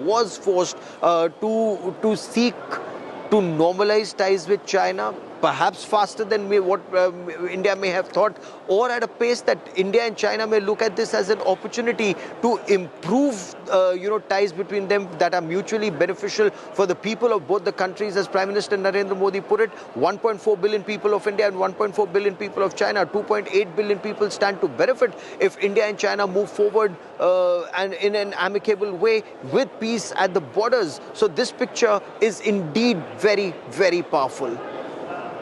was forced to seek to normalize ties with China, perhaps faster than what India may have thought, or at a pace that India and China may look at this as an opportunity to improve, ties between them that are mutually beneficial for the people of both the countries. As Prime Minister Narendra Modi put it, 1.4 billion people of India and 1.4 billion people of China, 2.8 billion people stand to benefit if India and China move forward and in an amicable way with peace at the borders. So this picture is indeed very, very powerful.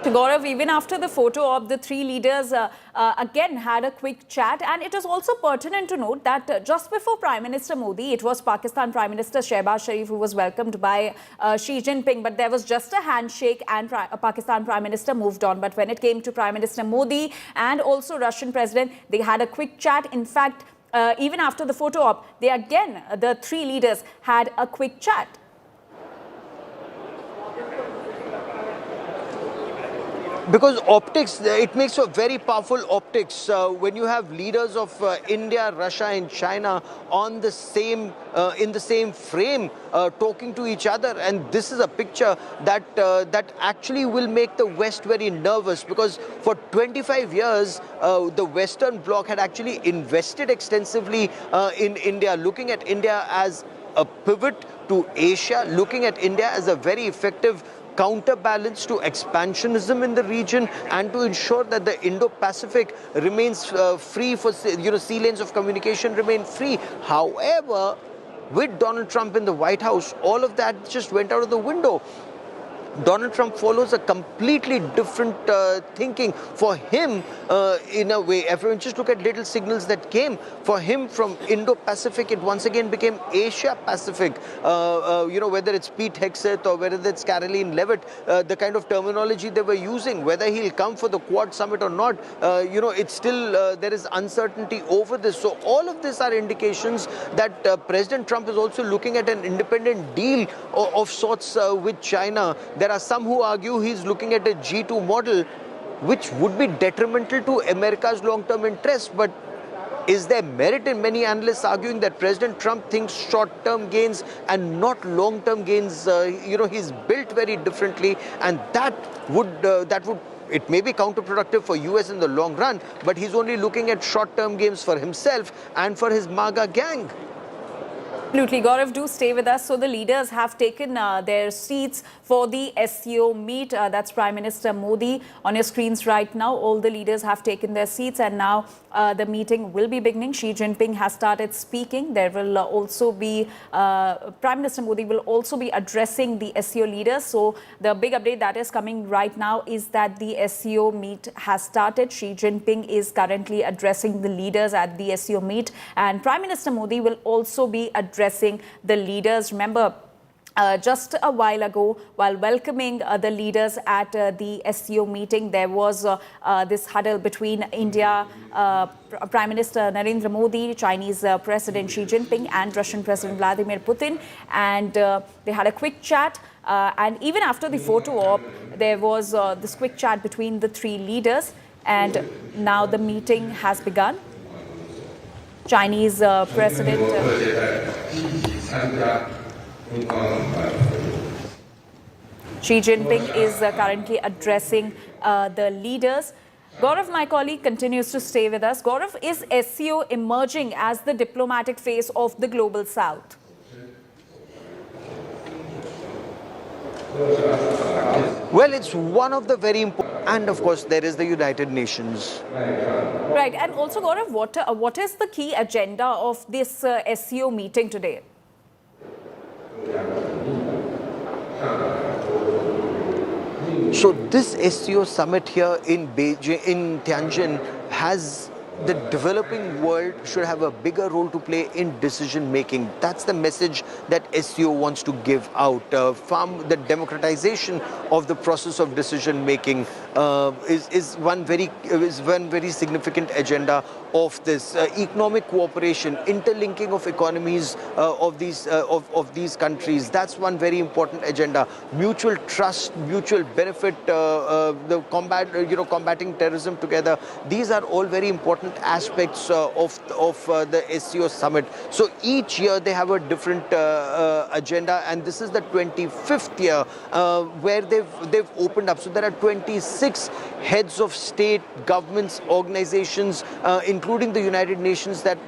Gaurav, even after the photo op, the three leaders again had a quick chat, and it is also pertinent to note that just before Prime Minister Modi, it was Pakistan Prime Minister Shehbaz Sharif who was welcomed by Xi Jinping, but there was just a handshake and Pakistan Prime Minister moved on. But when it came to Prime Minister Modi and also Russian President, they had a quick chat. In fact, even after the photo op, the three leaders had a quick chat. Because optics, it makes for very powerful optics when you have leaders of India, Russia and China on the same, in the same frame talking to each other. And this is a picture that, that actually will make the West very nervous, because for 25 years, the Western bloc had actually invested extensively in India, looking at India as a pivot to Asia, looking at India as a very effective counterbalance to expansionism in the region, and to ensure that the Indo-Pacific remains free for, sea lanes of communication remain free. However, with Donald Trump in the White House, all of that just went out of the window. Donald Trump follows a completely different thinking. For him, in a way, everyone just look at little signals that came. For him, from Indo-Pacific, it once again became Asia-Pacific. Whether it's Pete Hegseth or whether it's Caroline Levitt, the kind of terminology they were using, whether he'll come for the Quad Summit or not, it's still, there is uncertainty over this. So all of these are indications that President Trump is also looking at an independent deal of sorts with China. There are some who argue he's looking at a G2 model, which would be detrimental to America's long-term interests. But is there merit in many analysts arguing that President Trump thinks short-term gains and not long-term gains? He's built very differently, and that would it may be counterproductive for US in the long run, but he's only looking at short-term gains for himself and for his MAGA gang. Absolutely. Gaurav, do stay with us. So the leaders have taken their seats for the SCO meet. That's Prime Minister Modi on your screens right now. All the leaders have taken their seats, and now the meeting will be beginning. Xi Jinping has started speaking. There will also be, Prime Minister Modi will also be addressing the SCO leaders. So the big update that is coming right now is that the SCO meet has started. Xi Jinping is currently addressing the leaders at the SCO meet, and Prime Minister Modi will also be addressing the leaders. Remember, just a while ago, while welcoming the leaders at the SCO meeting, there was this huddle between India, Prime Minister Narendra Modi, Chinese President Xi Jinping and Russian President Vladimir Putin, and they had a quick chat. And even after the photo op, there was this quick chat between the three leaders, and now the meeting has begun. Chinese President Xi Jinping is currently addressing the leaders. Gaurav, my colleague, continues to stay with us. Gaurav, is SCO emerging as the diplomatic face of the global south? Well, it's one of the very important, and of course there is the United Nations. Right, and also Gaurav, what is the key agenda of this SCO meeting today? So this SCO summit here in Beijing, in Tianjin, has the developing world should have a bigger role to play in decision making. That's the message that SCO wants to give out. From the democratization of the process of decision making, is one very significant agenda of this. Economic cooperation, interlinking of economies of these countries. That's one very important agenda. Mutual trust, mutual benefit, the combating terrorism together. These are all very important aspects of the SCO Summit. So each year they have a different agenda, and this is the 25th year where they've opened up. So there are 26 heads of state, governments, organizations, including the United Nations, that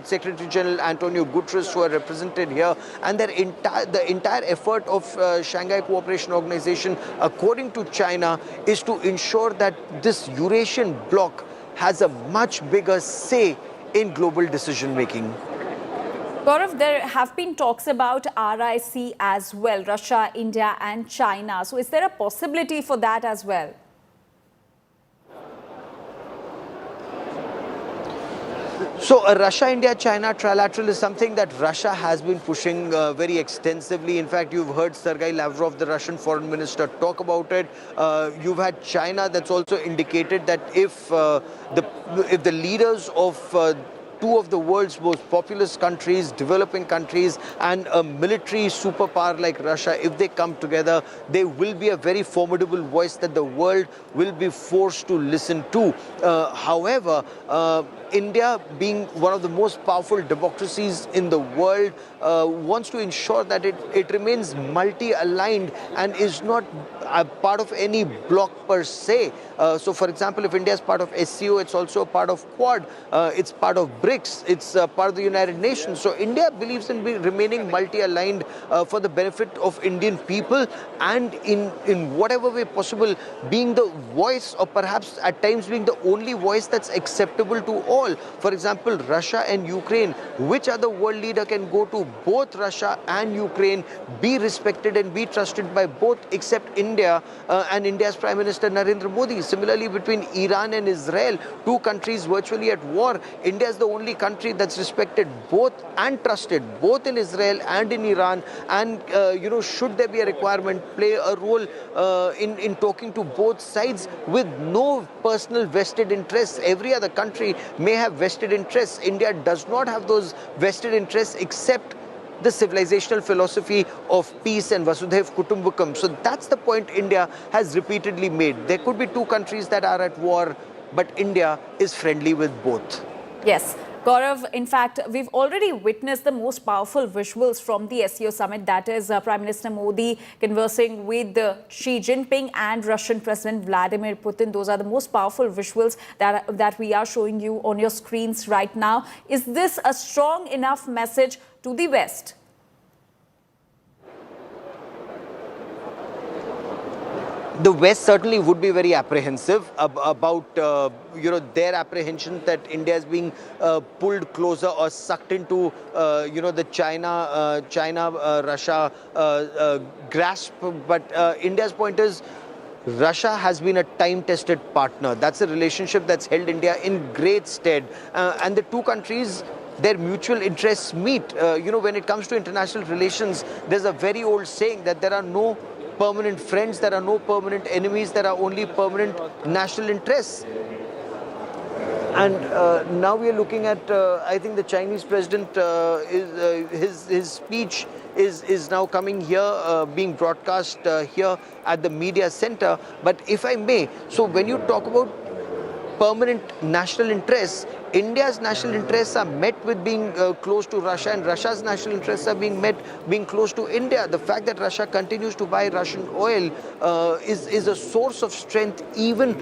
Secretary General Antonio Guterres, who are represented here, and the entire effort of Shanghai Cooperation Organization, according to China, is to ensure that this Eurasian bloc has a much bigger say in global decision making. Gaurav, there have been talks about RIC as well, Russia, India and China. So is there a possibility for that as well? So Russia, India, China trilateral is something that Russia has been pushing very extensively. In fact, you've heard Sergei Lavrov, the Russian foreign minister, talk about it. You've had China that's also indicated that if the leaders of two of the world's most populous countries, developing countries, and a military superpower like Russia, if they come together, they will be a very formidable voice that the world will be forced to listen to. However, India, being one of the most powerful democracies in the world, wants to ensure that it remains multi-aligned and is not a part of any bloc per se. So, for example, if India is part of SCO, it's also a part of Quad, it's part of BRICS, it's part of the United Nations. So, India believes in remaining multi-aligned for the benefit of Indian people, and in whatever way possible, being the voice, or perhaps at times being the only voice that's acceptable to all. For example, Russia and Ukraine, which other world leader can go to both Russia and Ukraine, be respected and be trusted by both except India and India's Prime Minister Narendra Modi? Similarly, between Iran and Israel, two countries virtually at war, India is the only country that's respected both and trusted both in Israel and in Iran, and should there be a requirement, play a role in talking to both sides with no personal vested interests. Every other country may have vested interests. India does not have those vested interests except the civilizational philosophy of peace and Vasudhaiv Kutumbakam. So that's the point India has repeatedly made. There could be two countries that are at war, but India is friendly with both. Yes. Gaurav, in fact, we've already witnessed the most powerful visuals from the SCO Summit. That is Prime Minister Modi conversing with Xi Jinping and Russian President Vladimir Putin. Those are the most powerful visuals that we are showing you on your screens right now. Is this a strong enough message to the West? The West certainly would be very apprehensive about their apprehension that India is being pulled closer or sucked into the China-Russia grasp. But India's point is, Russia has been a time-tested partner. That's a relationship that's held India in great stead, and the two countries, their mutual interests meet. When it comes to international relations, there's a very old saying that there are no permanent friends, there are no permanent enemies, there are only permanent national interests. And now we are looking at, I think the Chinese president, his speech is now coming here, being broadcast here at the media center. But if I may, so when you talk about permanent national interests, India's national interests are met with being close to Russia, and Russia's national interests are being met being close to India. The fact that Russia continues to buy Russian oil is a source of strength, even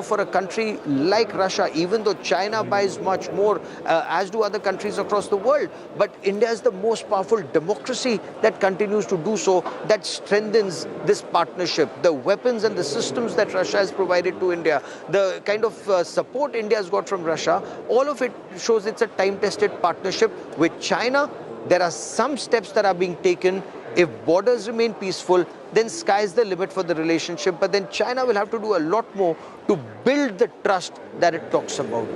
for a country like Russia, even though China buys much more, as do other countries across the world. But India is the most powerful democracy that continues to do so. That strengthens this partnership. The weapons and the systems that Russia has provided to India, the kind of support India has got from Russia, all of it shows it's a time-tested partnership. With China, there are some steps that are being taken. If borders remain peaceful, then sky's the limit for the relationship. But then China will have to do a lot more to build the trust that it talks about.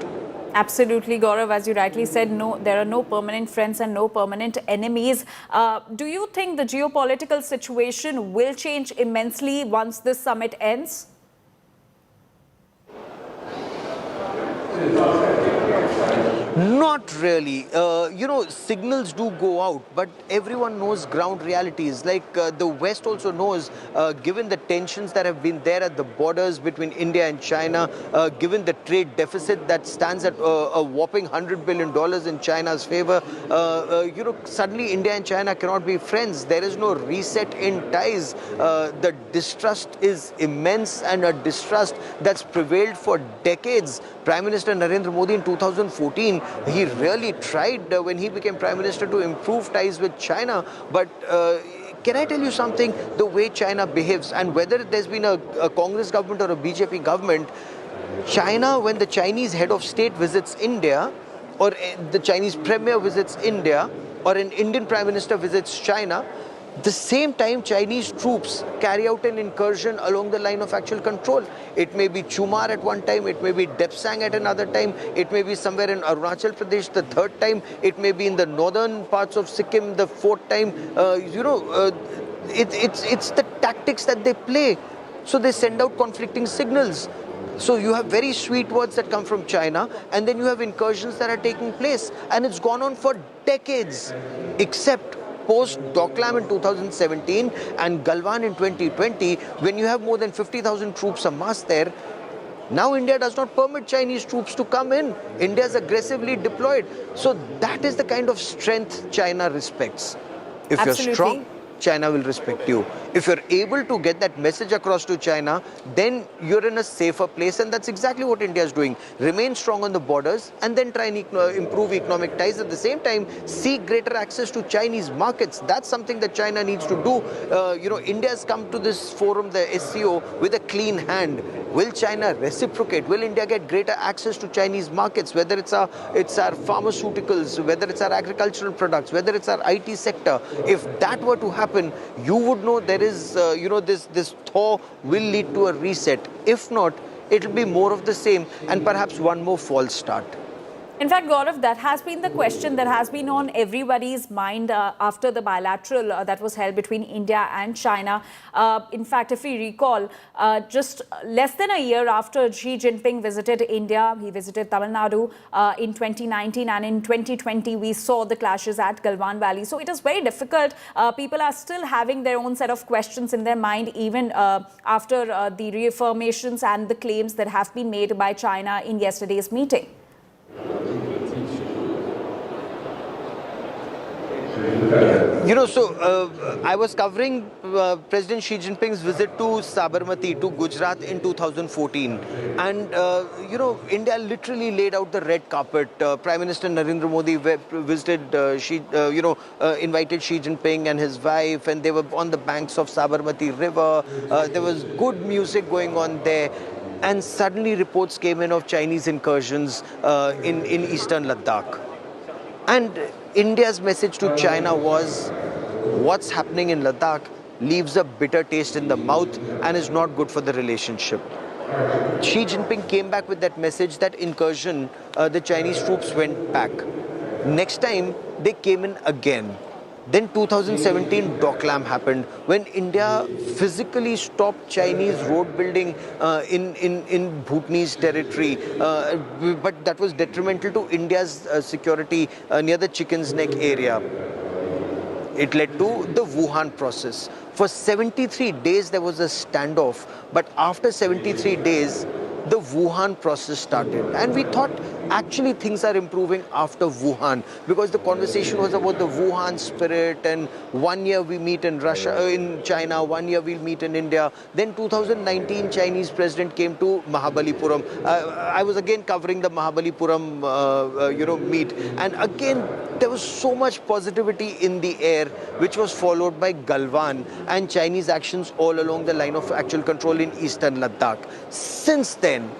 Absolutely, Gaurav. As you rightly said, no, there are no permanent friends and no permanent enemies. Do you think the geopolitical situation will change immensely once this summit ends? Not really. Signals do go out, but everyone knows ground realities. Like the West also knows, given the tensions that have been there at the borders between India and China, given the trade deficit that stands at a whopping $100 billion in China's favor, suddenly India and China cannot be friends. There is no reset in ties. The distrust is immense, and a distrust that's prevailed for decades. Prime Minister Narendra Modi in 2014, he really tried when he became Prime Minister to improve ties with China. But can I tell you something? The way China behaves, and whether there's been a Congress government or a BJP government, China, when the Chinese head of state visits India, or the Chinese premier visits India, or an Indian Prime Minister visits China, the same time Chinese troops carry out an incursion along the line of actual control. It may be Chumar at one time, it may be Depsang at another time, it may be somewhere in Arunachal Pradesh the third time, it may be in the northern parts of Sikkim the fourth time. It's the tactics that they play. So they send out conflicting signals. So you have very sweet words that come from China, and then you have incursions that are taking place. And it's gone on for decades, except post-Doklam in 2017 and Galwan in 2020, when you have more than 50,000 troops amassed there. Now India does not permit Chinese troops to come in. India is aggressively deployed. So that is the kind of strength China respects. If Absolutely. you're strong, China will respect you. If you're able to get that message across to China, then you're in a safer place, and that's exactly what India is doing. Remain strong on the borders and then try and improve economic ties. At the same time, seek greater access to Chinese markets. That's something that China needs to do. India has come to this forum, the SCO, with a clean hand. Will China reciprocate? Will India get greater access to Chinese markets, whether it's our pharmaceuticals, whether it's our agricultural products, whether it's our IT sector? If that were to happen, you would know there is, this thaw will lead to a reset. If not, it'll be more of the same and perhaps one more false start. In fact, Gaurav, that has been the question that has been on everybody's mind after the bilateral that was held between India and China. In fact, if we recall, just less than a year after Xi Jinping visited India, he visited Tamil Nadu in 2019, and in 2020, we saw the clashes at Galwan Valley. So it is very difficult. People are still having their own set of questions in their mind, even after the reaffirmations and the claims that have been made by China in yesterday's meeting. I was covering President Xi Jinping's visit to Sabarmati, to Gujarat in 2014. And, India literally laid out the red carpet. Prime Minister Narendra Modi visited, invited Xi Jinping and his wife, and they were on the banks of Sabarmati River. There was good music going on there. And suddenly reports came in of Chinese incursions in eastern Ladakh. And India's message to China was, what's happening in Ladakh leaves a bitter taste in the mouth and is not good for the relationship. Xi Jinping came back with that message, that incursion, the Chinese troops went back. Next time, they came in again. Then 2017, Doklam happened, when India physically stopped Chinese road building in Bhutanese territory. But that was detrimental to India's security near the Chicken's Neck area. It led to the Wuhan process. For 73 days, there was a standoff. But after 73 days, the Wuhan process started. And we thought actually things are improving after Wuhan, because the conversation was about the Wuhan spirit, and 1 year we meet in China, 1 year we'll meet in India. Then 2019, Chinese president came to Mahabalipuram. I was again covering the Mahabalipuram, meet. And again, there was so much positivity in the air, which was followed by Galwan and Chinese actions all along the line of actual control in eastern Ladakh. Since then,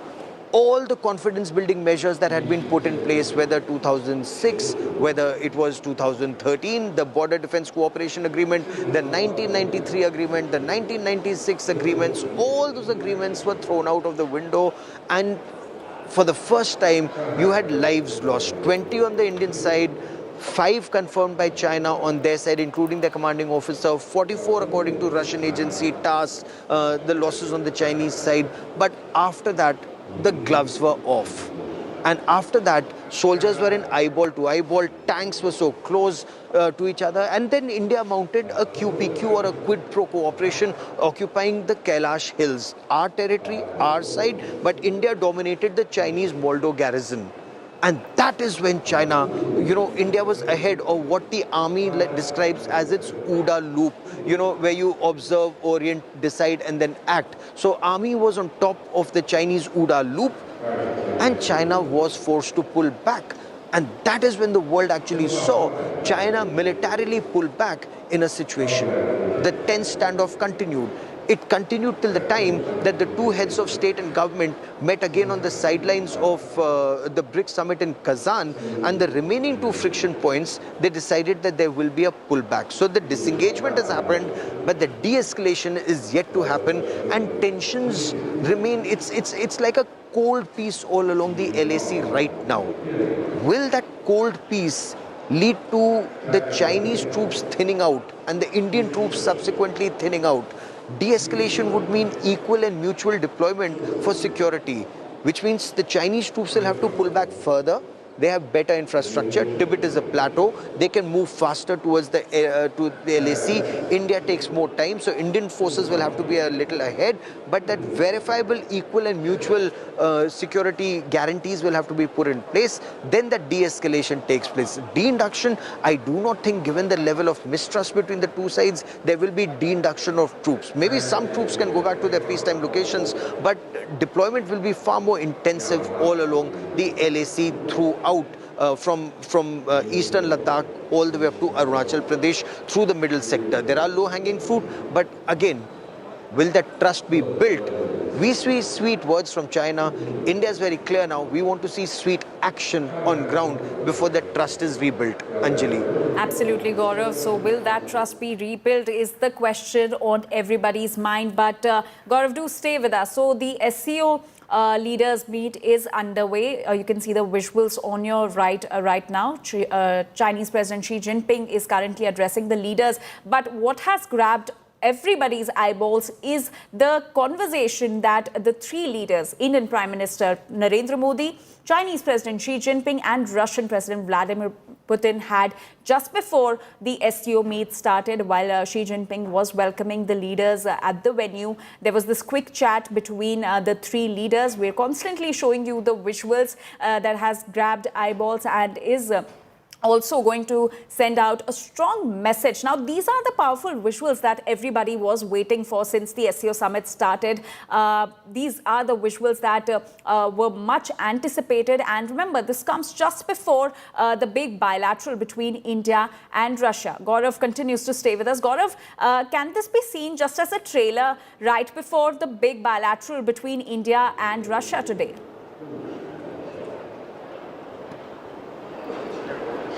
all the confidence building measures that had been put in place, whether 2006, whether it was 2013, the Border Defense Cooperation Agreement, the 1993 agreement, the 1996 agreements, all those agreements were thrown out of the window. And for the first time, you had lives lost, 20 on the Indian side, 5 confirmed by China on their side, including their commanding officer, 44 according to Russian agency TASS, the losses on the Chinese side. But after that, the gloves were off. And after that, Soldiers were in eyeball to eyeball, tanks were so close to each other, and then India mounted a QPQ or a quid pro quo operation occupying the Kailash Hills. Our territory, our side, but India dominated the Chinese Moldo garrison. And that is when China, India was ahead of what the army describes as its OODA loop, where you observe, orient, decide, and then act. So army was on top of the Chinese OODA loop, and China was forced to pull back. And that is when the world actually saw China militarily pull back in a situation. The tense standoff continued. It continued till the time that the two heads of state and government met again on the sidelines of the BRICS summit in Kazan, and the remaining two friction points, they decided that there will be a pullback. So the disengagement has happened, but the de-escalation is yet to happen, and tensions remain. It's like a cold peace all along the LAC right now. Will that cold peace lead to the Chinese troops thinning out and the Indian troops subsequently thinning out? De-escalation would mean equal and mutual deployment for security, which means the Chinese troops will have to pull back further. They have better infrastructure. Tibet is a plateau. They can move faster towards the LAC. India takes more time, so Indian forces will have to be a little ahead. But that verifiable, equal and mutual security guarantees will have to be put in place. Then that de-escalation takes place. De-induction, I do not think, given the level of mistrust between the two sides, there will be de-induction of troops. Maybe some troops can go back to their peacetime locations, but deployment will be far more intensive all along the LAC throughout. From eastern Ladakh all the way up to Arunachal Pradesh through the middle sector. There are low-hanging fruit, but again, will that trust be built? We see sweet words from China. India is very clear now. We want to see sweet action on ground before that trust is rebuilt. Anjali. Absolutely, Gaurav. So will that trust be rebuilt is the question on everybody's mind. But Gaurav, do stay with us. So the SCO leaders meet is underway. You can see the visuals on your right now. Chinese President Xi Jinping is currently addressing the leaders. But what has grabbed everybody's eyeballs is the conversation that the three leaders, Indian Prime Minister Narendra Modi, Chinese President Xi Jinping and Russian President Vladimir Putin had just before the SCO meet started. While Xi Jinping was welcoming the leaders at the venue, there was this quick chat between the three leaders. We're constantly showing you the visuals that has grabbed eyeballs and is also going to send out a strong message. Now, these are the powerful visuals that everybody was waiting for since the SCO Summit started. These are the visuals that were much anticipated. And remember, this comes just before the big bilateral between India and Russia. Gaurav continues to stay with us. Gaurav, can this be seen just as a trailer right before the big bilateral between India and Russia today?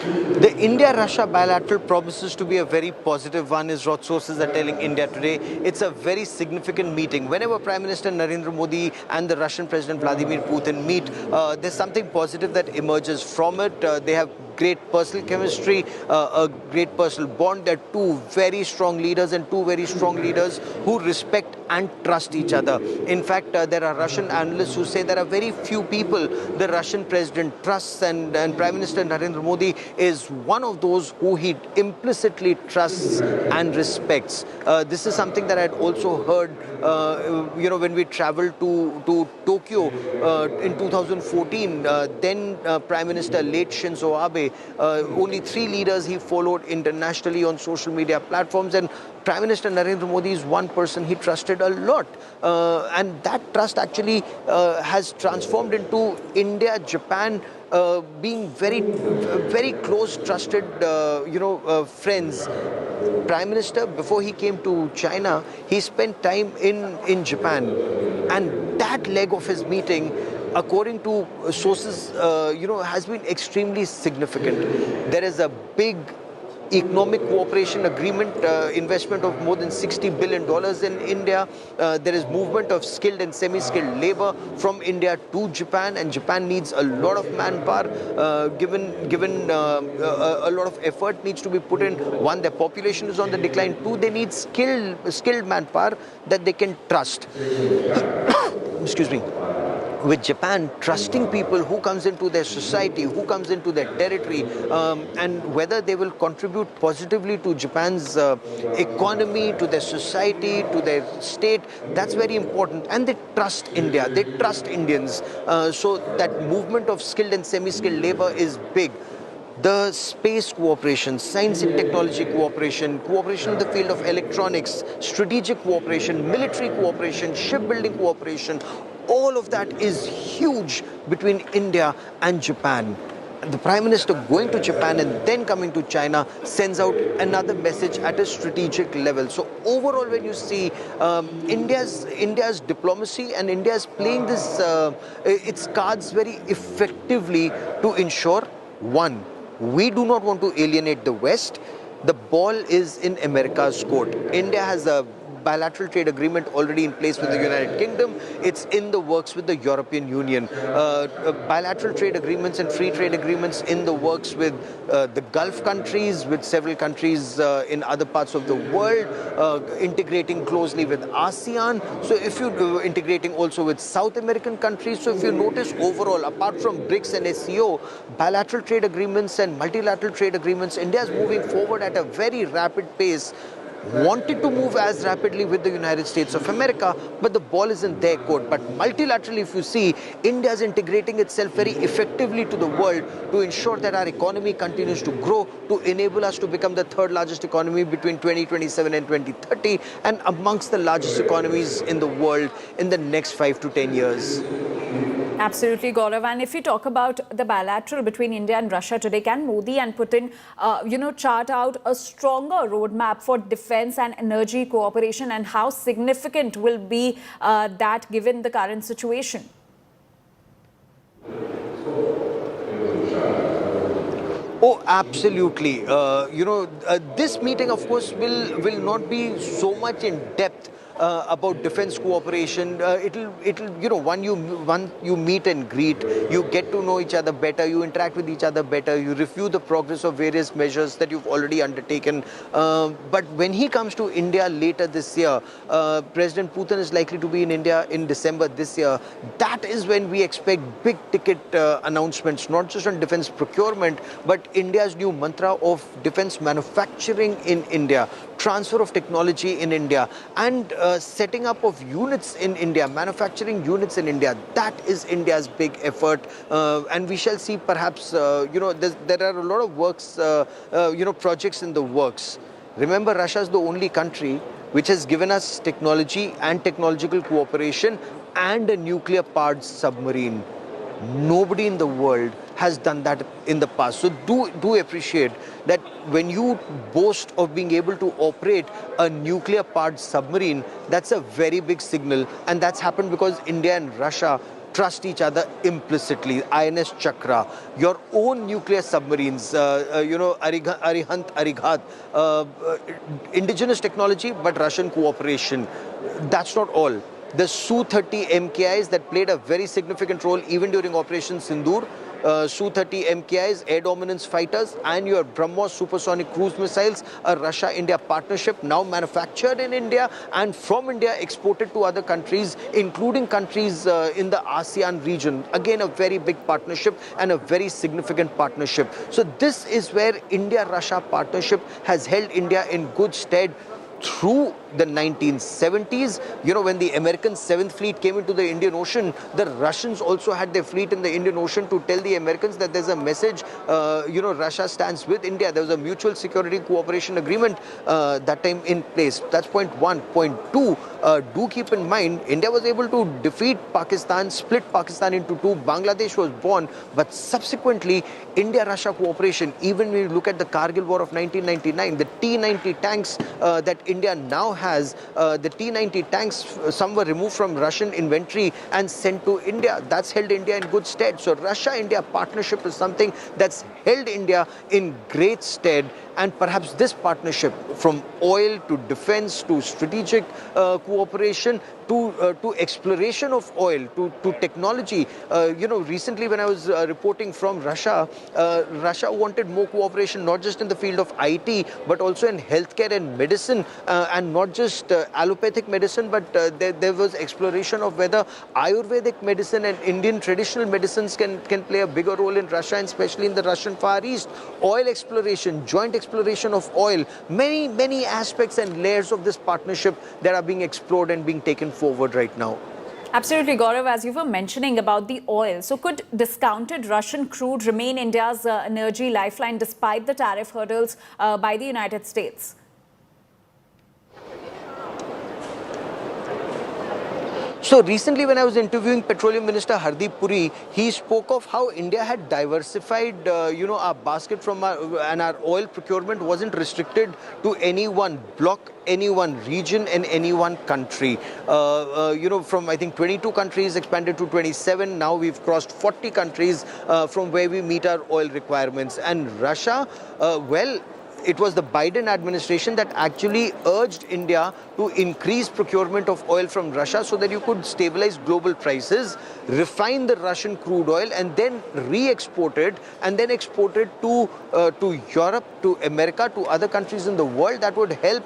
The India-Russia bilateral promises to be a very positive one, is what sources are telling India today. It's a very significant meeting. Whenever Prime Minister Narendra Modi and the Russian President Vladimir Putin meet, there's something positive that emerges from it. They have great personal chemistry, a great personal bond. They're two very strong leaders and two very strong leaders who respect and trust each other. In fact, there are Russian analysts who say there are very few people the Russian president trusts, and Prime Minister Narendra Modi is one of those who he implicitly trusts and respects. This is something that I had also heard, when we traveled to Tokyo in 2014. Then Prime Minister late Shinzo Abe, only three leaders he followed internationally on social media platforms, and Prime Minister Narendra Modi is one person he trusted a lot. And that trust actually has transformed into India-Japan being very close, trusted, friends. Prime Minister, before he came to China, he spent time in Japan. And that leg of his meeting, according to sources, has been extremely significant. There is a big economic cooperation agreement, investment of more than $60 billion in India. There is movement of skilled and semi-skilled labor from India to Japan, and Japan needs a lot of manpower. Given a lot of effort needs to be put in. One, their population is on the decline. Two, they need skilled manpower that they can trust. Excuse me. with Japan trusting people who comes into their society, who comes into their territory, and whether they will contribute positively to Japan's economy, to their society, to their state. That's very important. And they trust India, they trust Indians. So that movement of skilled and semi-skilled labor is big. The space cooperation, science and technology cooperation, cooperation in the field of electronics, strategic cooperation, military cooperation, shipbuilding cooperation, all of that is huge between India and Japan. The Prime Minister going to Japan and then coming to China sends out another message at a strategic level. So overall, when you see India's diplomacy, and India is playing this its cards very effectively to ensure, one, we do not want to alienate the West. The ball is in America's court. India has a bilateral trade agreement already in place with the United Kingdom. It's in the works with the European Union. Bilateral trade agreements and free trade agreements in the works with the Gulf countries, with several countries in other parts of the world, integrating closely with ASEAN. So if you integrating also with South American countries. So if you notice overall, apart from BRICS and SCO, bilateral trade agreements and multilateral trade agreements, India is moving forward at a very rapid pace. Wanted to move as rapidly with the United States of America, but the ball is in their court. But multilaterally, if you see, India is integrating itself very effectively to the world to ensure that our economy continues to grow, to enable us to become the third largest economy between 2027 and 2030, and amongst the largest economies in the world in the next 5 to 10 years. Absolutely, Gaurav. And if you talk about the bilateral between India and Russia today, can Modi and Putin, chart out a stronger roadmap for defense and energy cooperation, and how significant will be that given the current situation? Oh, absolutely. This meeting, of course, will not be so much in depth about defense cooperation. One you meet and greet, you get to know each other better, you interact with each other better, you review the progress of various measures that you've already undertaken. But when he comes to India later this year, President Putin is likely to be in India in December this year. That is when we expect big ticket announcements, not just on defense procurement, but India's new mantra of defense manufacturing in India, transfer of technology in India, and setting up of units in India, manufacturing units in India. That is India's big effort, and we shall see perhaps, there are a lot of works, projects in the works. Remember, Russia is the only country which has given us technology and technological cooperation and a nuclear-powered submarine. Nobody in the world has done that in the past. So do appreciate that when you boast of being able to operate a nuclear-powered submarine, that's a very big signal. And that's happened because India and Russia trust each other implicitly. INS Chakra, your own nuclear submarines, Arihant, Arighat, indigenous technology, but Russian cooperation. That's not all. The Su-30 MKIs that played a very significant role even during Operation Sindoor, Su-30 MKIs, air dominance fighters, and your BrahMos supersonic cruise missiles, a Russia-India partnership now manufactured in India and from India exported to other countries, including countries in the ASEAN region. Again, a very big partnership and a very significant partnership. So this is where India-Russia partnership has held India in good stead through the 1970s. When the American 7th Fleet came into the Indian Ocean, the Russians also had their fleet in the Indian Ocean to tell the Americans that there's a message, Russia stands with India. There was a mutual security cooperation agreement that time in place. That's point one. Point two, do keep in mind, India was able to defeat Pakistan, split Pakistan into two. Bangladesh was born, but subsequently, India-Russia cooperation, even when you look at the Kargil War of 1999, the T-90 tanks that India now has, the T-90 tanks, some were removed from Russian inventory and sent to India. That's held India in good stead. So Russia-India partnership is something that's held India in great stead. And perhaps this partnership, from oil to defense to strategic cooperation to exploration of oil, to technology. Recently when I was reporting from Russia, Russia wanted more cooperation not just in the field of IT, but also in healthcare and medicine, and not just allopathic medicine, but there was exploration of whether Ayurvedic medicine and Indian traditional medicines can play a bigger role in Russia, and especially in the Russian Far East. Oil exploration, joint exploration of oil, many aspects and layers of this partnership that are being explored and being taken forward right now. Absolutely, Gaurav, as you were mentioning about the oil. So could discounted Russian crude remain India's energy lifeline despite the tariff hurdles by the United States? So recently when I was interviewing Petroleum Minister Hardeep Puri, he spoke of how India had diversified, our basket from and our oil procurement wasn't restricted to any one bloc, any one region and any one country. From I think 22 countries expanded to 27. Now we've crossed 40 countries from where we meet our oil requirements. And Russia, it was the Biden administration that actually urged India to increase procurement of oil from Russia so that you could stabilize global prices, refine the Russian crude oil and then re-export it, and then export it to Europe, to America, to other countries in the world. That would help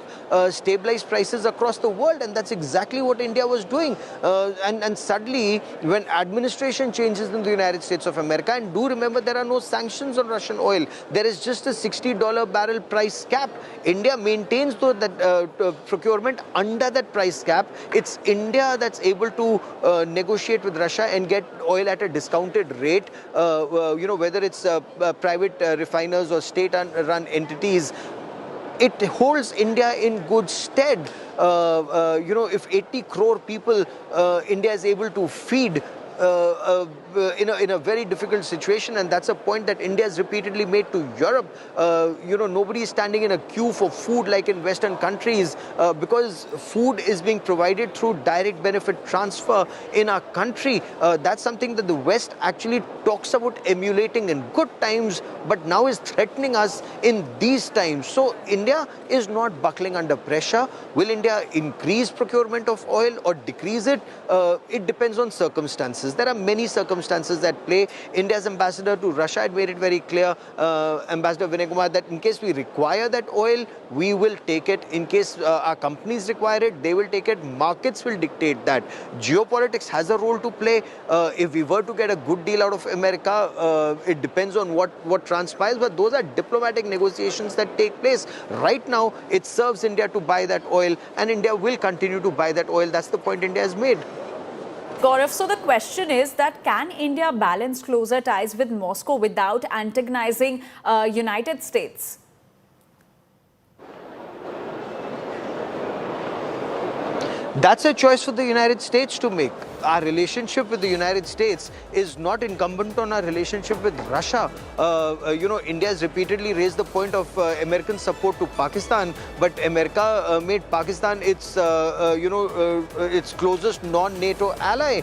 stabilize prices across the world, and that's exactly what India was doing. And suddenly, when administration changes in the United States of America, and do remember there are no sanctions on Russian oil, there is just a $60 barrel price cap. India maintains that procurement under that price cap. It's India that's able to negotiate with Russia and get oil at a discounted rate, whether it's private refiners or state-run entities. It holds India in good stead. If 80 crore people India is able to feed in a very difficult situation, and that's a point that India has repeatedly made to Europe. Nobody is standing in a queue for food like in Western countries because food is being provided through direct benefit transfer in our country. That's something that the West actually talks about emulating in good times, but now is threatening us in these times. So India is not buckling under pressure. Will India increase procurement of oil or decrease it? It depends on circumstances. There are many circumstances at play. India's ambassador to Russia had made it very clear, Ambassador Vinay Kumar, that in case we require that oil, we will take it. In case our companies require it, they will take it. Markets will dictate that. Geopolitics has a role to play. If we were to get a good deal out of America, it depends on what transpires, but those are diplomatic negotiations that take place. Right now, it serves India to buy that oil, and India will continue to buy that oil. That's the point India has made. Gaurav, so the question is that can India balance closer ties with Moscow without antagonizing United States? That's a choice for the United States to make. Our relationship with the United States is not incumbent on our relationship with Russia. India has repeatedly raised the point of American support to Pakistan, but America made Pakistan its closest non-NATO ally.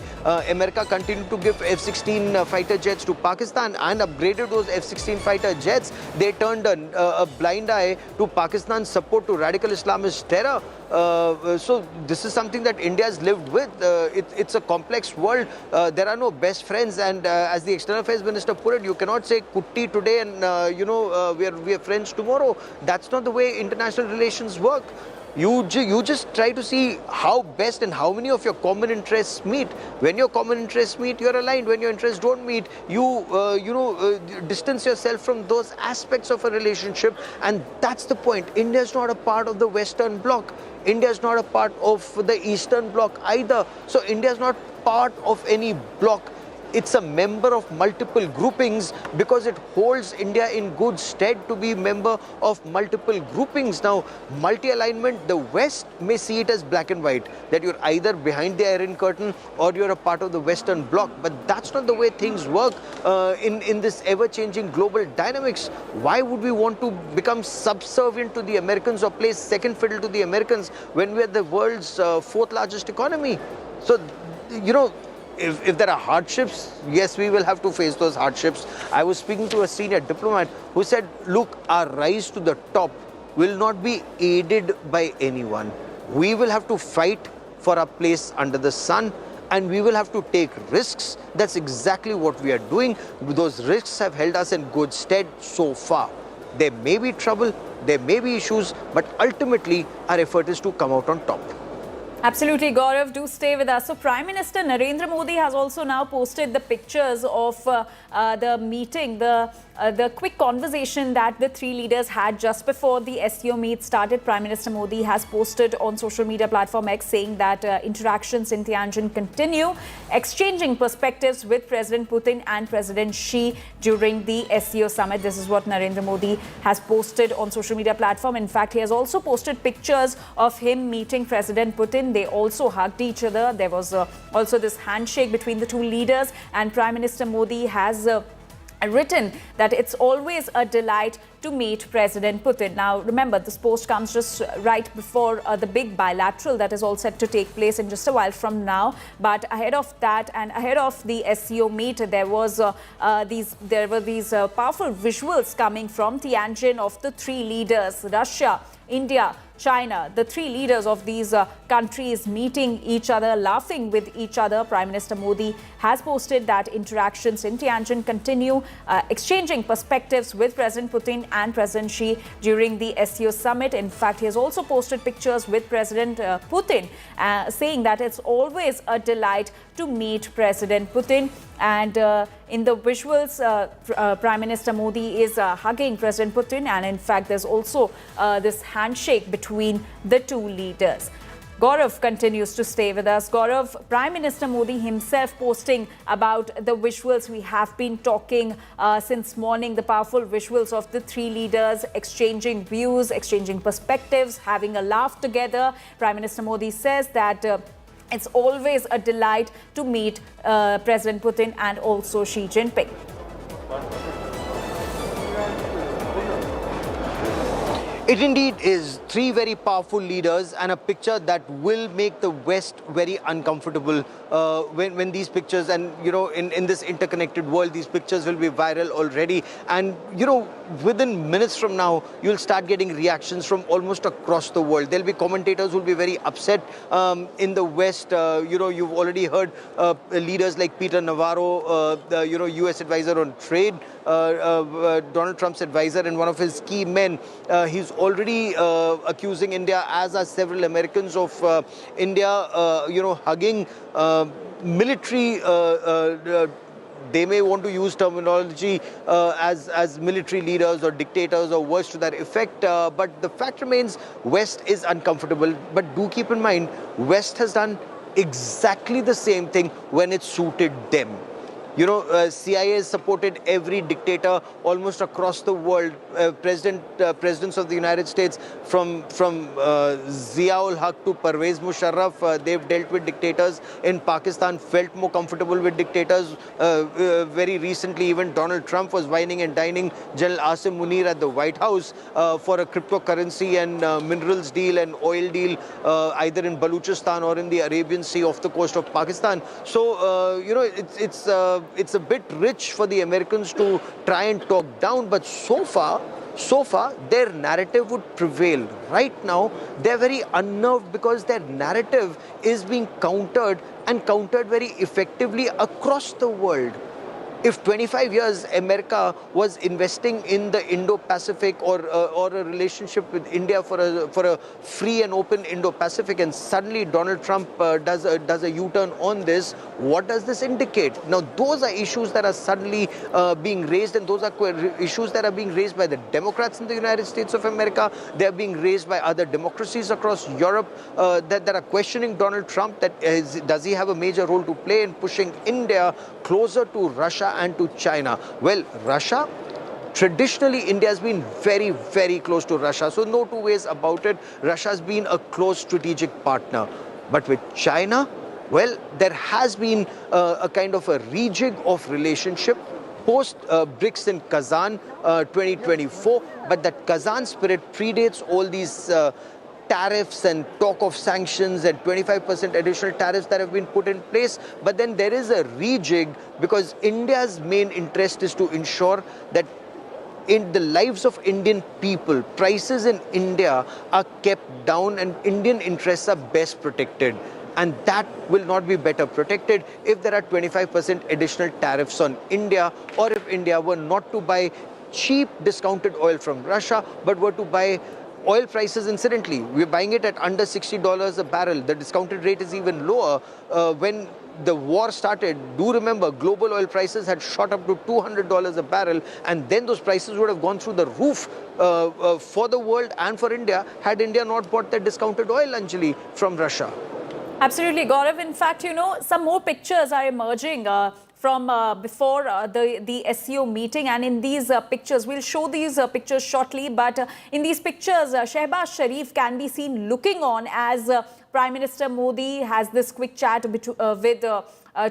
America continued to give F-16 fighter jets to Pakistan and upgraded those F-16 fighter jets. They turned a blind eye to Pakistan's support to radical Islamist terror. So this is something that India has lived with. It's a complex world. There are no best friends, and as the External Affairs Minister put it, you cannot say kutti today and we are friends tomorrow. That's not the way international relations work. You just try to see how best and how many of your common interests meet. When your common interests meet, you're aligned. When your interests don't meet, you distance yourself from those aspects of a relationship. And that's the point. India is not a part of the Western Bloc. India is not a part of the Eastern Bloc either. So India is not part of any bloc. It's a member of multiple groupings because it holds India in good stead to be member of multiple groupings. Now, multi-alignment, the West may see it as black and white, that you're either behind the Iron Curtain or you're a part of the Western Bloc. But that's not the way things work in this ever-changing global dynamics. Why would we want to become subservient to the Americans or play second fiddle to the Americans when we're the world's fourth largest economy? So, if there are hardships, yes, we will have to face those hardships. I was speaking to a senior diplomat who said, look, our rise to the top will not be aided by anyone. We will have to fight for our place under the sun, and we will have to take risks. That's exactly what we are doing. Those risks have held us in good stead so far. There may be trouble, there may be issues, but ultimately our effort is to come out on top. Absolutely, Gaurav, do stay with us. So Prime Minister Narendra Modi has also now posted the pictures of the meeting, the quick conversation that the three leaders had just before the SCO meet started. Prime Minister Modi has posted on social media platform X saying that interactions in Tianjin continue, exchanging perspectives with President Putin and President Xi during the SCO Summit. This is what Narendra Modi has posted on social media platform. In fact, he has also posted pictures of him meeting President Putin. They also hugged each other. There was also this handshake between the two leaders, and Prime Minister Modi has written that it's always a delight to meet President Putin. Now, remember, this post comes just right before the big bilateral that is all set to take place in just a while from now. But ahead of that and ahead of the SCO meet, there were these powerful visuals coming from Tianjin of the three leaders, Russia, India, China, the three leaders of these countries meeting each other, laughing with each other. Prime Minister Modi has posted that interactions in Tianjin continue, exchanging perspectives with President Putin and President Xi during the SCO Summit. In fact, he has also posted pictures with President Putin, saying that it's always a delight to meet President Putin. And in the visuals, Prime Minister Modi is hugging President Putin. And in fact, there's also this handshake between the two leaders. Gaurav continues to stay with us. Gaurav, Prime Minister Modi himself posting about the visuals. We have been talking since morning, the powerful visuals of the three leaders exchanging views, exchanging perspectives, having a laugh together. Prime Minister Modi says that it's always a delight to meet President Putin and also Xi Jinping. It indeed is three very powerful leaders, and a picture that will make the West very uncomfortable when these pictures, and in this interconnected world, these pictures will be viral already. And within minutes from now, you'll start getting reactions from almost across the world. There'll be commentators who will be very upset in the West. You've already heard leaders like Peter Navarro, the U.S. advisor on trade, Donald Trump's advisor, and one of his key men. He's already accusing India, as are several Americans, of India, hugging military. They may want to use terminology as military leaders or dictators or words to that effect. But the fact remains, West is uncomfortable. But do keep in mind, West has done exactly the same thing when it suited them. CIA has supported every dictator almost across the world. Presidents of the United States, from Zia-ul Haq to Pervez Musharraf, they've dealt with dictators. In Pakistan, felt more comfortable with dictators. Very recently, even Donald Trump was wining and dining General Asim Munir at the White House for a cryptocurrency and minerals deal and oil deal, either in Baluchistan or in the Arabian Sea off the coast of Pakistan. So, it's a bit rich for the Americans to try and talk down, but so far, their narrative would prevail. Right now, they're very unnerved because their narrative is being countered, and countered very effectively across the world. If 25 years America was investing in the Indo-Pacific or a relationship with India for a free and open Indo-Pacific, and suddenly Donald Trump does a U-turn on this, what does this indicate? Now, those are issues that are suddenly being raised, and those are issues that are being raised by the Democrats in the United States of America. They're being raised by other democracies across Europe that are questioning Donald Trump. Does he have a major role to play in pushing India closer to Russia and to China? Well, Russia, traditionally, India has been very, very close to Russia. So no two ways about it. Russia has been a close strategic partner. But with China, well, there has been a kind of a rejig of relationship post BRICS in Kazan 2024. But that Kazan spirit predates all these tariffs and talk of sanctions and 25% additional tariffs that have been put in place. But then there is a rejig because India's main interest is to ensure that in the lives of Indian people, prices in India are kept down and Indian interests are best protected. And that will not be better protected if there are 25% additional tariffs on India, or if India were not to buy cheap discounted oil from Russia, but were to buy oil prices incidentally. We're buying it at under $60 a barrel. The discounted rate is even lower. When the war started, do remember, global oil prices had shot up to $200 a barrel, and then those prices would have gone through the roof for the world and for India had India not bought that discounted oil, Anjali, from Russia. Absolutely, Gaurav. In fact, some more pictures are emerging from before the SCO meeting, and in these pictures, we'll show these pictures shortly, but in these pictures, Shehbaz Sharif can be seen looking on as Prime Minister Modi has this quick chat with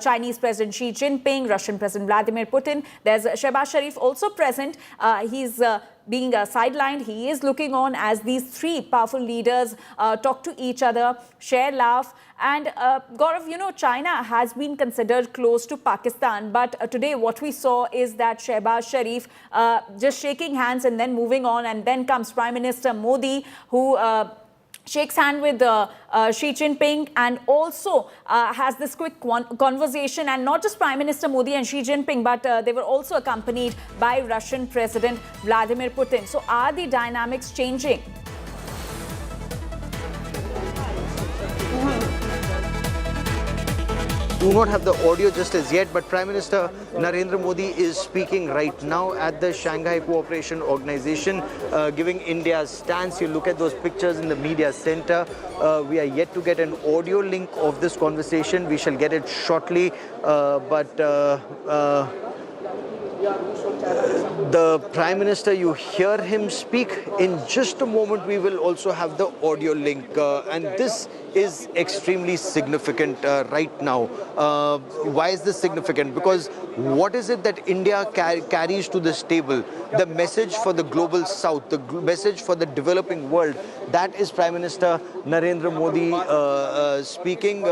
Chinese President Xi Jinping, Russian President Vladimir Putin. There's Shehbaz Sharif also present. He's being sidelined. He is looking on as these three powerful leaders talk to each other, share, laugh. And Gaurav, China has been considered close to Pakistan. But today what we saw is that Shehbaz Sharif just shaking hands and then moving on. And then comes Prime Minister Modi, who shakes hand with Xi Jinping and also has this quick conversation. And not just Prime Minister Modi and Xi Jinping, but they were also accompanied by Russian President Vladimir Putin. So are the dynamics changing? Do not have the audio just as yet, but Prime Minister Narendra Modi is speaking right now at the Shanghai Cooperation Organization, giving India's stance. You look at those pictures in the media center. We are yet to get an audio link of this conversation. We shall get it shortly, the Prime Minister, you hear him speak. In just a moment, we will also have the audio link. And this is extremely significant right now. Why is this significant? Because what is it that India carries to this table? The message for the global south, the message for the developing world. That is Prime Minister Narendra Modi speaking.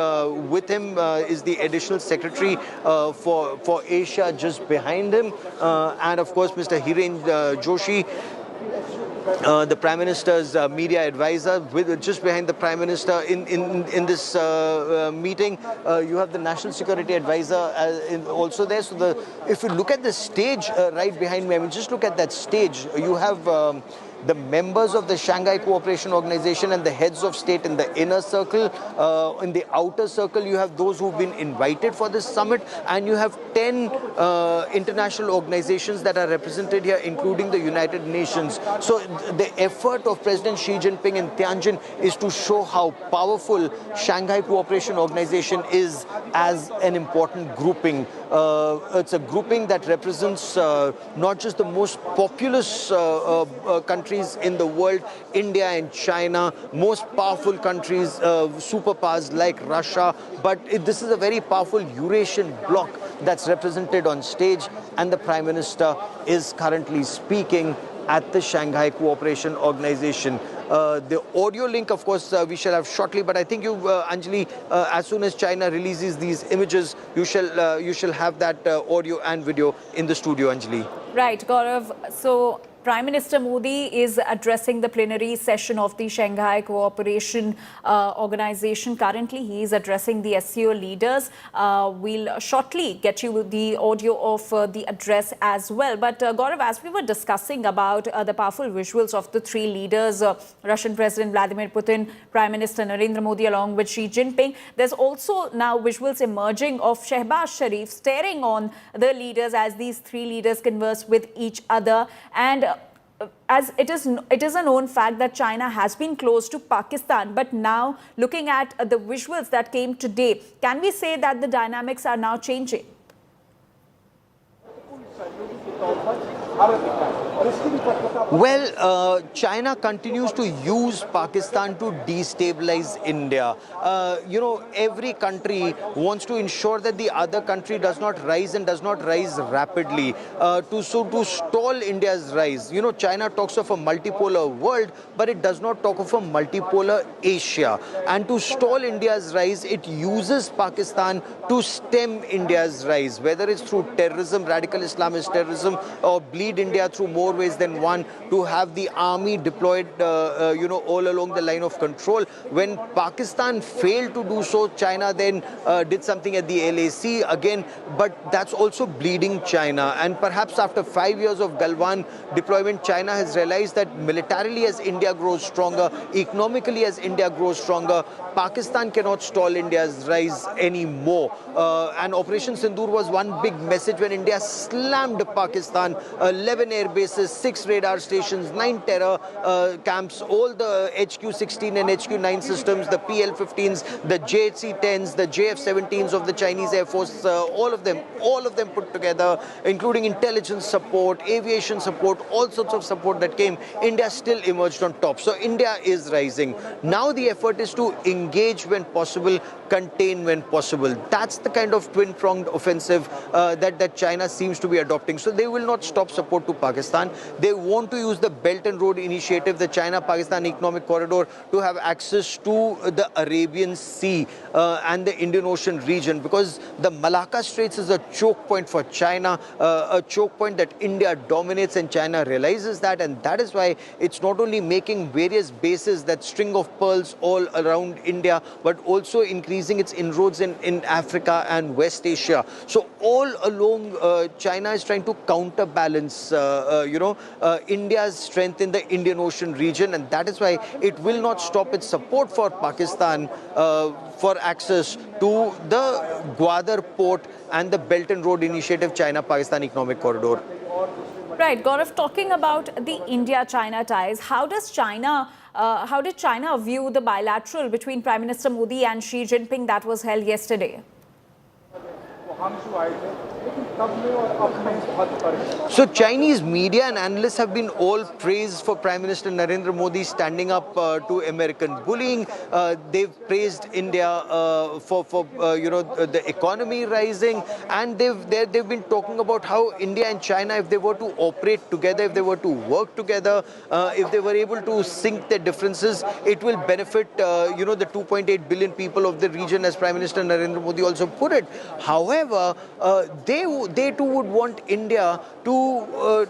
With him is the additional secretary for Asia just behind him. And of course, Mr. Hiren Joshi, the Prime Minister's media advisor, just behind the Prime Minister in this meeting. You have the National Security Advisor also there. So if you look at the stage right behind me, I mean, just look at that stage. You have the members of the Shanghai Cooperation Organization and the heads of state in the inner circle. In the outer circle, you have those who've been invited for this summit, and you have 10 international organizations that are represented here, including the United Nations. So the effort of President Xi Jinping in Tianjin is to show how powerful Shanghai Cooperation Organization is as an important grouping. It's a grouping that represents not just the most populous countries in the world, India and China, most powerful countries, superpowers like Russia, but this is a very powerful Eurasian bloc that's represented on stage, and the Prime Minister is currently speaking at the Shanghai Cooperation Organization. The audio link, of course, we shall have shortly, but I think you, Anjali, as soon as China releases these images, you shall have that audio and video in the studio, Anjali. Right, Gaurav. So Prime Minister Modi is addressing the plenary session of the Shanghai Cooperation Organization. Currently, he is addressing the SCO leaders. We'll shortly get you the audio of the address as well. But Gaurav, as we were discussing about the powerful visuals of the three leaders, Russian President Vladimir Putin, Prime Minister Narendra Modi along with Xi Jinping, there's also now visuals emerging of Shehbaz Sharif staring on the leaders as these three leaders converse with each other. And as it is a known fact that China has been close to Pakistan, but now looking at the visuals that came today, can we say that the dynamics are now changing? Well, China continues to use Pakistan to destabilize India. Every country wants to ensure that the other country does not rise and does not rise rapidly. To stall India's rise, China talks of a multipolar world, but it does not talk of a multipolar Asia. And to stall India's rise, it uses Pakistan to stem India's rise, whether it's through terrorism, radical Islamist terrorism, or bleed India through more ways than one, to have the army deployed, all along the line of control. When Pakistan failed to do so, China then did something at the LAC again, but that's also bleeding China. And perhaps after 5 years of Galwan deployment, China has realized that militarily as India grows stronger, economically as India grows stronger, Pakistan cannot stall India's rise anymore. And Operation Sindoor was one big message when India slammed Pakistan. 11 air bases, 6 radar stations, 9 terror camps, all the HQ-16 and HQ-9 systems, the PL-15s, the JHC-10s, the JF-17s of the Chinese Air Force, all of them put together, including intelligence support, aviation support, all sorts of support that came. India still emerged on top. So India is rising. Now the effort is to engage when possible, contain when possible. That's the kind of twin-pronged offensive that China seems to be adopting. So they will not stop support to Pakistan. They want to use the Belt and Road Initiative, the China-Pakistan Economic Corridor, to have access to the Arabian Sea and the Indian Ocean region, because the Malacca Straits is a choke point for China, a choke point that India dominates, and China realizes that, and that is why it's not only making various bases, that string of pearls all around India, but also increasing its inroads in Africa and West Asia. So all along, China is trying to counterbalance, India's strength in the Indian Ocean region, and that is why it will not stop its support for Pakistan for access to the Gwadar port and the Belt and Road Initiative China-Pakistan Economic Corridor. Right, Gaurav, talking about the India-China ties, how did China view the bilateral between Prime Minister Modi and Xi Jinping that was held yesterday? So Chinese media and analysts have been all praised for Prime Minister Narendra Modi standing up to American bullying. They've praised India for the economy rising, and they've been talking about how India and China, if they were to operate together, if they were to work together, if they were able to sink their differences, it will benefit the 2.8 billion people of the region, as Prime Minister Narendra Modi also put it. However, they too would want India to,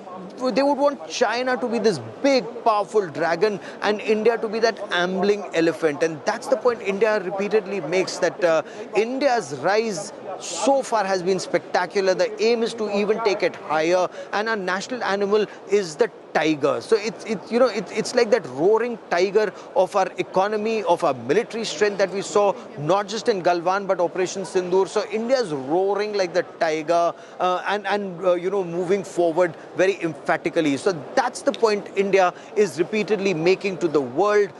they would want China to be this big, powerful dragon and India to be that ambling elephant. And that's the point India repeatedly makes, that India's rise so far has been spectacular. The aim is to even take it higher, and our national animal is the tiger. So it's like that roaring tiger of our economy, of our military strength that we saw not just in Galwan but Operation Sindoor. So India's roaring like the tiger and moving forward very emphatically. So that's the point India is repeatedly making to the world.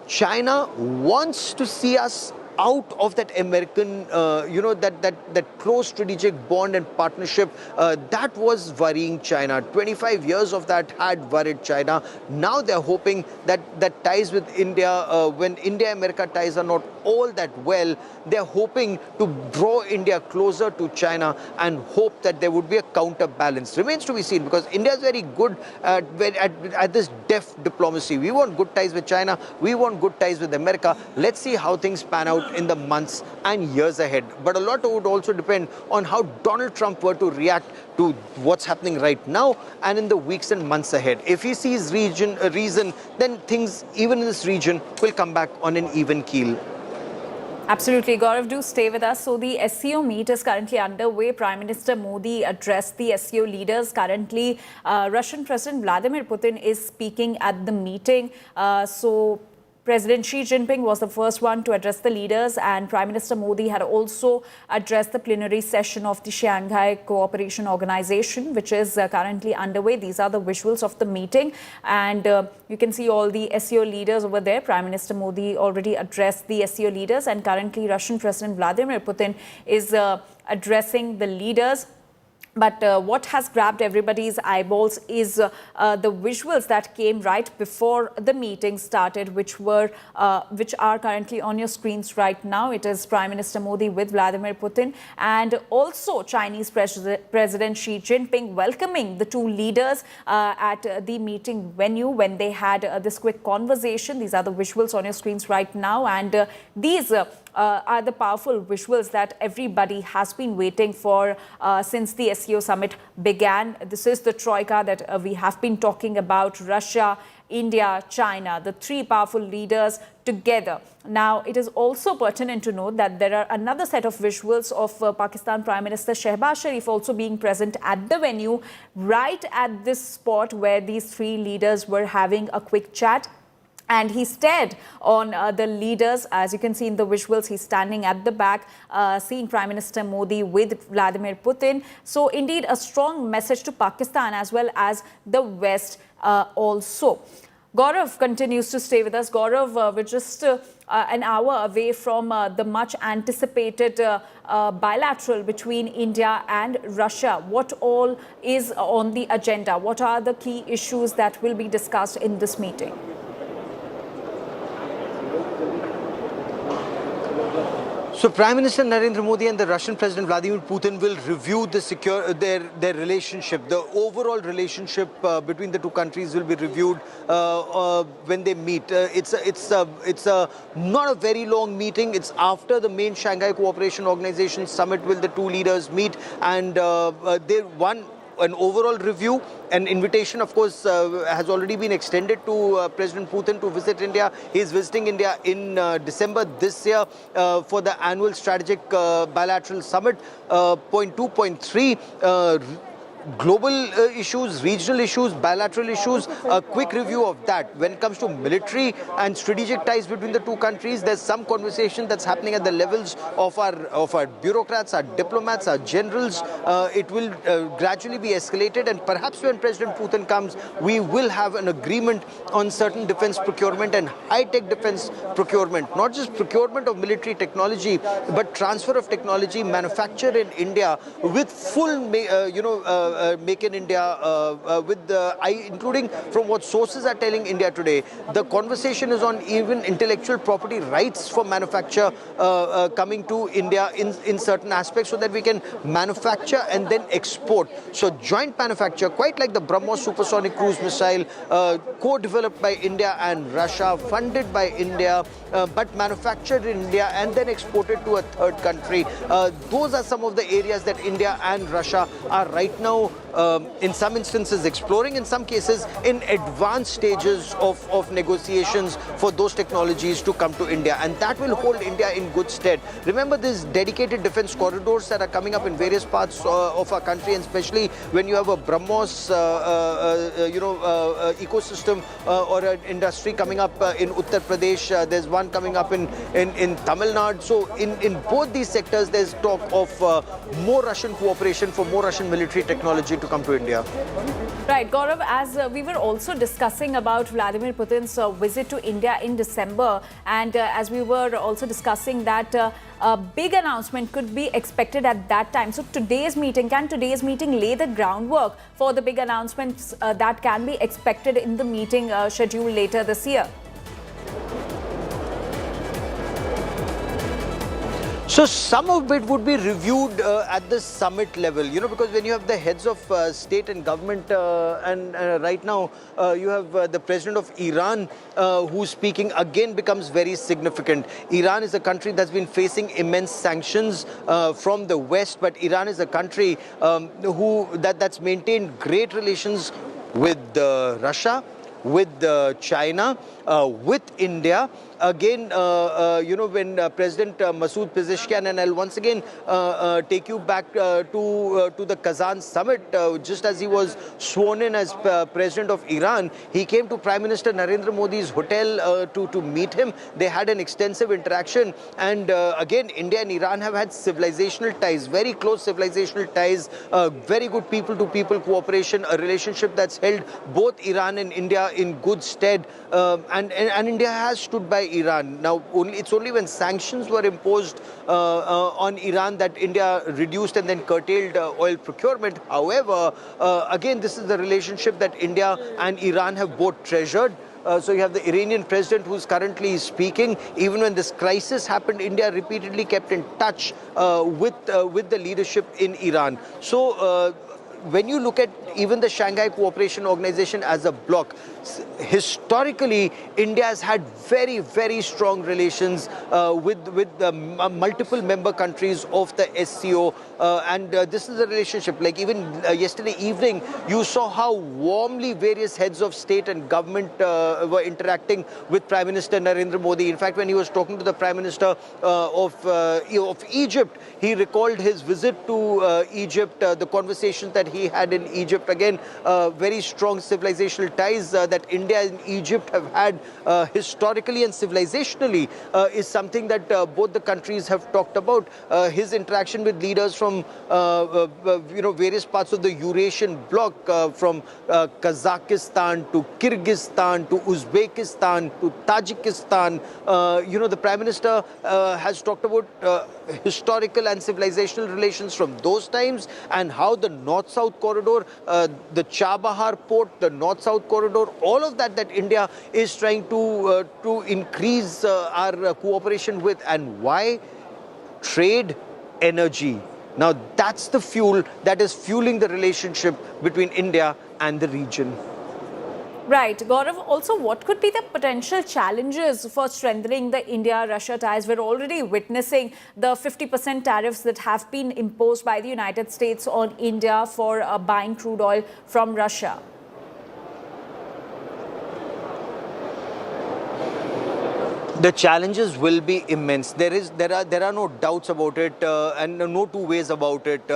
China wants to see us out of that American, that close strategic bond and partnership that was worrying China. 25 years of that had worried China. Now they're hoping that ties with India, when India-America ties are not all that well, they're hoping to draw India closer to China and hope that there would be a counterbalance. Remains to be seen, because India is very good at this deft diplomacy. We want good ties with China. We want good ties with America. Let's see how things pan out in the months and years ahead. But a lot would also depend on how Donald Trump were to react to what's happening right now and in the weeks and months ahead. If he sees reason, then things, even in this region, will come back on an even keel. Absolutely. Gaurav, do stay with us. So the SCO meet is currently underway. Prime Minister Modi addressed the SCO leaders. Currently, Russian President Vladimir Putin is speaking at the meeting. So President Xi Jinping was the first one to address the leaders, and Prime Minister Modi had also addressed the plenary session of the Shanghai Cooperation Organization, which is currently underway. These are the visuals of the meeting, and you can see all the SCO leaders over there. Prime Minister Modi already addressed the SCO leaders, and currently Russian President Vladimir Putin is addressing the leaders. But what has grabbed everybody's eyeballs is the visuals that came right before the meeting started, which are currently on your screens right now. It is Prime Minister Modi with Vladimir Putin and also Chinese President Xi Jinping welcoming the two leaders at the meeting venue when they had this quick conversation. These are the visuals on your screens right now, and these are the powerful visuals that everybody has been waiting for since the SCO Summit began. This is the troika that we have been talking about: Russia, India, China, the three powerful leaders together. Now, it is also pertinent to note that there are another set of visuals of Pakistan Prime Minister Shehbaz Sharif also being present at the venue, right at this spot where these three leaders were having a quick chat. And he stared on the leaders. As you can see in the visuals, he's standing at the back, seeing Prime Minister Modi with Vladimir Putin. So indeed, a strong message to Pakistan as well as the West also. Gaurav continues to stay with us. Gaurav, we're just an hour away from the much anticipated bilateral between India and Russia. What all is on the agenda? What are the key issues that will be discussed in this meeting? So Prime Minister Narendra Modi and the Russian President Vladimir Putin will review their relationship. The overall relationship between the two countries will be reviewed when they meet. It's not a very long meeting. It's after the main Shanghai Cooperation Organization summit will the two leaders meet, and an overall review. An invitation, of course, has already been extended to President Putin to visit India. He is visiting India in December this year for the annual strategic bilateral summit. Point 2, point 3, global issues, regional issues, bilateral issues, a quick review of that. When it comes to military and strategic ties between the two countries, there's some conversation that's happening at the levels of our bureaucrats, our diplomats, our generals. It will gradually be escalated, and perhaps when President Putin comes, we will have an agreement on certain defense procurement and high-tech defense procurement. Not just procurement of military technology, but transfer of technology, manufacture in India with full, Make in India, including from what sources are telling India today. The conversation is on even intellectual property rights for manufacture coming to India in certain aspects, so that we can manufacture and then export. So joint manufacture, quite like the BrahMos supersonic cruise missile, co-developed by India and Russia, funded by India, but manufactured in India and then exported to a third country. Those are some of the areas that India and Russia are right now in some instances exploring, in some cases in advanced stages of negotiations for those technologies to come to India, and that will hold India in good stead. Remember, these dedicated defense corridors that are coming up in various parts of our country, and especially when you have a BrahMos ecosystem or an industry coming up in Uttar Pradesh. There's one coming up in Tamil Nadu. So in both these sectors, there's talk of more Russian cooperation for more Russian military technology to come to India. Right, Gaurav, as we were also discussing about Vladimir Putin's visit to India in December, and as we were also discussing that a big announcement could be expected at that time. So can today's meeting lay the groundwork for the big announcements that can be expected in the meeting scheduled later this year? So some of it would be reviewed at the summit level, because when you have the heads of state and government, and right now you have the president of Iran who's speaking, again becomes very significant. Iran is a country that's been facing immense sanctions from the West, but Iran is a country that's maintained great relations with Russia, with China, with India. Again, when President Masoud Pezeshkian, and I'll once again take you back to the Kazan summit, just as he was sworn in as President of Iran, he came to Prime Minister Narendra Modi's hotel to meet him. They had an extensive interaction, and again, India and Iran have had civilizational ties, very close civilizational ties, very good people-to-people cooperation, a relationship that's held both Iran and India in good stead, and India has stood by Iran. Now, it's only when sanctions were imposed on Iran that India reduced and then curtailed oil procurement. However, again, this is the relationship that India and Iran have both treasured. So you have the Iranian president who's currently speaking. Even when this crisis happened, India repeatedly kept in touch with the leadership in Iran. So when you look at even the Shanghai Cooperation Organization as a bloc, historically, India has had very, very strong relations with multiple member countries of the SCO. And this is a relationship. Like even yesterday evening, you saw how warmly various heads of state and government were interacting with Prime Minister Narendra Modi. In fact, when he was talking to the Prime Minister of Egypt, he recalled his visit to Egypt, the conversations that he had in Egypt. Again, very strong civilizational ties that India and Egypt have had historically and civilizationally is something that both the countries have talked about. His interaction with leaders from various parts of the Eurasian bloc, from Kazakhstan to Kyrgyzstan to Uzbekistan to Tajikistan. The Prime Minister has talked about historical and civilizational relations from those times, and how the North-South corridor, the Chabahar port, the North-South corridor, all of that India is trying to increase our cooperation with. And why? Trade, energy. Now that's the fuel that is fueling the relationship between India and the region. Right. Gaurav, also, what could be the potential challenges for strengthening the India-Russia ties? We're already witnessing the 50% tariffs that have been imposed by the United States on India for buying crude oil from Russia. The challenges will be immense. There are no doubts about it, and no two ways about it.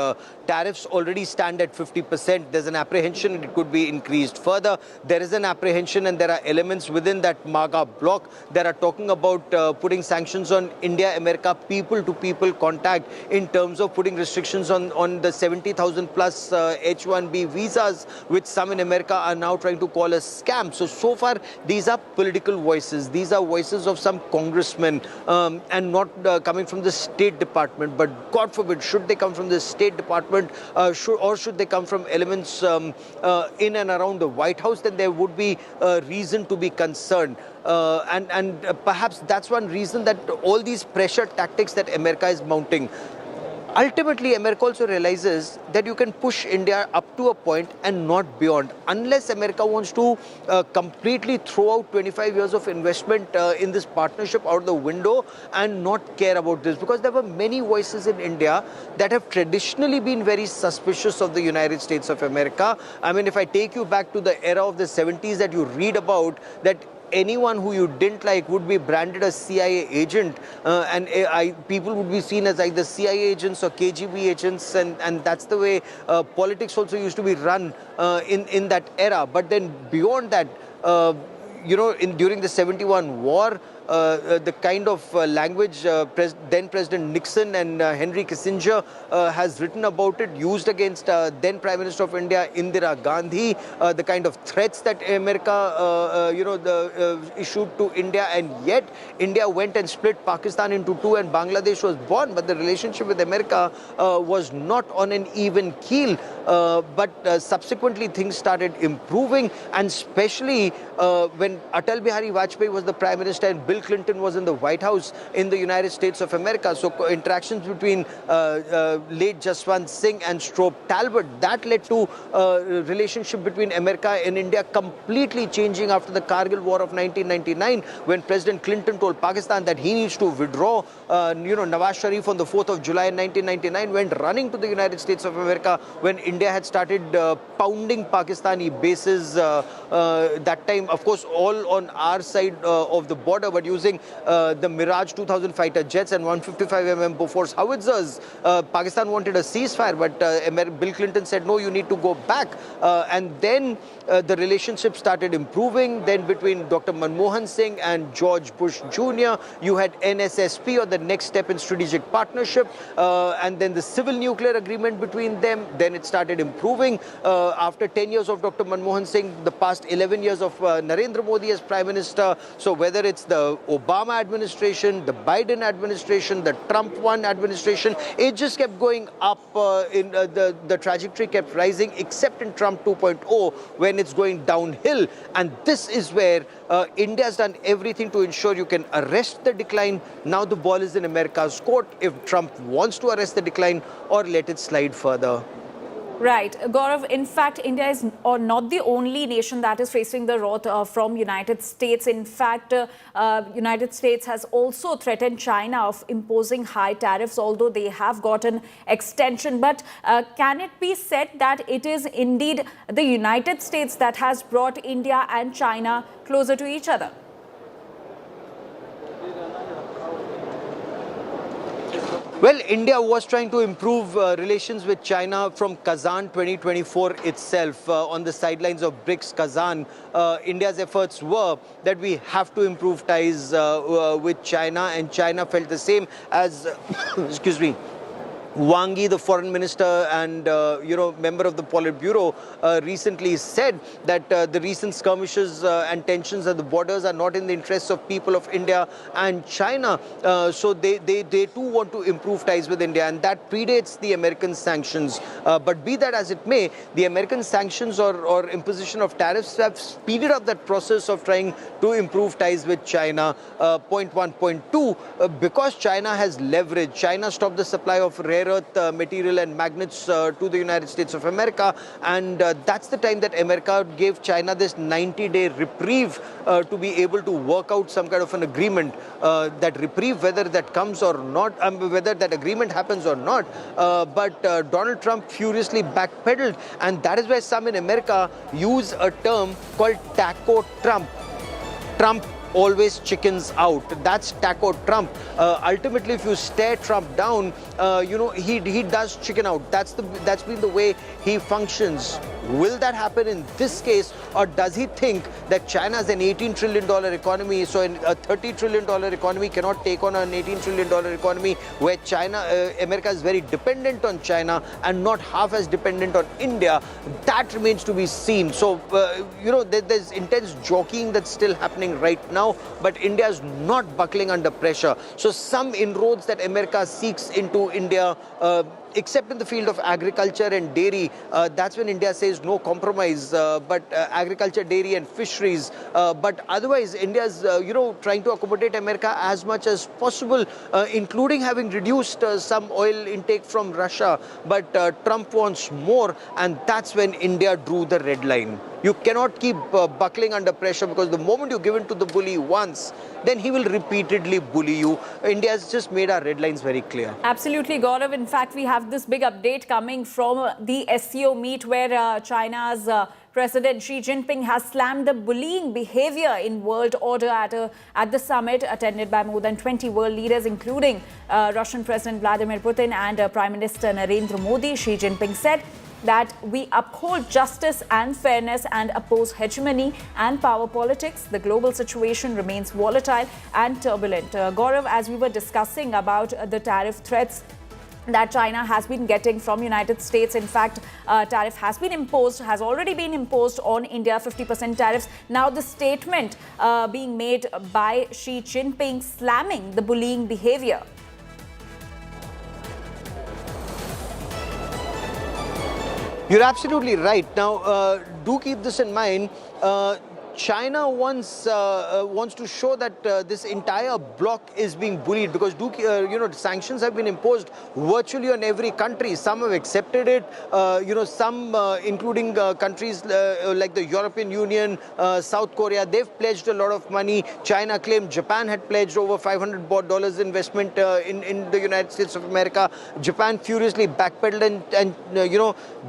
Tariffs already stand at 50%. There's an apprehension it could be increased further. There is an apprehension, and there are elements within that MAGA bloc that are talking about putting sanctions on India-America people-to-people contact, in terms of putting restrictions on the 70,000 plus H-1B visas, which some in America are now trying to call a scam. So far, these are political voices. These are voices of some congressmen, and not coming from the State Department. But God forbid, should they come from the State Department, should they come from elements in and around the White House, then there would be reason to be concerned. And perhaps that's one reason that all these pressure tactics that America is mounting. Ultimately, America also realizes that you can push India up to a point and not beyond, unless America wants to completely throw out 25 years of investment in this partnership out the window and not care about this. Because there were many voices in India that have traditionally been very suspicious of the United States of America. I mean, if I take you back to the era of the 70s that you read about, that anyone who you didn't like would be branded as CIA agent, and people would be seen as either CIA agents or KGB agents, and that's the way politics also used to be run in that era. But then beyond that, during the 71 war, the kind of language then President Nixon and Henry Kissinger has written about it, used against then Prime Minister of India Indira Gandhi, the kind of threats that America issued to India, and yet India went and split Pakistan into two and Bangladesh was born. But the relationship with America was not on an even keel. But subsequently things started improving, and especially when Atal Bihari Vajpayee was the Prime Minister and Bill Clinton was in the White House in the United States of America. So interactions between late Jaswant Singh and Strobe Talbot, that led to relationship between America and India completely changing after the Kargil War of 1999, when President Clinton told Pakistan that he needs to withdraw. Nawaz Sharif on the 4th of July 1999 went running to the United States of America when India had started pounding Pakistani bases that time, of course, all on our side of the border, but using the Mirage 2000 fighter jets and 155mm Bofors howitzers. Pakistan wanted a ceasefire, but Bill Clinton said, no, you need to go back. And then the relationship started improving. Then between Dr. Manmohan Singh and George Bush Jr., you had NSSP, or the next step in strategic partnership, and then the civil nuclear agreement between them. Then it started improving. After 10 years of Dr. Manmohan Singh, the past 11 years of Narendra Modi as Prime Minister. So whether it's the Obama administration, the Biden administration, the Trump one administration, it just kept going up. The trajectory kept rising, except in Trump 2.0 when it's going downhill. And this is where India has done everything to ensure you can arrest the decline. Now the ball is in America's court if Trump wants to arrest the decline or let it slide further. Right. Gaurav, in fact, India is not the only nation that is facing the wrath from United States. In fact, United States has also threatened China of imposing high tariffs, although they have got an extension. But can it be said that it is indeed the United States that has brought India and China closer to each other? Well, India was trying to improve relations with China from Kazan 2024 itself. On the sidelines of BRICS Kazan, India's efforts were that we have to improve ties with China, and China felt the same as, excuse me, Wang Yi, the foreign minister and member of the Politburo, recently said that the recent skirmishes and tensions at the borders are not in the interests of people of India and China. So they too want to improve ties with India, and that predates the American sanctions. But be that as it may, the American sanctions or imposition of tariffs have speeded up that process of trying to improve ties with China. Point one. Point two, because China has leverage, China stopped the supply of rare earth material and magnets to the United States of America, and that's the time that America gave China this 90-day reprieve to be able to work out some kind of an agreement. That reprieve, whether that comes or not, whether that agreement happens or not, but Donald Trump furiously backpedaled, and that is why some in America use a term called taco Trump. Trump always chickens out. That's taco Trump. Ultimately, if you stare Trump down, he does chicken out. That's been the way he functions. Will that happen in this case, or does he think that China is an $18 trillion economy, so a $30 trillion economy cannot take on an $18 trillion economy, where America is very dependent on China and not half as dependent on India? That remains to be seen. So, there's intense jockeying that's still happening right now, but India is not buckling under pressure. So some inroads that America seeks into India, except in the field of agriculture and dairy, that's when India says no compromise, but agriculture, dairy and fisheries. But otherwise, India is, trying to accommodate America as much as possible, including having reduced some oil intake from Russia. But Trump wants more, and that's when India drew the red line. You cannot keep buckling under pressure, because the moment you give in to the bully once, then he will repeatedly bully you. India has just made our red lines very clear. Absolutely, Gaurav. In fact, we have this big update coming from the SCO meet, where China's President Xi Jinping has slammed the bullying behavior in world order at the summit, attended by more than 20 world leaders, including Russian President Vladimir Putin and Prime Minister Narendra Modi. Xi Jinping said that we uphold justice and fairness and oppose hegemony and power politics. The global situation remains volatile and turbulent. Gaurav, as we were discussing about the tariff threats that China has been getting from United States, in fact, tariff has already been imposed on India, 50% tariffs. Now the statement being made by Xi Jinping slamming the bullying behavior. You're absolutely right. Now, do keep this in mind. China wants to show that this entire bloc is being bullied, because sanctions have been imposed virtually on every country. Some have accepted it, some including countries like the European Union, South Korea, they've pledged a lot of money. China claimed Japan had pledged over $500 investment in the United States of America. Japan furiously backpedaled, and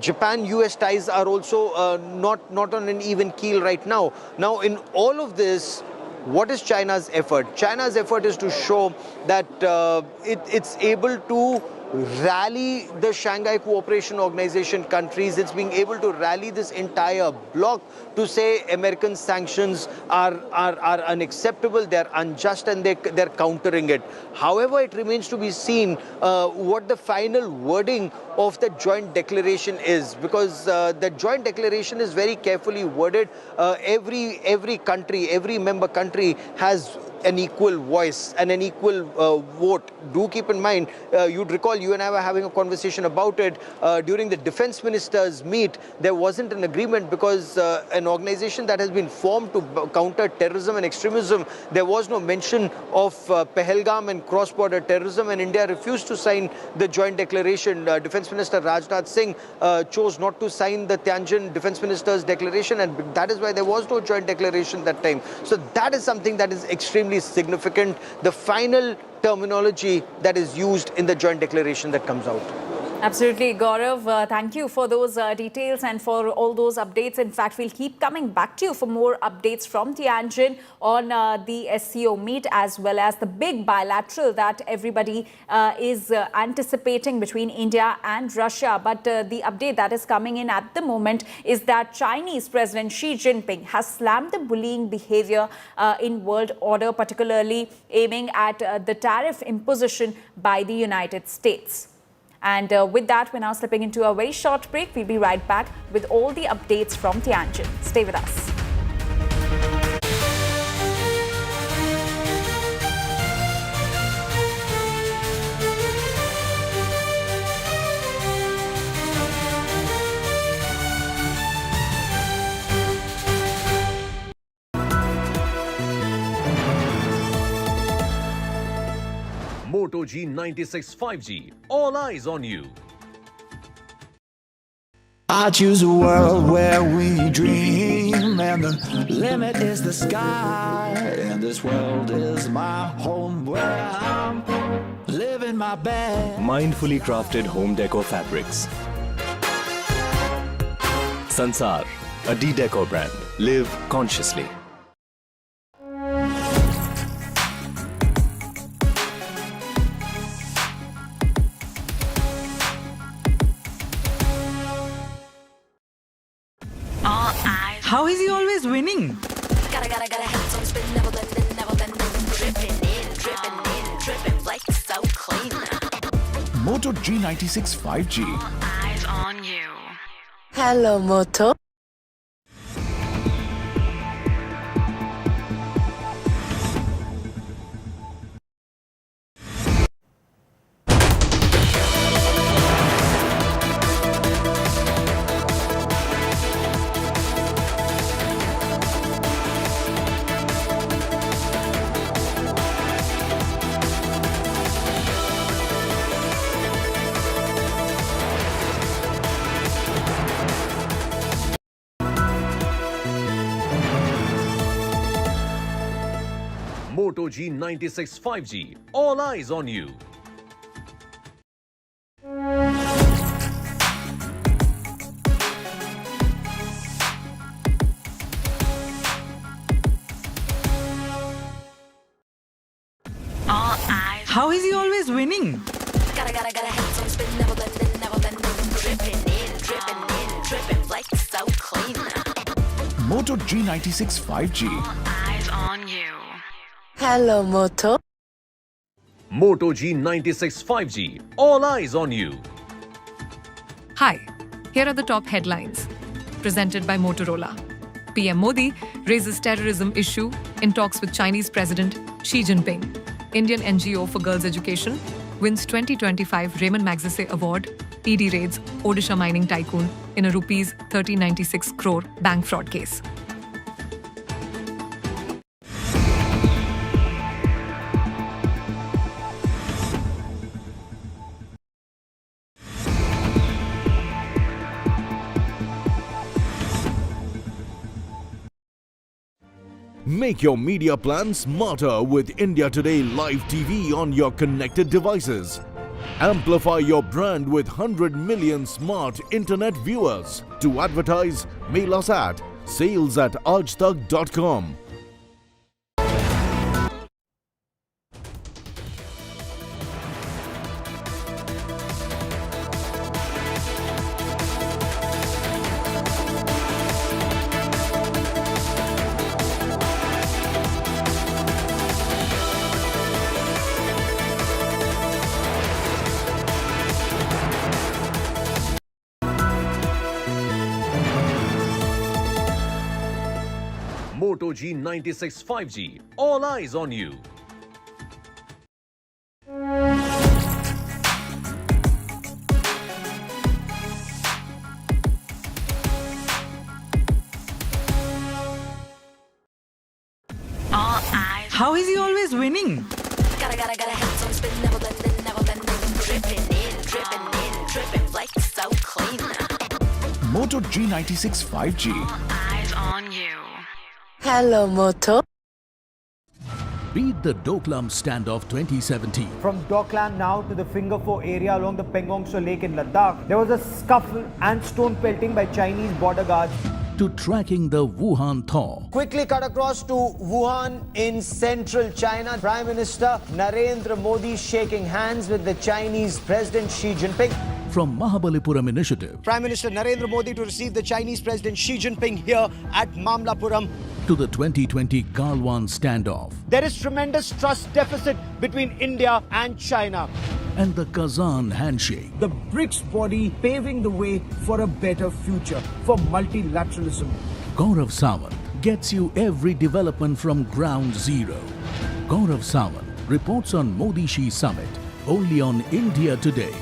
Japan-US ties are also not on an even keel right now. Now, in all of this, what is China's effort? China's effort is to show that it's able to rally the Shanghai Cooperation Organization countries. It's being able to rally this entire bloc to say American sanctions are unacceptable, they're unjust, and they're countering it. However, it remains to be seen what the final wording of the joint declaration is, because the joint declaration is very carefully worded. Every country, every member country has an equal voice and an equal vote. Do keep in mind, you'd recall you and I were having a conversation about it during the defense ministers meet. There wasn't an agreement because an organization that has been formed to counter terrorism and extremism, there was no mention of Pahalgam and cross-border terrorism, and India refused to sign the joint declaration. Defense Minister Rajnath Singh chose not to sign the Tianjin Defense Ministers Declaration, and that is why there was no joint declaration that time. So that is something that is extremely significant, the final terminology that is used in the joint declaration that comes out. Absolutely, Gaurav. Thank you for those details and for all those updates. In fact, we'll keep coming back to you for more updates from Tianjin on the SCO meet, as well as the big bilateral that everybody is anticipating between India and Russia. But the update that is coming in at the moment is that Chinese President Xi Jinping has slammed the bullying behavior in world order, particularly aiming at the tariff imposition by the United States. And with that, we're now slipping into a very short break. We'll be right back with all the updates from Tianjin. Stay with us. Moto G96 5G. All eyes on you. I choose a world where we dream, and the limit is the sky. And this world is my home where I'm living my best. Mindfully crafted home decor fabrics. Sansar, a de-decor brand. Live consciously. How is he always winning? Gotta have some spin, never bend, dripping, like so clean. Moto G96 5G. All eyes on you. Hello, Moto. Moto G96 5G. All eyes on you. All eyes. How is he always winning? Gotta have some spin, never bend, dripping, like so clean. Moto G96 5G. All eyes on you. Hello, Moto. Moto G96 5G. All eyes on you. Hi, here are the top headlines. Presented by Motorola. PM Modi raises terrorism issue in talks with Chinese President Xi Jinping. Indian NGO for Girls' Education wins 2025 Raymond Magsaysay Award. ED raids Odisha mining tycoon in a rupees 1396 crore bank fraud case. Make your media plan smarter with India Today Live TV on your connected devices. Amplify your brand with 100 million smart internet viewers. To advertise, mail us at sales@aajtak.com. Moto G96 5G. All eyes on you. All eyes. How is he always winning? Gotta have some spin, never blending. Dripping in, dripping like so clean. Moto G96 5G. All eyes on you. Hello, Moto. Beat the Doklam Standoff 2017. From Doklam now to the Finger Four area along the Pangong Tso Lake in Ladakh, there was a scuffle and stone pelting by Chinese border guards. To tracking the Wuhan thaw. Quickly cut across to Wuhan in central China. Prime Minister Narendra Modi shaking hands with the Chinese President Xi Jinping. From Mahabalipuram Initiative Prime Minister Narendra Modi to receive the Chinese President Xi Jinping here at Mamlapuram. to the 2020 Galwan standoff. There is tremendous trust deficit between India and China. And the Kazan handshake. The BRICS body paving the way for a better future for multilateralism. Gaurav Sawant gets you every development from ground zero. Gaurav Sawant reports on Modi-Xi Summit only on India Today.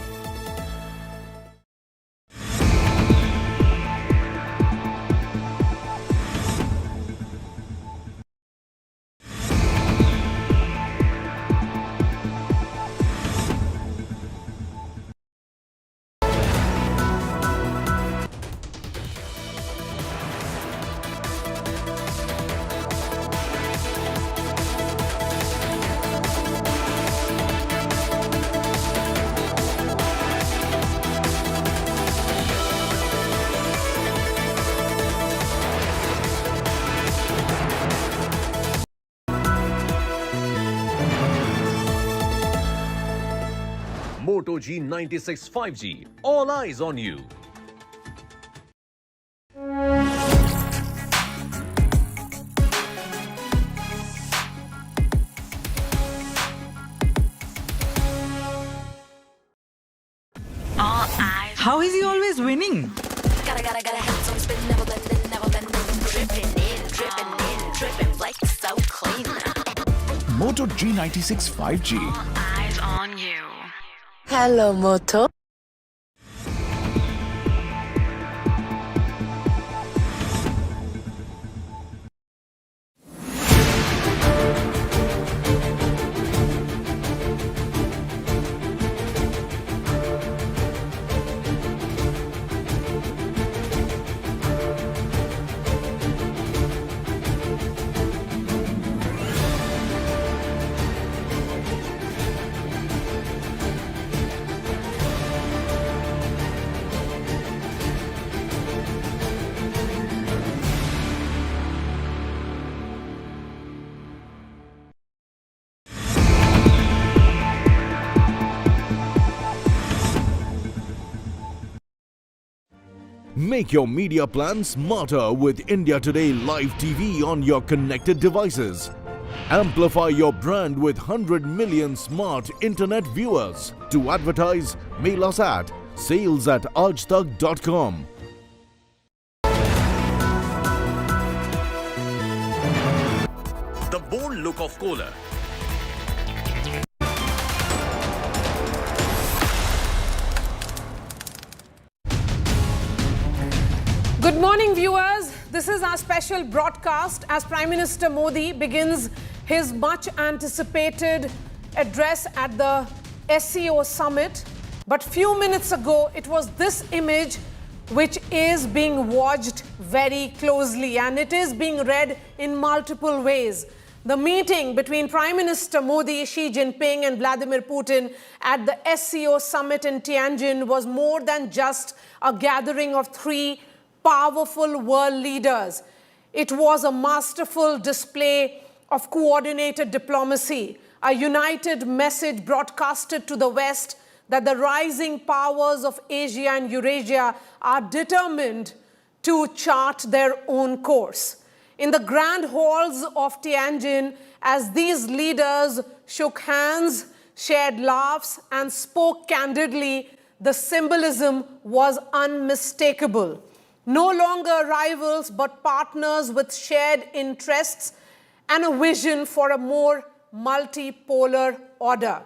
Moto G96 5G. All eyes on you. All eyes. How is he always winning? Gotta have some spin, never bending. Dripping like so clean. Moto G96 5G. All eyes on you. Hello, Moto. Make your media plan smarter with India Today Live TV on your connected devices. Amplify your brand with 100 million smart internet viewers. To advertise, mail us at sales@aajtak.com. The bold look of Kohler. Good morning, viewers. This is our special broadcast as Prime Minister Modi begins his much anticipated address at the SCO Summit. But few minutes ago, it was this image which is being watched very closely, and it is being read in multiple ways. The meeting between Prime Minister Modi, Xi Jinping and Vladimir Putin at the SCO Summit in Tianjin was more than just a gathering of three powerful world leaders. It was a masterful display of coordinated diplomacy, a united message broadcasted to the West that the rising powers of Asia and Eurasia are determined to chart their own course. In the grand halls of Tianjin, as these leaders shook hands, shared laughs, and spoke candidly, the symbolism was unmistakable. No longer rivals, but partners with shared interests and a vision for a more multipolar order.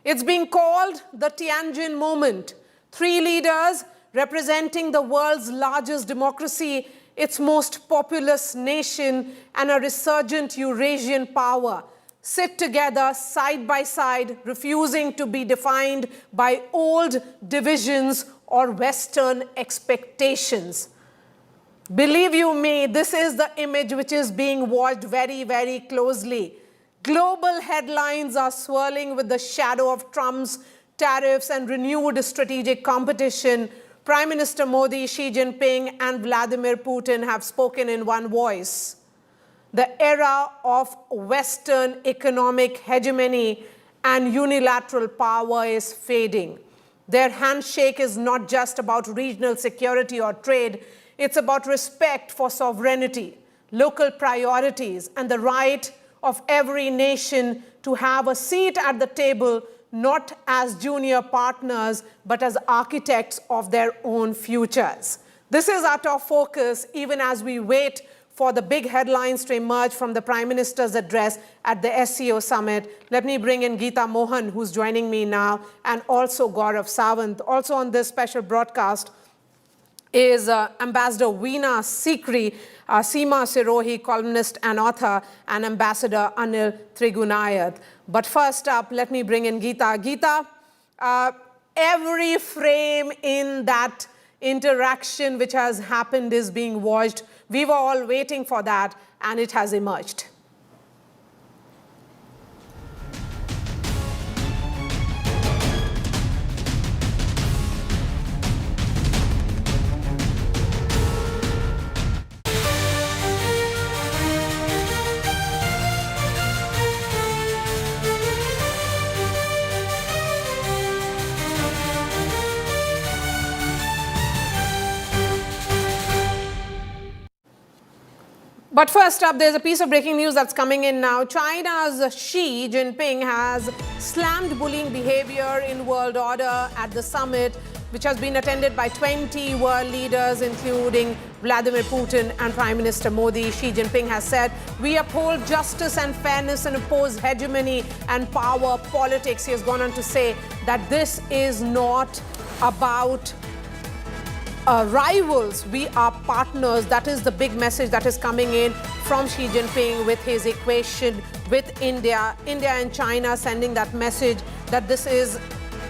It's being called the Tianjin moment. Three leaders representing the world's largest democracy, its most populous nation, and a resurgent Eurasian power sit together side by side, refusing to be defined by old divisions or Western expectations. Believe you me, this is the image which is being watched very, very closely. Global headlines are swirling with the shadow of Trump's tariffs and renewed strategic competition. Prime Minister Modi, Xi Jinping, and Vladimir Putin have spoken in one voice. The era of Western economic hegemony and unilateral power is fading. Their handshake is not just about regional security or trade, it's about respect for sovereignty, local priorities, and the right of every nation to have a seat at the table, not as junior partners, but as architects of their own futures. This is our top focus, even as we wait for the big headlines to emerge from the Prime Minister's address at the SCO Summit. Let me bring in Geeta Mohan, who's joining me now, and also Gaurav Sawant. Also on this special broadcast is Ambassador Veena Sikri, Seema Sirohi, columnist and author, and Ambassador Anil Trigunayath. But first up, let me bring in Geeta. Geeta, every frame in that interaction which has happened is being watched. We were all waiting for that, and it has emerged. But first up, there's a piece of breaking news that's coming in now. China's Xi Jinping has slammed bullying behavior in world order at the summit, which has been attended by 20 world leaders, including Vladimir Putin and Prime Minister Modi. Xi Jinping has said, "We uphold justice and fairness and oppose hegemony and power politics." He has gone on to say that this is not about rivals, we are partners. That is the big message that is coming in from Xi Jinping with his equation with India. India and China sending that message that this is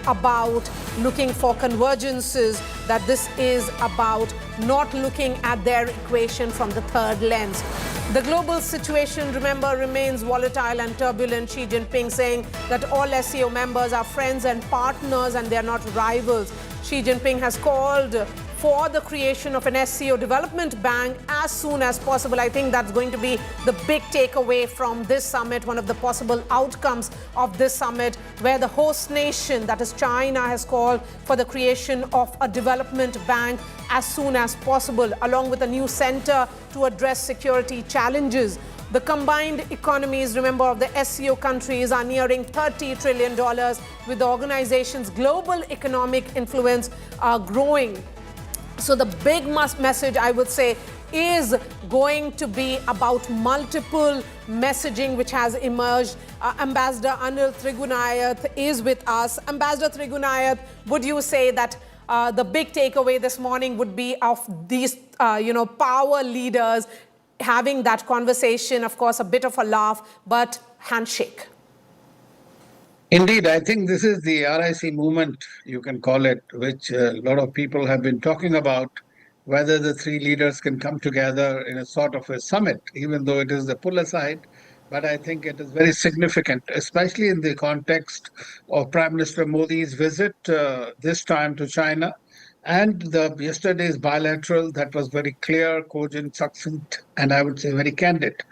about looking for convergences, that this is about not looking at their equation from the third lens. The global situation, remember, remains volatile and turbulent. Xi Jinping saying that all SCO members are friends and partners and they are not rivals. Xi Jinping has called for the creation of an SCO development bank as soon as possible. I think that's going to be the big takeaway from this summit, one of the possible outcomes of this summit, where the host nation, that is China, has called for the creation of a development bank as soon as possible, along with a new center to address security challenges. The combined economies, remember, of the SCO countries are nearing $30 trillion, with the organization's global economic influence growing. So the big message, I would say, is going to be about multiple messaging which has emerged. Ambassador Anil Trigunayath is with us. Ambassador Trigunayath, would you say that the big takeaway this morning would be of these, power leaders having that conversation, of course, a bit of a laugh, but handshake? Indeed, I think this is the RIC movement, you can call it, which a lot of people have been talking about, whether the three leaders can come together in a sort of a summit, even though it is the pull aside. But I think it is very significant, especially in the context of Prime Minister Modi's visit this time to China, and yesterday's bilateral that was very clear, cogent, succinct, and I would say very candid.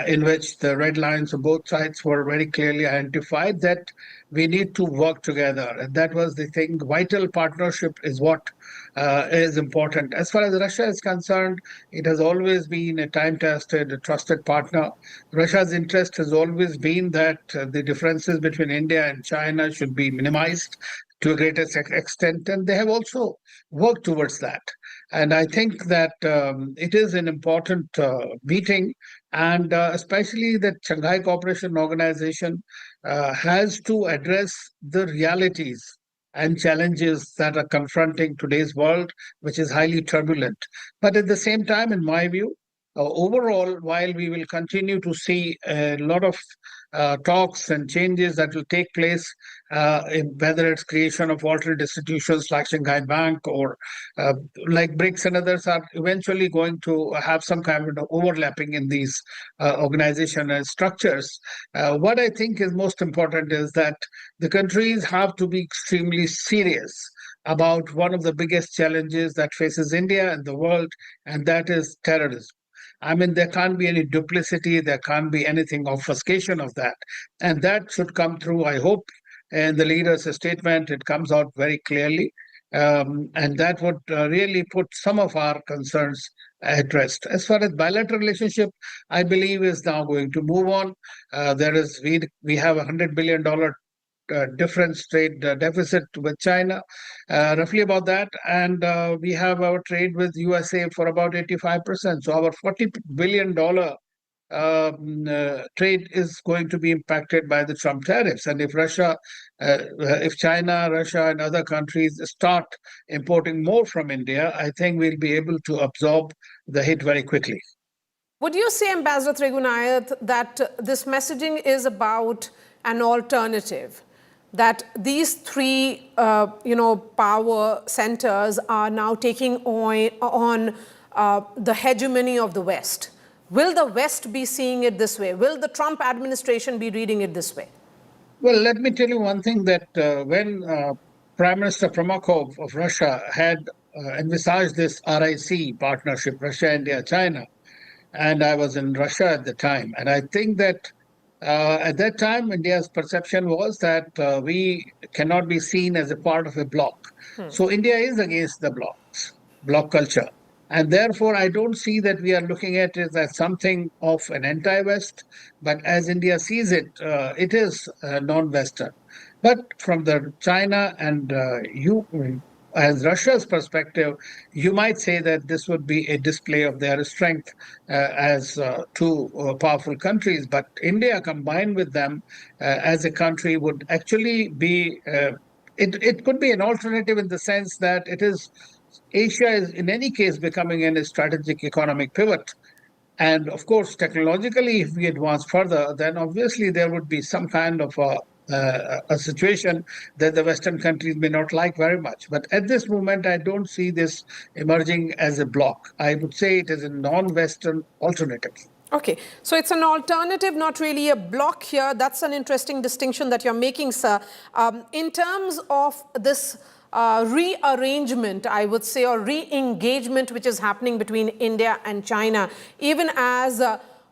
In which the red lines of both sides were very clearly identified that we need to work together. And that was the thing. Vital partnership is what is important. As far as Russia is concerned, it has always been a time-tested, a trusted partner. Russia's interest has always been that the differences between India and China should be minimized. to a greater extent, and they have also worked towards that. And I think that it is an important meeting, and especially that Shanghai Cooperation Organization has to address the realities and challenges that are confronting today's world, which is highly turbulent. But at the same time, in my view, overall, while we will continue to see a lot of talks and changes that will take place, in whether it's creation of alternate institutions like Shanghai Bank or like BRICS and others are eventually going to have some kind of overlapping in these organizational structures. What I think is most important is that the countries have to be extremely serious about one of the biggest challenges that faces India and the world, and that is terrorism. I mean, there can't be any duplicity, there can't be anything obfuscation of that. And that should come through, I hope, in the leader's statement. It comes out very clearly. And that would really put some of our concerns at rest. As far as bilateral relationship, I believe is now going to move on. We have $100 billion difference trade deficit with China, roughly about that. And we have our trade with USA for about 85%. So our $40 billion trade is going to be impacted by the Trump tariffs. And if China, Russia, and other countries start importing more from India, I think we'll be able to absorb the hit very quickly. Would you say, Ambassador Trigunayat, that this messaging is about an alternative? That these three, power centers are now taking on the hegemony of the West. Will the West be seeing it this way? Will the Trump administration be reading it this way? Well, let me tell you one thing, that when Prime Minister Primakov of Russia had envisaged this RIC partnership, Russia, India, China, and I was in Russia at the time, and I think that at that time, India's perception was that we cannot be seen as a part of a bloc. So India is against the bloc culture. And therefore, I don't see that we are looking at it as something of an anti-West, but as India sees it, it is non-Western. But from the China and as Russia's perspective, you might say that this would be a display of their strength as two powerful countries. But India combined with them as a country would actually be, it could be an alternative in the sense that Asia is in any case becoming a strategic economic pivot. And of course, technologically, if we advance further, then obviously there would be some kind of a situation that the Western countries may not like very much. But at this moment, I don't see this emerging as a bloc. I would say it is a non-Western alternative. Okay, so it's an alternative, not really a bloc here. That's an interesting distinction that you're making, sir. In terms of this rearrangement, I would say, or re-engagement which is happening between India and China, even as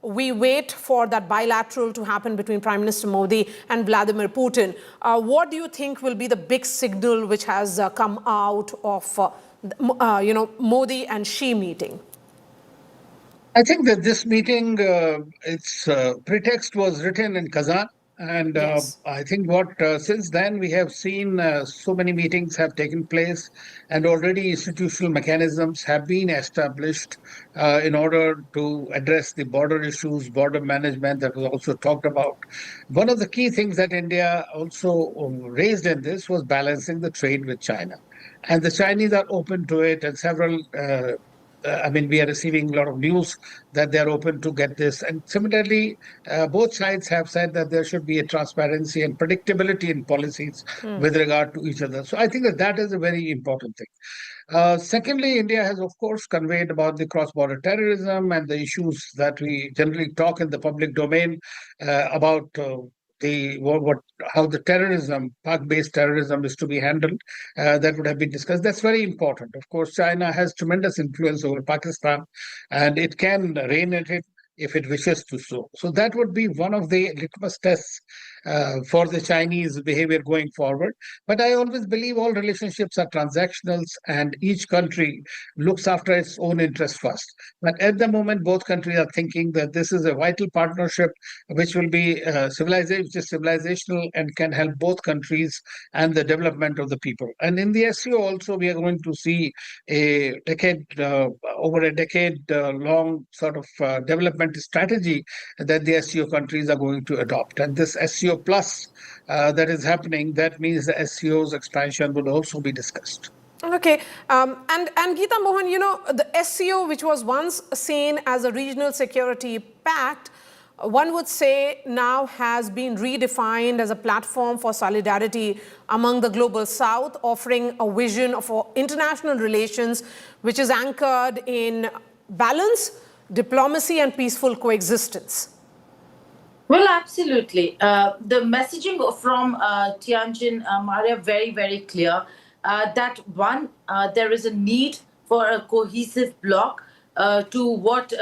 we wait for that bilateral to happen between Prime Minister Modi and Vladimir Putin. What do you think will be the big signal which has come out of, Modi and Xi meeting? I think that this meeting, its pretext was written in Kazan. And I think since then we have seen so many meetings have taken place, and already institutional mechanisms have been established in order to address the border issues, border management that was also talked about. One of the key things that India also raised in this was balancing the trade with China. And the Chinese are open to it, and several we are receiving a lot of news that they're open to get this. And similarly, both sides have said that there should be a transparency and predictability in policies with regard to each other. So I think that is a very important thing. Secondly, India has, of course, conveyed about the cross-border terrorism and the issues that we generally talk in the public domain about how the terrorism, Pak-based terrorism, is to be handled. That would have been discussed. That's very important. Of course, China has tremendous influence over Pakistan, and it can rein it in if it wishes to so. So that would be one of the litmus tests for the Chinese behavior going forward. But I always believe all relationships are transactional and each country looks after its own interest first. But at the moment, both countries are thinking that this is a vital partnership which will be civilizational and can help both countries and the development of the people. And in the SCO also, we are going to see over a decade long sort of development strategy that the SCO countries are going to adopt. And this SCO plus that is happening, that means the SCO's expansion will also be discussed. Okay, and Geeta Mohan, you know, the SCO, which was once seen as a regional security pact, one would say now has been redefined as a platform for solidarity among the global south, offering a vision of international relations which is anchored in balance, diplomacy and peaceful coexistence. Well, absolutely. The messaging from Tianjin, Maria, very, very clear that one, there is a need for a cohesive bloc to what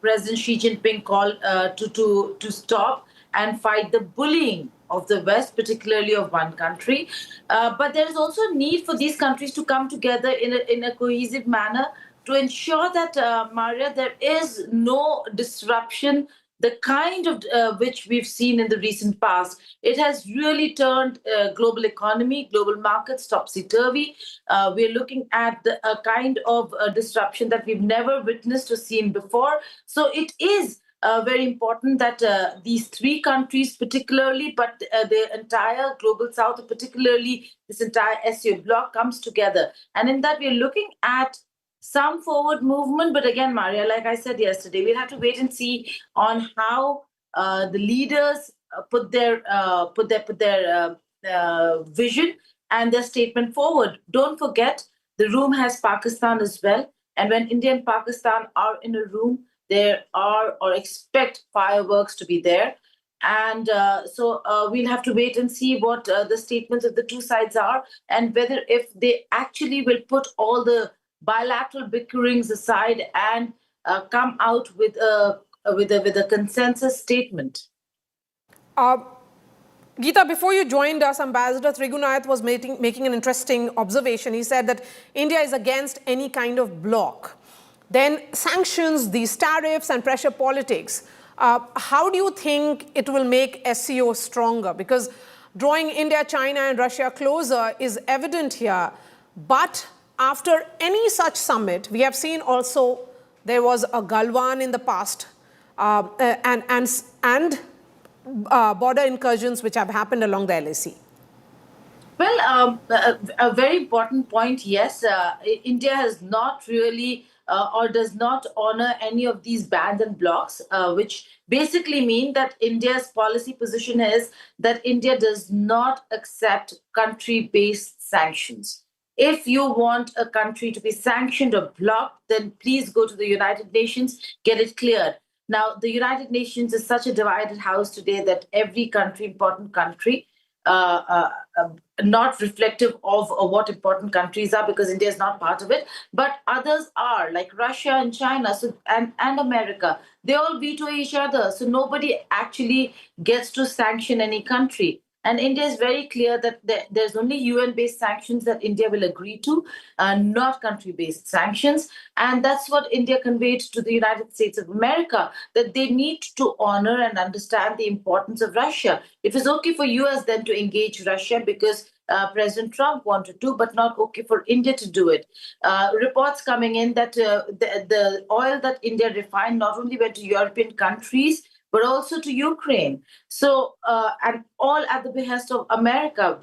President Xi Jinping called to stop and fight the bullying of the West, particularly of one country. But there is also a need for these countries to come together in a cohesive manner to ensure that, Maria, there is no disruption, the kind of which we've seen in the recent past. It has really turned global economy, global markets topsy-turvy. We're looking at a kind of disruption that we've never witnessed or seen before. So it is very important that these three countries particularly, but the entire global south, particularly this entire SCO bloc, comes together. And in that, we're looking at some forward movement, but again, Maria, like I said yesterday, we'll have to wait and see on how the leaders put their vision and their statement forward. Don't forget, the room has Pakistan as well, and when India and Pakistan are in a room, there are or expect fireworks to be there. And so we'll have to wait and see what the statements of the two sides are, and whether if they actually will put all the bilateral bickerings aside and come out with a consensus statement. Geeta, before you joined us, Ambassador Trigunath was making an interesting observation. He said that India is against any kind of bloc. Then sanctions, these tariffs and pressure politics. How do you think it will make SCO stronger? Because drawing India, China and Russia closer is evident here. But after any such summit, we have seen also there was a Galwan in the past and border incursions which have happened along the LAC. Well, a very important point, yes. India has not really or does not honor any of these bans and blocks, which basically mean that India's policy position is that India does not accept country-based sanctions. If you want a country to be sanctioned or blocked, then please go to the United Nations, get it cleared. Now, the United Nations is such a divided house today that every country, important country, not reflective of what important countries are, because India is not part of it, but others are, like Russia and China and America. They all veto each other, so nobody actually gets to sanction any country. And India is very clear that there's only UN-based sanctions that India will agree to, not country-based sanctions. And that's what India conveyed to the United States of America, that they need to honor and understand the importance of Russia. It was okay for US then to engage Russia because President Trump wanted to, but not okay for India to do it. Reports coming in that the oil that India refined not only went to European countries, but also to Ukraine. So, and all at the behest of America,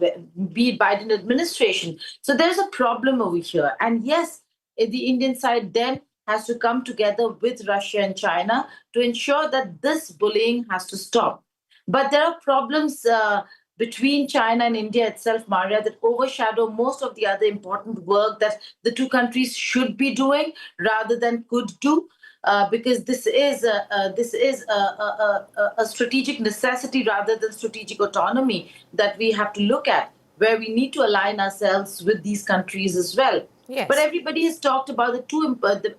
be it Biden administration. So there's a problem over here. And yes, the Indian side then has to come together with Russia and China to ensure that this bullying has to stop. But there are problems between China and India itself, Maria, that overshadow most of the other important work that the two countries should be doing rather than could do. Because this is a strategic necessity rather than strategic autonomy that we have to look at. where we need to align ourselves with these countries as well. Yes. But everybody has talked about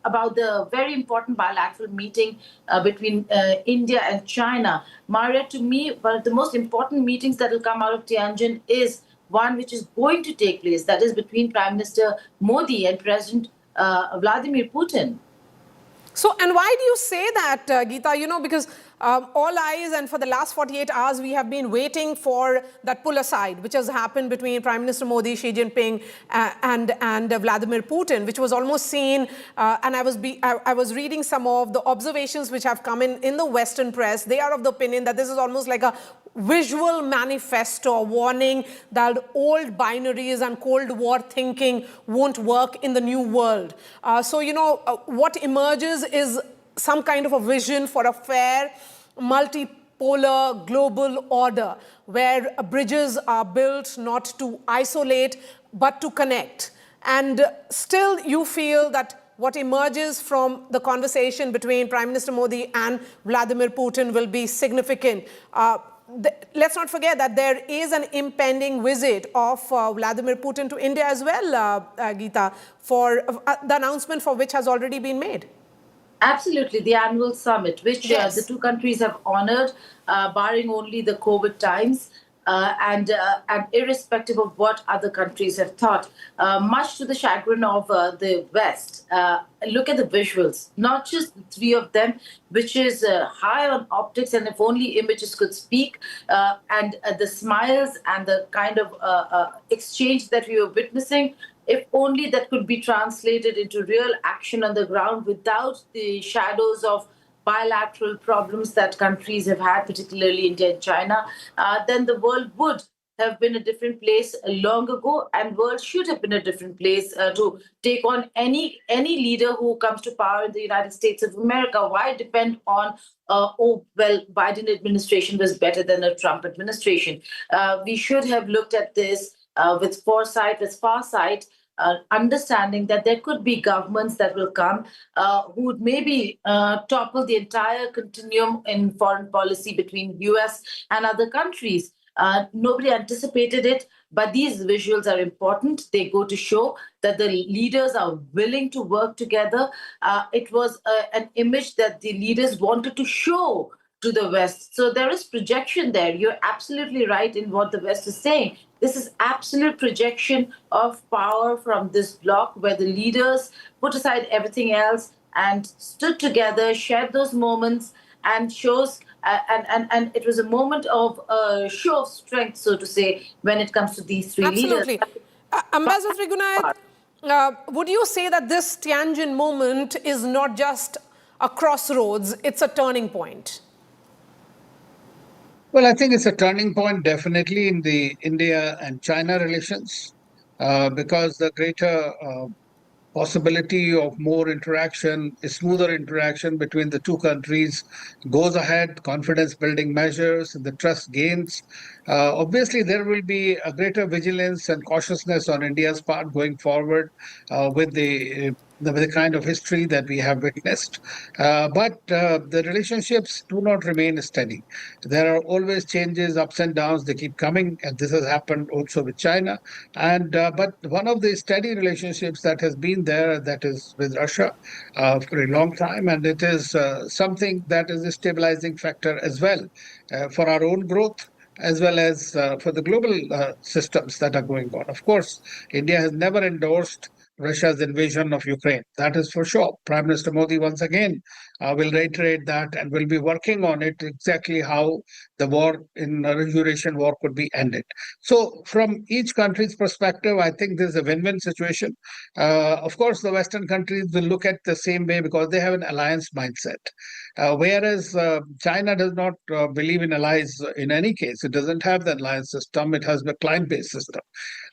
about the very important bilateral meeting between India and China. Maria, to me, one of the most important meetings that will come out of Tianjin is one which is going to take place. That is between Prime Minister Modi and President Vladimir Putin. So, and why do you say that, Geeta? You know, because all eyes, and for the last 48 hours, we have been waiting for that pull aside, which has happened between Prime Minister Modi, Xi Jinping, and Vladimir Putin, which was almost seen. And I was reading some of the observations which have come in the Western press. They are of the opinion that this is almost like a visual manifesto warning that old binaries and Cold War thinking won't work in the new world. So, you know, what emerges is some kind of a vision for a fair, multipolar global order where bridges are built not to isolate but to connect. And still you feel that what emerges from the conversation between Prime Minister Modi and Vladimir Putin will be significant. Let's not forget that there is an impending visit of Vladimir Putin to India as well, Geeta, for the announcement for which has already been made. Absolutely, the annual summit, which the two countries have honored, barring only the COVID times, and irrespective of what other countries have thought, much to the chagrin of the West. Look at the visuals, not just the three of them, which is high on optics, and if only images could speak, and the smiles and the kind of exchange that we were witnessing. If only that could be translated into real action on the ground without the shadows of bilateral problems that countries have had, particularly India and China, then the world would have been a different place long ago, and world should have been a different place to take on any leader who comes to power in the United States of America. Why depend on, Biden administration was better than a Trump administration? We should have looked at this with foresight, with farsight, understanding that there could be governments that will come who would maybe topple the entire continuum in foreign policy between U.S. and other countries. Nobody anticipated it, but these visuals are important. They go to show that the leaders are willing to work together. It was an image that the leaders wanted to show to the West. So there is projection there. You're absolutely right in what the West is saying. This is absolute projection of power from this bloc, where the leaders put aside everything else and stood together, shared those moments, and shows. And it was a moment of show of strength, so to say, when it comes to these three leaders. Ambassador Trigunayat, would you say that this Tianjin moment is not just a crossroads, it's a turning point? Well, I think it's a turning point, definitely, in the India and China relations, because the greater possibility of more interaction, a smoother interaction between the two countries goes ahead, confidence-building measures, the trust gains. Obviously, there will be a greater vigilance and cautiousness on India's part going forward with the kind of history that we have witnessed. But the relationships do not remain steady. There are always changes, ups and downs. They keep coming, and this has happened also with China. And but one of the steady relationships that has been there, that is with Russia for a long time, and it is something that is a stabilizing factor as well for our own growth, as well as for the global systems that are going on. Of course, India has never endorsed Russia's invasion of Ukraine. That is for sure. Prime Minister Modi, once again, will reiterate that and will be working on it, exactly how the war in Eurasian war could be ended. So from each country's perspective, I think this is a win-win situation. Of course, the Western countries will look at the same way because they have an alliance mindset. Whereas China does not believe in allies in any case. It doesn't have the alliance system. It has the client-based system.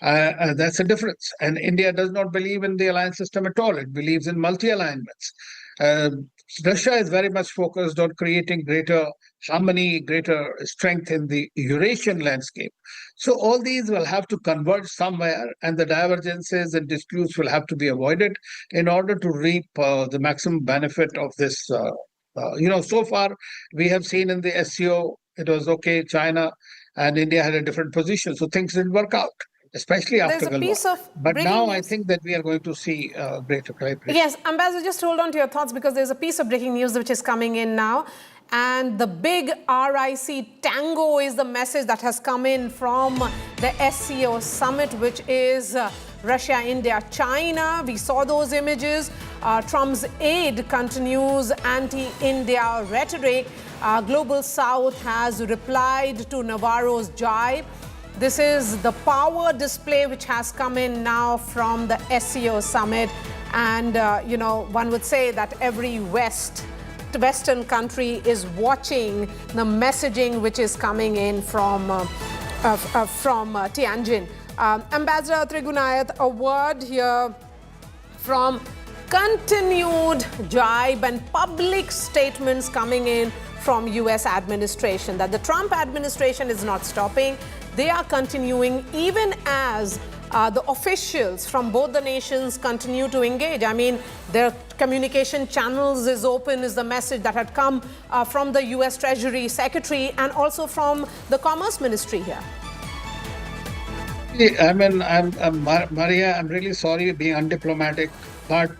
That's a difference. And India does not believe in the alliance system at all. It believes in multi-alignments. Russia is very much focused on creating greater harmony, greater strength in the Eurasian landscape. So all these will have to converge somewhere, and the divergences and disputes will have to be avoided in order to reap the maximum benefit of this. So far, we have seen in the SCO, it was okay, China and India had a different position, so things didn't work out. especially after There's a Gulwar. piece of But breaking now news. I think that we are going to see greater collaboration. Yes, Ambassador, just hold on to your thoughts because there's a piece of breaking news which is coming in now. And the big RIC tango is the message that has come in from the SCO Summit, which is Russia, India, China. We saw those images. Trump's aide continues anti-India rhetoric. Global South has replied to Navarro's jibe. This is the power display which has come in now from the SCO Summit. And, one would say that every Western country is watching the messaging which is coming in from Tianjin. Ambassador Trigunath, a word here from continued jibe and public statements coming in from U.S. administration that the Trump administration is not stopping. They are continuing even as the officials from both the nations continue to engage. I mean, their communication channels is open is the message that had come from the U.S. Treasury Secretary and also from the Commerce Ministry here. I mean, Maria, I'm really sorry being undiplomatic, but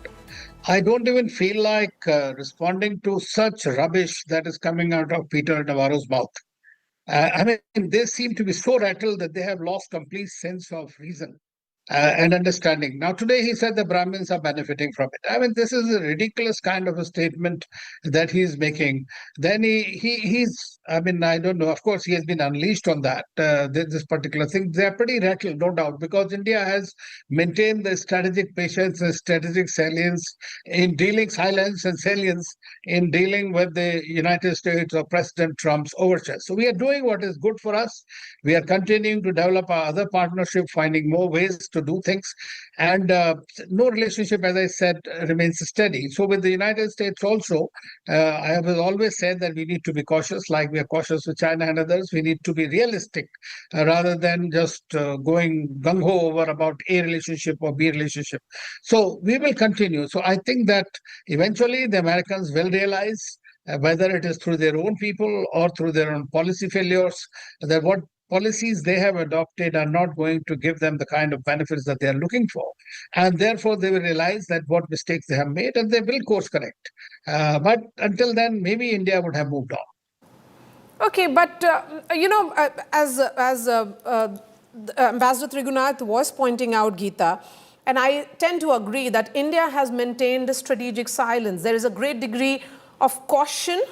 I don't even feel like responding to such rubbish that is coming out of Peter Navarro's mouth. I mean, they seem to be so rattled that they have lost complete sense of reason and understanding. Now, today he said the Brahmins are benefiting from it. I mean, this is a ridiculous kind of a statement that he's making. Then he's, I mean, I don't know. Of course, he has been unleashed on that, this particular thing. They're pretty rattled, no doubt, because India has maintained the strategic patience and strategic salience in dealing silence and salience in dealing with the United States or President Trump's overtures. So we are doing what is good for us. We are continuing to develop our other partnership, finding more ways to do things. And no relationship, as I said, remains steady. So with the United States also, I have always said that we need to be cautious, like we are cautious with China and others. We need to be realistic rather than just going gung-ho over about A relationship or B relationship. So we will continue. So I think that eventually the Americans will realize whether it is through their own people or through their own policy failures, that what policies they have adopted are not going to give them the kind of benefits that they are looking for. And therefore, they will realize that what mistakes they have made and they will course correct. But until then, maybe India would have moved on. Okay, but, as Ambassador Trigunath was pointing out, Geeta, and I tend to agree that India has maintained a strategic silence. There is a great degree of caution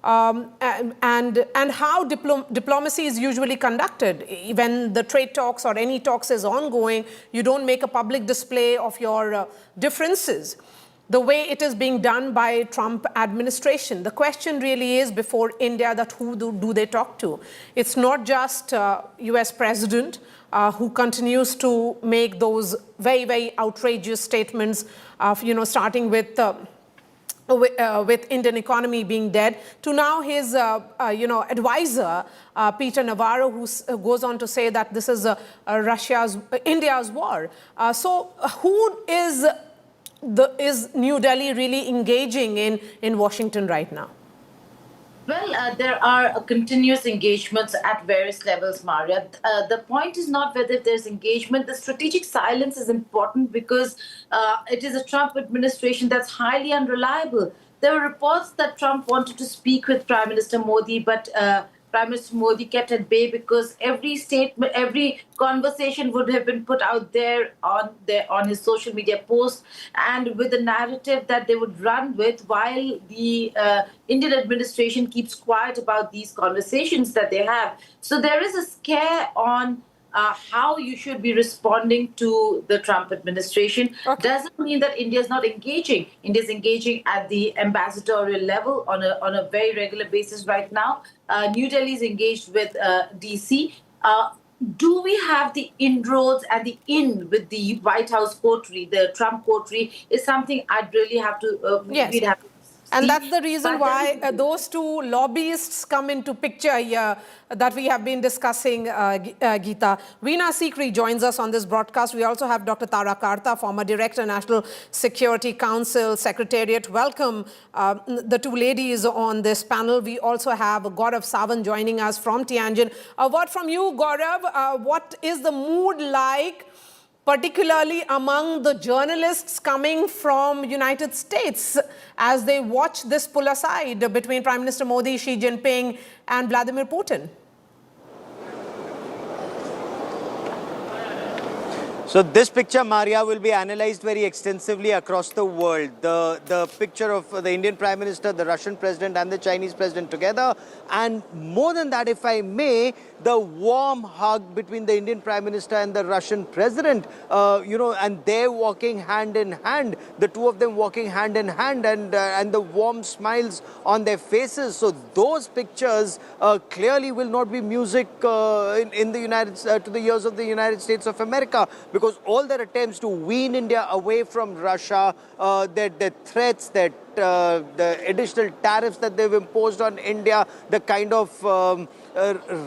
and how diplomacy is usually conducted. When the trade talks or any talks is ongoing, you don't make a public display of your differences the way it is being done by Trump administration. The question really is before India that who do they talk to? It's not just US President who continues to make those very, very outrageous statements of, starting with Indian economy being dead, to now his, advisor, Peter Navarro, who goes on to say that this is India's war. So who is New Delhi really engaging in Washington right now? Well, there are continuous engagements at various levels, Maria. The point is not whether there's engagement. The strategic silence is important because it is a Trump administration that's highly unreliable. There were reports that Trump wanted to speak with Prime Minister Modi, but Prime Minister Modi kept at bay because every statement, every conversation would have been put out there on his social media post, and with the narrative that they would run with, while the Indian administration keeps quiet about these conversations that they have. So there is a scare on how you should be responding to the Trump administration. Okay. Doesn't mean that India is not engaging. India is engaging at the ambassadorial level on a very regular basis right now. New Delhi is engaged with DC. Do we have the inroads and the in with the White House coterie, the Trump coterie, is something I'd really have to, yes. we'd have to And that's the reason why those two lobbyists come into picture here that we have been discussing, Geeta. Veena Sikri joins us on this broadcast. We also have Dr. Tara Karta, former Director, National Security Council Secretariat. Welcome, the two ladies on this panel. We also have Gaurav Sawant joining us from Tianjin. A word from you, Gaurav. What is the mood like, particularly among the journalists coming from United States as they watch this pull aside between Prime Minister Modi, Xi Jinping and Vladimir Putin? So this picture, Maria, will be analyzed very extensively across the world. The picture of the Indian Prime Minister, the Russian President and the Chinese President together. And more than that, if I may, the warm hug between the Indian Prime Minister and the Russian President, and they're walking hand in hand, the two of them walking hand in hand, and the warm smiles on their faces. So those pictures clearly will not be music in the to the ears of the United States of America, because all their attempts to wean India away from Russia, their threats, the additional tariffs that they've imposed on India, the kind of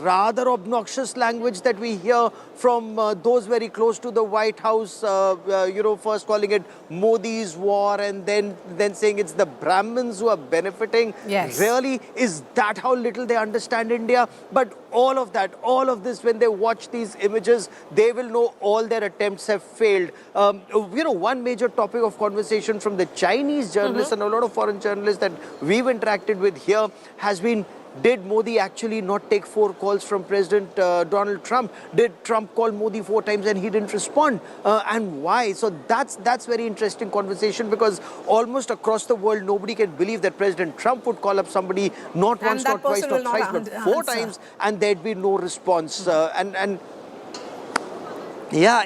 rather obnoxious language that we hear from those very close to the White House, first calling it Modi's war and then saying it's the Brahmins who are benefiting. Yes. Really, is that how little they understand India? But all of this, when they watch these images, they will know all their attempts have failed. One major topic of conversation from the Chinese journalists and a lot of foreign journalists that we've interacted with here has been, did Modi actually not take 4 calls from President Donald Trump? Did Trump call Modi 4 times and he didn't respond? And why? So that's very interesting conversation, because almost across the world, nobody can believe that President Trump would call up somebody not once, not twice, not thrice, but 4 times, and there'd be no response. Yeah,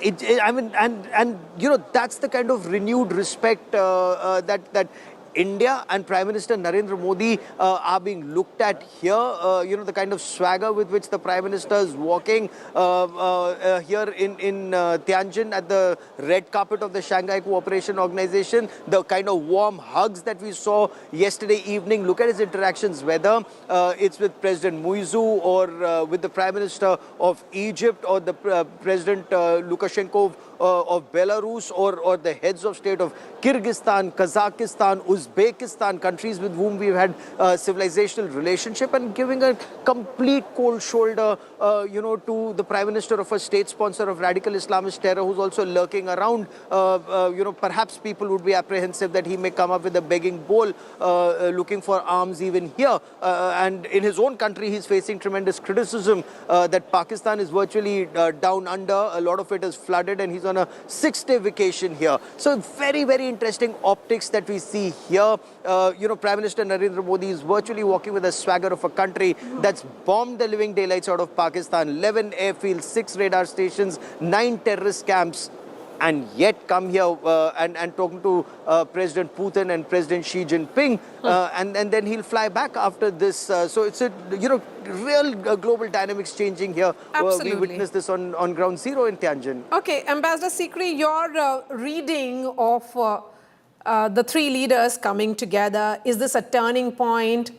that's the kind of renewed respect that India and Prime Minister Narendra Modi are being looked at here. The kind of swagger with which the Prime Minister is walking here in Tianjin at the red carpet of the Shanghai Cooperation Organization, the kind of warm hugs that we saw yesterday evening. Look at his interactions, whether it's with President Muizu or with the Prime Minister of Egypt or the President Lukashenko of Belarus, or the heads of state of Kyrgyzstan, Kazakhstan, Uzbekistan, countries with whom we've had civilizational relationship, and giving a complete cold shoulder, to the Prime Minister of a state sponsor of radical Islamist terror who's also lurking around. Perhaps people would be apprehensive that he may come up with a begging bowl, looking for arms even here. And in his own country, he's facing tremendous criticism that Pakistan is virtually down under. A lot of it is flooded, and he's on a 6-day vacation here. So very, very interesting optics that we see here. Prime Minister Narendra Modi is virtually walking with the swagger of a country that's bombed the living daylights out of Pakistan, 11 airfields, 6 radar stations, 9 terrorist camps, and yet come here and talking to President Putin and President Xi Jinping, and then he'll fly back after this. So it's a real global dynamics changing here. We witnessed this on ground zero in Tianjin. Okay, Ambassador Sikri, your reading of the 3 leaders coming together, is this a turning point?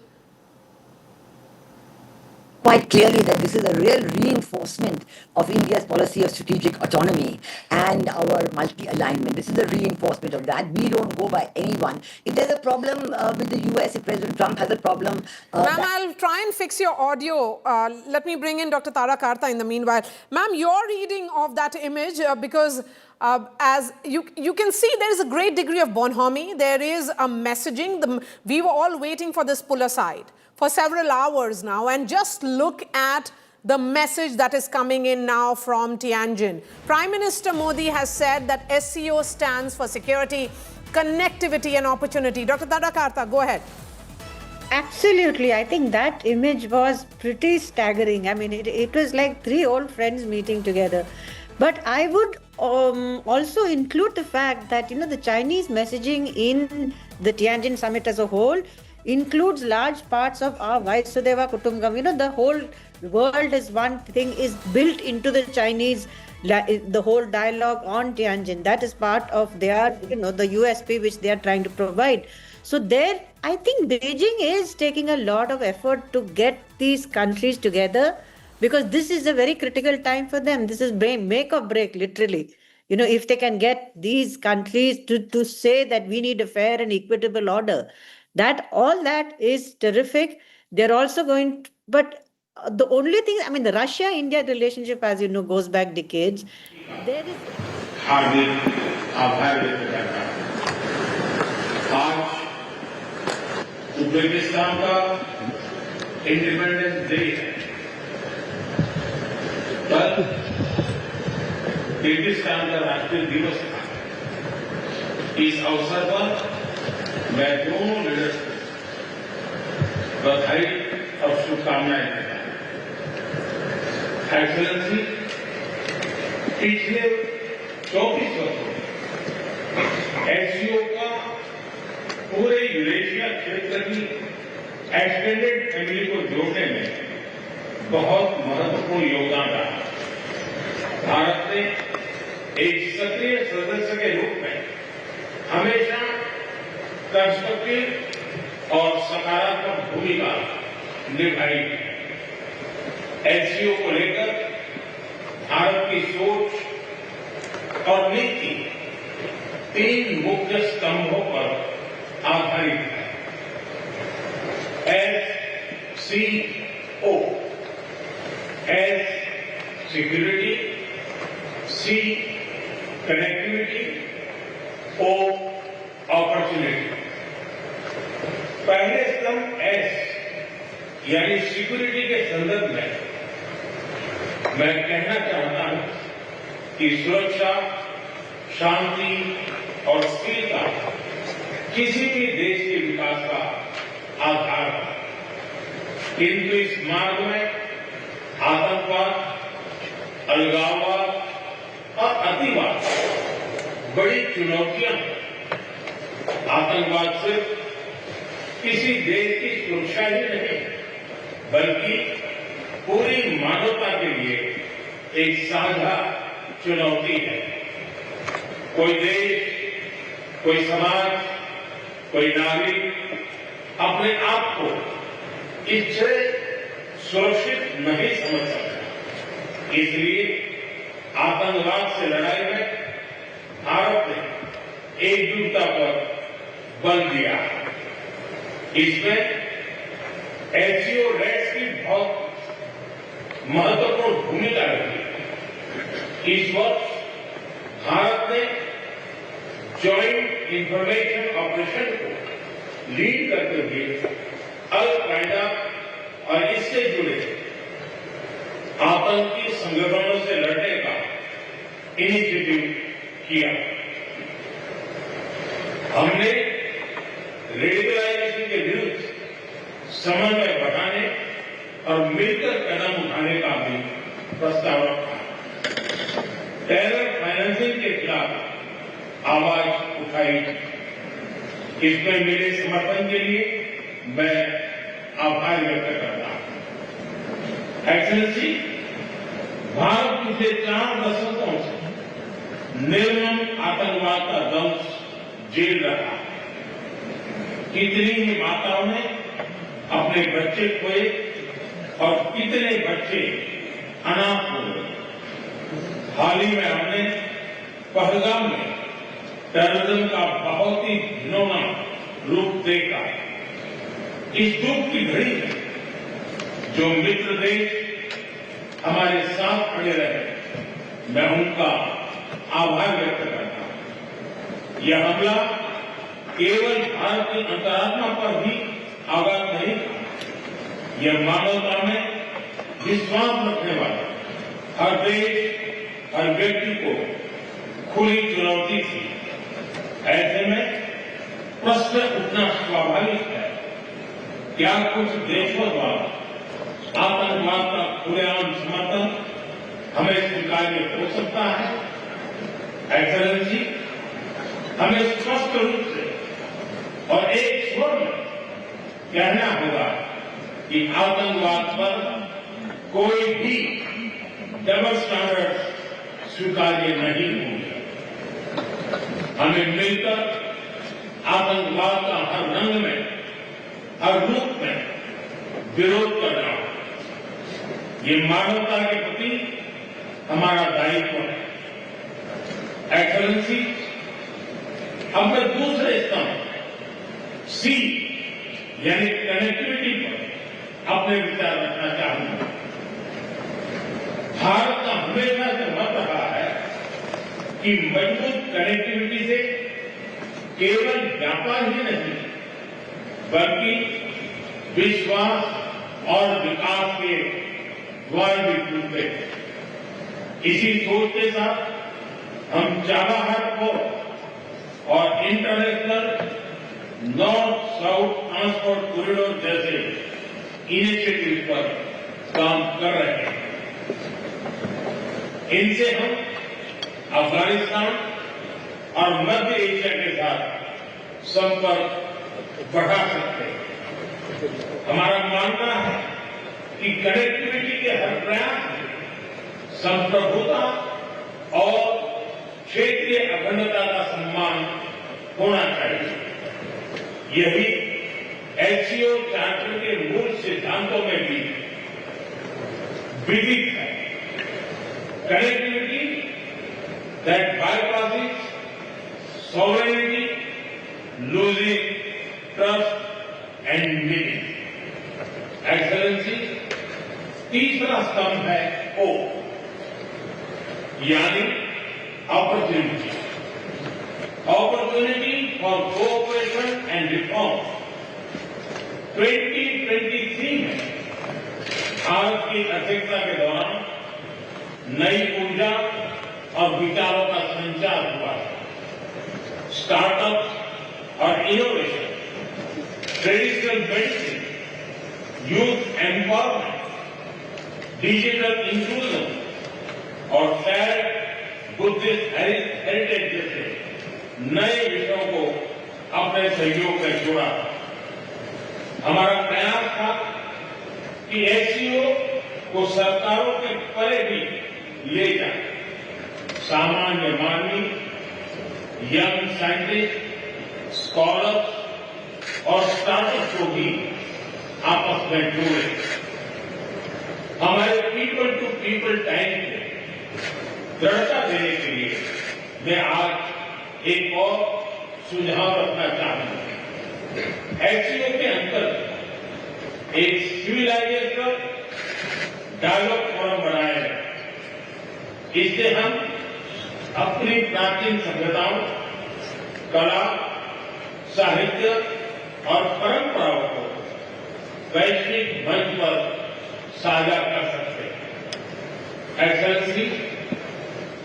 Quite clearly that this is a real reinforcement of India's policy of strategic autonomy and our multi-alignment. This is a reinforcement of that. We don't go by anyone. If there's a problem with the US, if President Trump has a problem... Ma'am, I'll try and fix your audio. Let me bring in Dr. Tara Karta in the meanwhile. Ma'am, your reading of that image, because as you can see, there is a great degree of bonhomie. There is a messaging. We were all waiting for this pull aside for several hours now, and just look at the message that is coming in now from Tianjin. Prime Minister Modi has said that SCO stands for security, connectivity and opportunity. Dr. Tara Karta, go ahead. Absolutely. I think that image was pretty staggering. I mean, it was like 3 old friends meeting together. But I would also include the fact that, the Chinese messaging in the Tianjin summit as a whole includes large parts of our Vaisudeva Kutumbakam. The whole world is one thing, is built into the Chinese, the whole dialogue on Tianjin. That is part of their, the USP which they are trying to provide. So there, I think Beijing is taking a lot of effort to get these countries together, because this is a very critical time for them. This is make or break, literally. You know, if they can get these countries to say that we need a fair and equitable order, that all that is terrific. They're also going to, but the only thing, I mean, the Russia-India relationship, as you know, goes back decades. There is... Uzbekistan का independence day है। कल Kyrgyzstan का राष्ट्रीय दिवस था। इस अवसर पर मैं दोनों लीडर्स को बधाई और शुभकामनाएं देता हूं। एक्सेलेंसी, पिछले 24 वर्षों में एससीओ का पूरे यूरेशिया क्षेत्र की एक्सटेंडेड फैमिली को जोड़ने में बहुत महत्वपूर्ण योगदान रहा। भारत ने एक सक्रिय सदस्य के रूप में हमेशा कंस्ट्रक्टिव और सकारात्मक भूमिका निभाई है। एससीओ को लेकर भारत की सोच और नीति 3 मुख्य स्तंभों पर आधारित है। SCO, S security, C connectivity, O opportunity. पहले स्तंभ S यानी सिक्योरिटी के संदर्भ में मैं कहना चाहता हूं कि सुरक्षा, शांति और स्थिरता किसी भी देश के विकास का आधार है। किंतु इस मार्ग में आतंकवाद, अलगाववाद और अतिवाद बड़ी चुनौतियां हैं। आतंकवाद सिर्फ किसी देश की सुरक्षा ही नहीं, बल्कि पूरी मानवता के लिए एक साझा चुनौती है। कोई देश, कोई समाज, कोई नागरिक अपने आप को इससे सुरक्षित नहीं समझ सकता। इसलिए आतंकवाद से लड़ाई में भारत ने एकजुटता पर बल दिया। इसमें एससीओ रेट्स की बहुत महत्वपूर्ण भूमिका रही। इस वर्ष भारत ने ज्वाइंट इंफॉर्मेशन ऑपरेशन को लीड करते हुए अल-कायदा और इससे जुड़े आतंकी संगठनों से लड़ने का इनिशिएटिव किया। हमने रेडिकलाइजेशन के विरुद्ध समन्वय बढ़ाने और मिलकर कदम उठाने का भी प्रस्ताव रखा। टेरर फाइनेंसिंग के खिलाफ आवाज उठाई। इसमें मेरे समर्थन के लिए मैं आभार व्यक्त करता हूं। एक्सेलेंसी, भारत पिछले 4 दशकों से निर्मम आतंकवाद का दंश झेल रहा है। कितनी ही माताओं ने अपने बच्चे खोए और कितने बच्चे अनाथ हो गए। हाल ही में हमने पहलगाम में टेररिज्म का बहुत ही घिनौना रूप देखा। इस दुख की घड़ी में जो मित्र देश हमारे साथ खड़े रहे, मैं उनका आभार व्यक्त करता हूं। यह हमला केवल भारत की अंतरात्मा पर भी आघात नहीं था, यह मानवता में विश्वास रखने वाले हर देश, हर व्यक्ति को खुली चुनौती थी। ऐसे में प्रश्न उठना स्वाभाविक है, क्या कुछ देशों द्वारा आतंकवाद का खुलेआम समर्थन हमें स्वीकार्य हो सकता है? एक्सेलेंसी, हमें स्पष्ट रूप से और एक स्वर में कहना होगा कि आतंकवाद पर कोई भी डबल स्टैंडर्ड स्वीकार्य नहीं होंगे। हमें मिलकर आतंकवाद का हर हर रूप में विरोध करना, ये मानवता के प्रति हमारा दायित्व है। एक्सेलेंसी, अब मैं दूसरे स्तंभ सी यानी कनेक्टिविटी पर अपने विचार रखना चाहूंगा। भारत का हमेशा से मत रहा है कि मजबूत कनेक्टिविटी से केवल व्यापार ही नहीं बल्कि विश्वास और विकास के द्वार भी खुलते हैं। इसी सोच के साथ हम चाबहार पोर्ट और international north south transport corridor जैसे इनिशिएटिव पर काम कर रहे हैं। इनसे हम अफगानिस्तान और मध्य एशिया के साथ संपर्क बढ़ा सकते हैं। हमारा मानना है कि कनेक्टिविटी के हर प्रयास में संप्रभुता और क्षेत्रीय अखंडता का सम्मान होना चाहिए। यही एससीओ चार्टर के मूल सिद्धांतों में भी विदित है। Connectivity that bypasses sovereignty, losing trust and meaning. Excellency, तीसरा स्तंभ है O यानी opportunity. Opportunity for cooperation and reform. 2023 में भारत की अध्यक्षता के दौरान नई ऊर्जा और विचारों का संचार हुआ। स्टार्टअप और innovation, traditional medicine, youth empowerment, digital inclusion और शेयर्ड बुद्धिस्ट हेरिटेज जैसे नए विषयों को अपने सहयोग में जोड़ा। हमारा प्रयास था कि एससीओ को सरकारों के परे भी ले जाए। सामान्य मानवी, यंग साइंटिस्ट, स्कॉलर्स और स्टार्टअप को भी आपस में जोड़े। हमारे पीपल टू पीपल टाइम को दृढ़ता देने के लिए मैं आज एक और सुझाव रखना चाहूंगा। एससीओ के अंतर्गत एक सिविलाइजेशन डायलॉग फोरम बनाया जाए। इससे हम अपनी प्राचीन सभ्यताओं, कला, साहित्य और परंपराओं को वैश्विक मंच पर साझा कर सकते हैं। एक्सेलेंसी,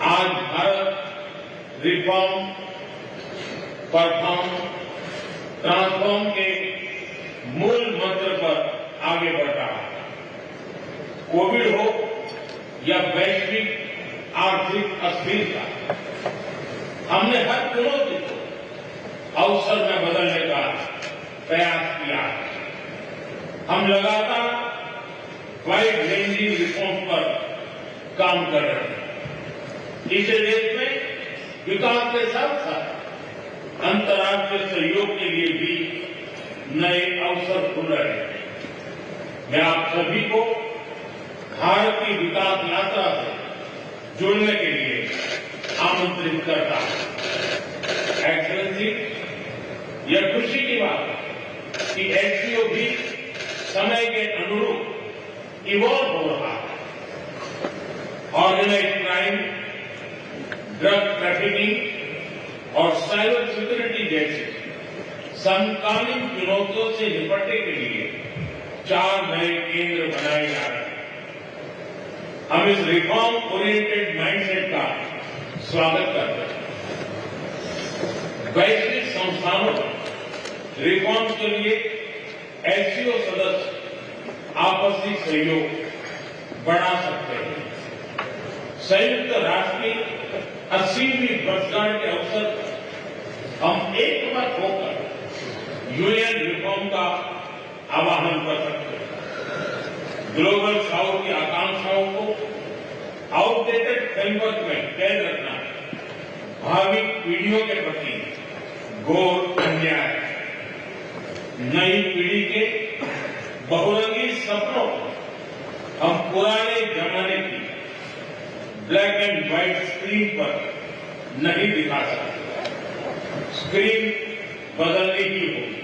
आज भारत रिफॉर्म, परफॉर्म, ट्रांसफॉर्म के मूल मंत्र पर आगे बढ़ रहा है। कोविड हो या वैश्विक आर्थिक अस्थिरता, हमने हर चुनौती को अवसर में बदलने का प्रयास किया है। हम लगातार वाइड रेंजिंग रिफॉर्म पर काम कर रहे हैं। इस देश में विकास के साथ साथ अंतर्राष्ट्रीय सहयोग के लिए भी नए अवसर खुल रहे हैं। मैं आप सभी को भारत की विकास यात्रा से जुड़ने के लिए आमंत्रित करता हूं। एक्सेलेंसी, यह खुशी की बात है कि एससीओ भी समय के अनुरूप इवॉल्व हो रहा है। ऑर्गेनाइज्ड क्राइम, ड्रग ट्रैफिकिंग और साइबर सिक्योरिटी जैसे समकालीन चुनौतियों से निपटने के लिए 4 नए केंद्र बनाए जा रहे हैं। हम इस रिफॉर्म ओरिएंटेड माइंडसेट का स्वागत करते हैं। वैश्विक संस्थानों में रिफॉर्म के लिए एससीओ सदस्य आपसी सहयोग बढ़ा सकते हैं। संयुक्त राष्ट्र की 80वीं वर्षगांठ के अवसर पर हम एकमत होकर यूएन रिफॉर्म का आह्वान कर सकते हैं। ग्लोबल साउथ की आकांक्षाओं को आउटडेटेड फ्रेमवर्क में कैद रखना भावी पीढ़ियों के प्रति घोर अन्याय है। नई पीढ़ी के बहुरंगी सपनों को हम पुराने जमाने की ब्लैक एंड व्हाइट स्क्रीन पर नहीं दिखा सकते। स्क्रीन बदलने की होगी।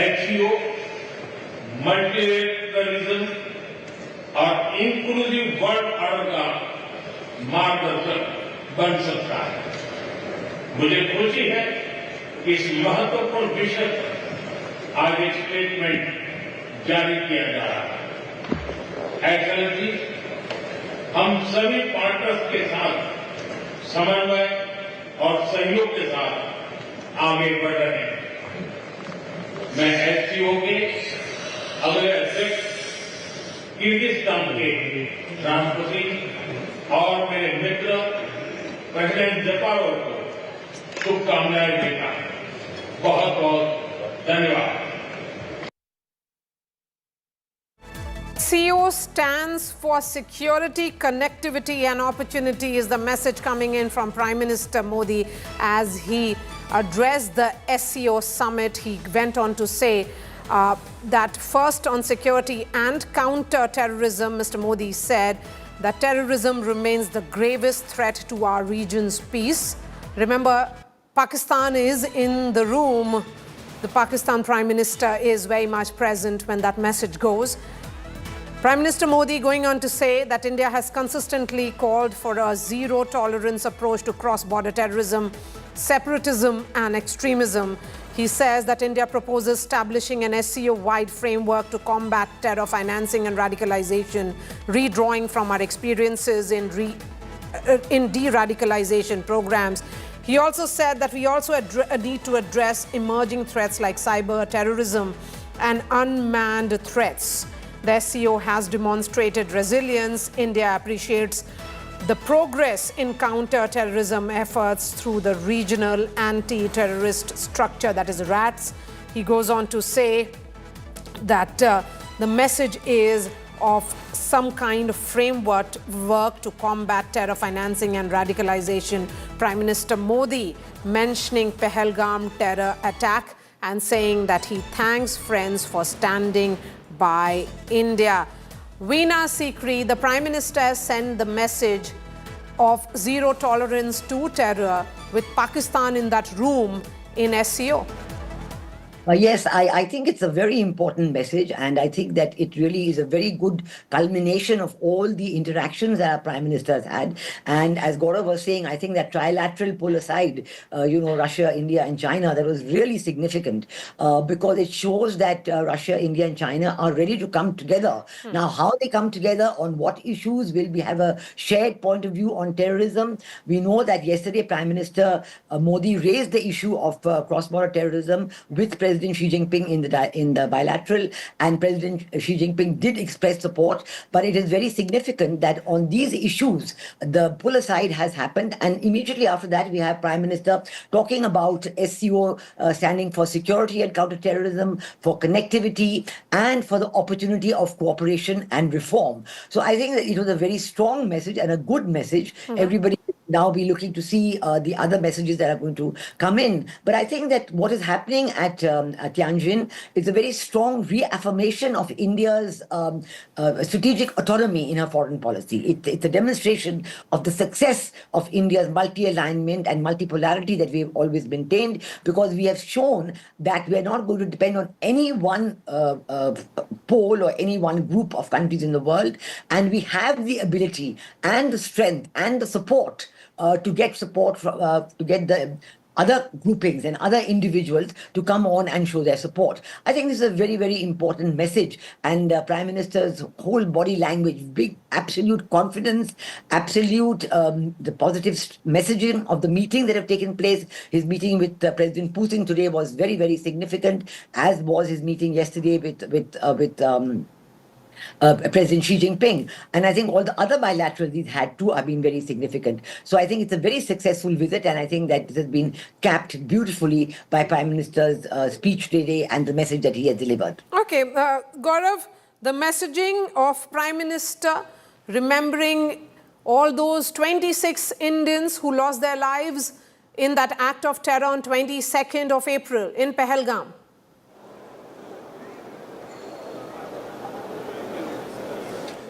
SCO मल्टीलेटरलिज्म और इंक्लूसिव वर्ल्ड ऑर्डर का मार्गदर्शक बन सकता है। मुझे खुशी है कि इस महत्वपूर्ण विषय पर आज एक स्टेटमेंट जारी किया जा रहा है। एक्सेलेंसी, हम सभी पार्टनर्स के साथ समन्वय और सहयोग के साथ आगे बढ़ रहे हैं। मैं SCO के अगले अध्यक्ष किर्गिस्तान के राष्ट्रपति और मेरे मित्र प्रेसिडेंट जपारोव को शुभकामनाएं देता हूं। बहुत बहुत धन्यवाद। SCO stands for security, connectivity and opportunity is the message coming in from Prime Minister Modi as he addressed the SCO Summit. He went on to say that first on security and counter-terrorism, Mr. Modi said that terrorism remains the gravest threat to our region's peace. Remember, Pakistan is in the room. The Pakistan Prime Minister is very much present when that message goes. Prime Minister Modi going on to say that India has consistently called for a zero-tolerance approach to cross-border terrorism, separatism and extremism. He says that India proposes establishing an SCO-wide framework to combat terror financing and radicalization, redrawing from our experiences in de-radicalization programs. He also said that we also need to address emerging threats like cyber terrorism and unmanned threats. The SCO has demonstrated resilience. India appreciates the progress in counter-terrorism efforts through the regional anti-terrorist structure, that is RATS. He goes on to say that the message is of some kind of framework to combat terror financing and radicalization. Prime Minister Modi mentioning Pahalgam terror attack and saying that he thanks friends for standing by India. Veena Sikri, the Prime Minister has sent the message of zero tolerance to terror with Pakistan in that room in SCO. Yes, I think it's a very important message, and I think that it really is a very good culmination of all the interactions that our Prime Minister has had. And as Gaurav was saying, I think that trilateral pull aside, Russia, India and China, that was really significant because it shows that Russia, India and China are ready to come together. Now, how they come together, on what issues, will we have a shared point of view on terrorism? We know that yesterday Prime Minister Modi raised the issue of cross-border terrorism with President Xi Jinping in the bilateral, and President Xi Jinping did express support. But it is very significant that on these issues, the pull aside has happened, and immediately after that, we have Prime Minister talking about SCO standing for security and counter-terrorism, for connectivity, and for the opportunity of cooperation and reform. So I think that it was a very strong message and a good message. Everybody now be looking to see the other messages that are going to come in. But I think that what is happening at Tianjin is a very strong reaffirmation of India's strategic autonomy in her foreign policy. It's a demonstration of the success of India's multi-alignment and multipolarity that we have always maintained, because we have shown that we are not going to depend on any one pole or any one group of countries in the world, and we have the ability and the strength and the support to get support from, to get the other groupings and other individuals to come on and show their support. I think this is a very, very important message, and Prime Minister's whole body language, big absolute confidence, absolute the positive messaging of the meetings that have taken place. His meeting with President Putin today was very, very significant, as was his meeting yesterday with President Xi Jinping. And I think all the other bilaterals he's had too have been very significant. So I think it's a very successful visit, and I think that this has been capped beautifully by Prime Minister's speech today and the message that he has delivered. Okay, Gaurav, the messaging of Prime Minister remembering all those 26 Indians who lost their lives in that act of terror on 22nd of April in Pahalgam.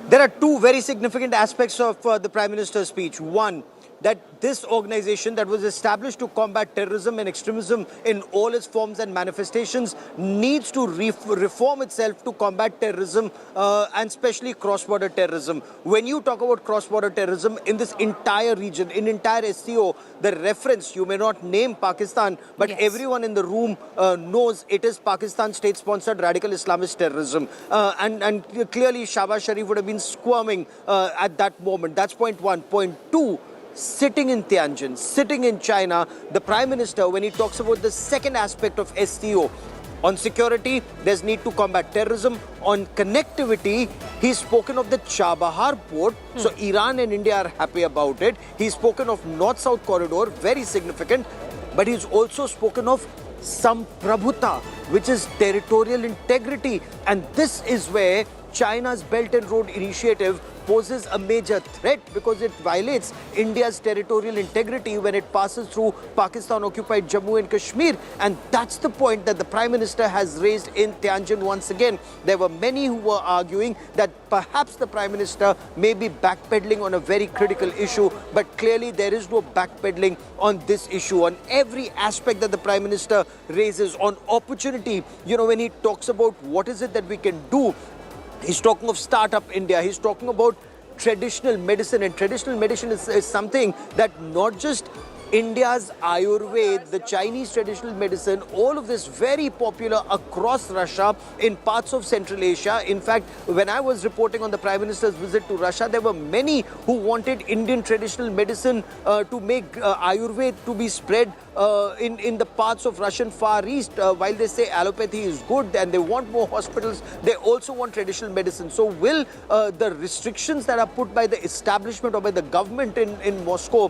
There are two very significant aspects of the Prime Minister's speech. One, that this organization that was established to combat terrorism and extremism in all its forms and manifestations needs to reform itself to combat terrorism and especially cross-border terrorism. When you talk about cross-border terrorism in this entire region, in entire SCO, the reference, you may not name Pakistan, but everyone in the room knows it is Pakistan state-sponsored radical Islamist terrorism. And clearly Shahbaz Sharif would have been squirming at that moment. That's point one. Point two, sitting in Tianjin, sitting in China, the Prime Minister, when he talks about the second aspect of SCO, on security, there's need to combat terrorism. On connectivity, he's spoken of the Chabahar port. So Iran and India are happy about it. He's spoken of North-South corridor, very significant. But he's also spoken of Samprabhuta, which is territorial integrity. And this is where China's Belt and Road Initiative poses a major threat because it violates India's territorial integrity when it passes through Pakistan-occupied Jammu and Kashmir. And that's the point that the Prime Minister has raised in Tianjin once again. There were many who were arguing that perhaps the Prime Minister may be backpedaling on a very critical issue, but clearly there is no backpedaling on this issue. On every aspect that the Prime Minister raises, on opportunity, you know, when he talks about what is it that we can do, he's talking of Startup India. He's talking about traditional medicine. And traditional medicine is something that not just India's Ayurveda, the Chinese traditional medicine, all of this very popular across Russia, in parts of Central Asia. In fact, when I was reporting on the Prime Minister's visit to Russia, there were many who wanted Indian traditional medicine to make Ayurveda to be spread in the parts of Russian Far East. While they say allopathy is good and they want more hospitals, they also want traditional medicine. So will the restrictions that are put by the establishment or by the government in Moscow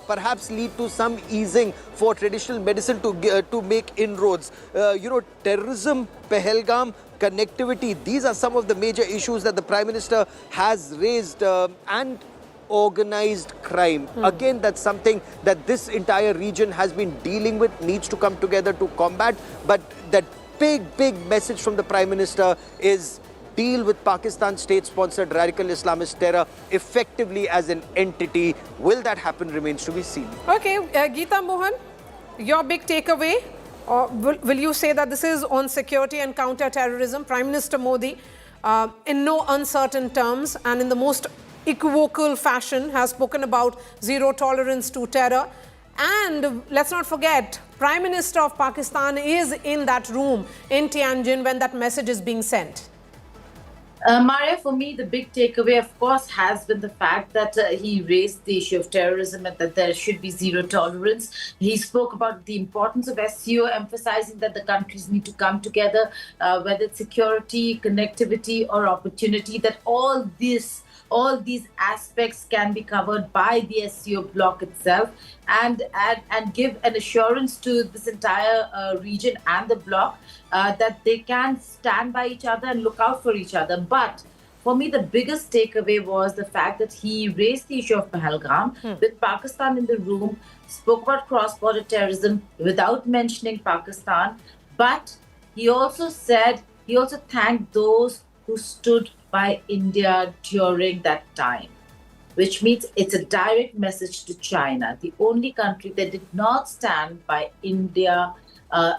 perhaps lead to some easing for traditional medicine to make inroads? You know, terrorism, Pahalgam, connectivity, these are some of the major issues that the Prime Minister has raised, and organized crime. Again, that's something that this entire region has been dealing with, needs to come together to combat. But that big message from the Prime Minister is deal with Pakistan state-sponsored radical Islamist terror effectively as an entity. Will that happen remains to be seen. Okay, Geeta Mohan, your big takeaway, will you say that this is on security and counter-terrorism? Prime Minister Modi, in no uncertain terms and in the most equivocal fashion, has spoken about zero tolerance to terror. And let's not forget, Prime Minister of Pakistan is in that room in Tianjin when that message is being sent. Maria, for me, the big takeaway, of course, has been the fact that he raised the issue of terrorism and that there should be zero tolerance. He spoke about the importance of SCO, emphasizing that the countries need to come together, whether it's security, connectivity, or opportunity, that all these aspects can be covered by the SCO bloc itself, and give an assurance to this entire region and the bloc that they can stand by each other and look out for each other. But for me, the biggest takeaway was the fact that he raised the issue of Pahalgam with Pakistan in the room, spoke about cross-border terrorism without mentioning Pakistan, but he also thanked those who stood by India during that time, which means it's a direct message to China, the only country that did not stand by India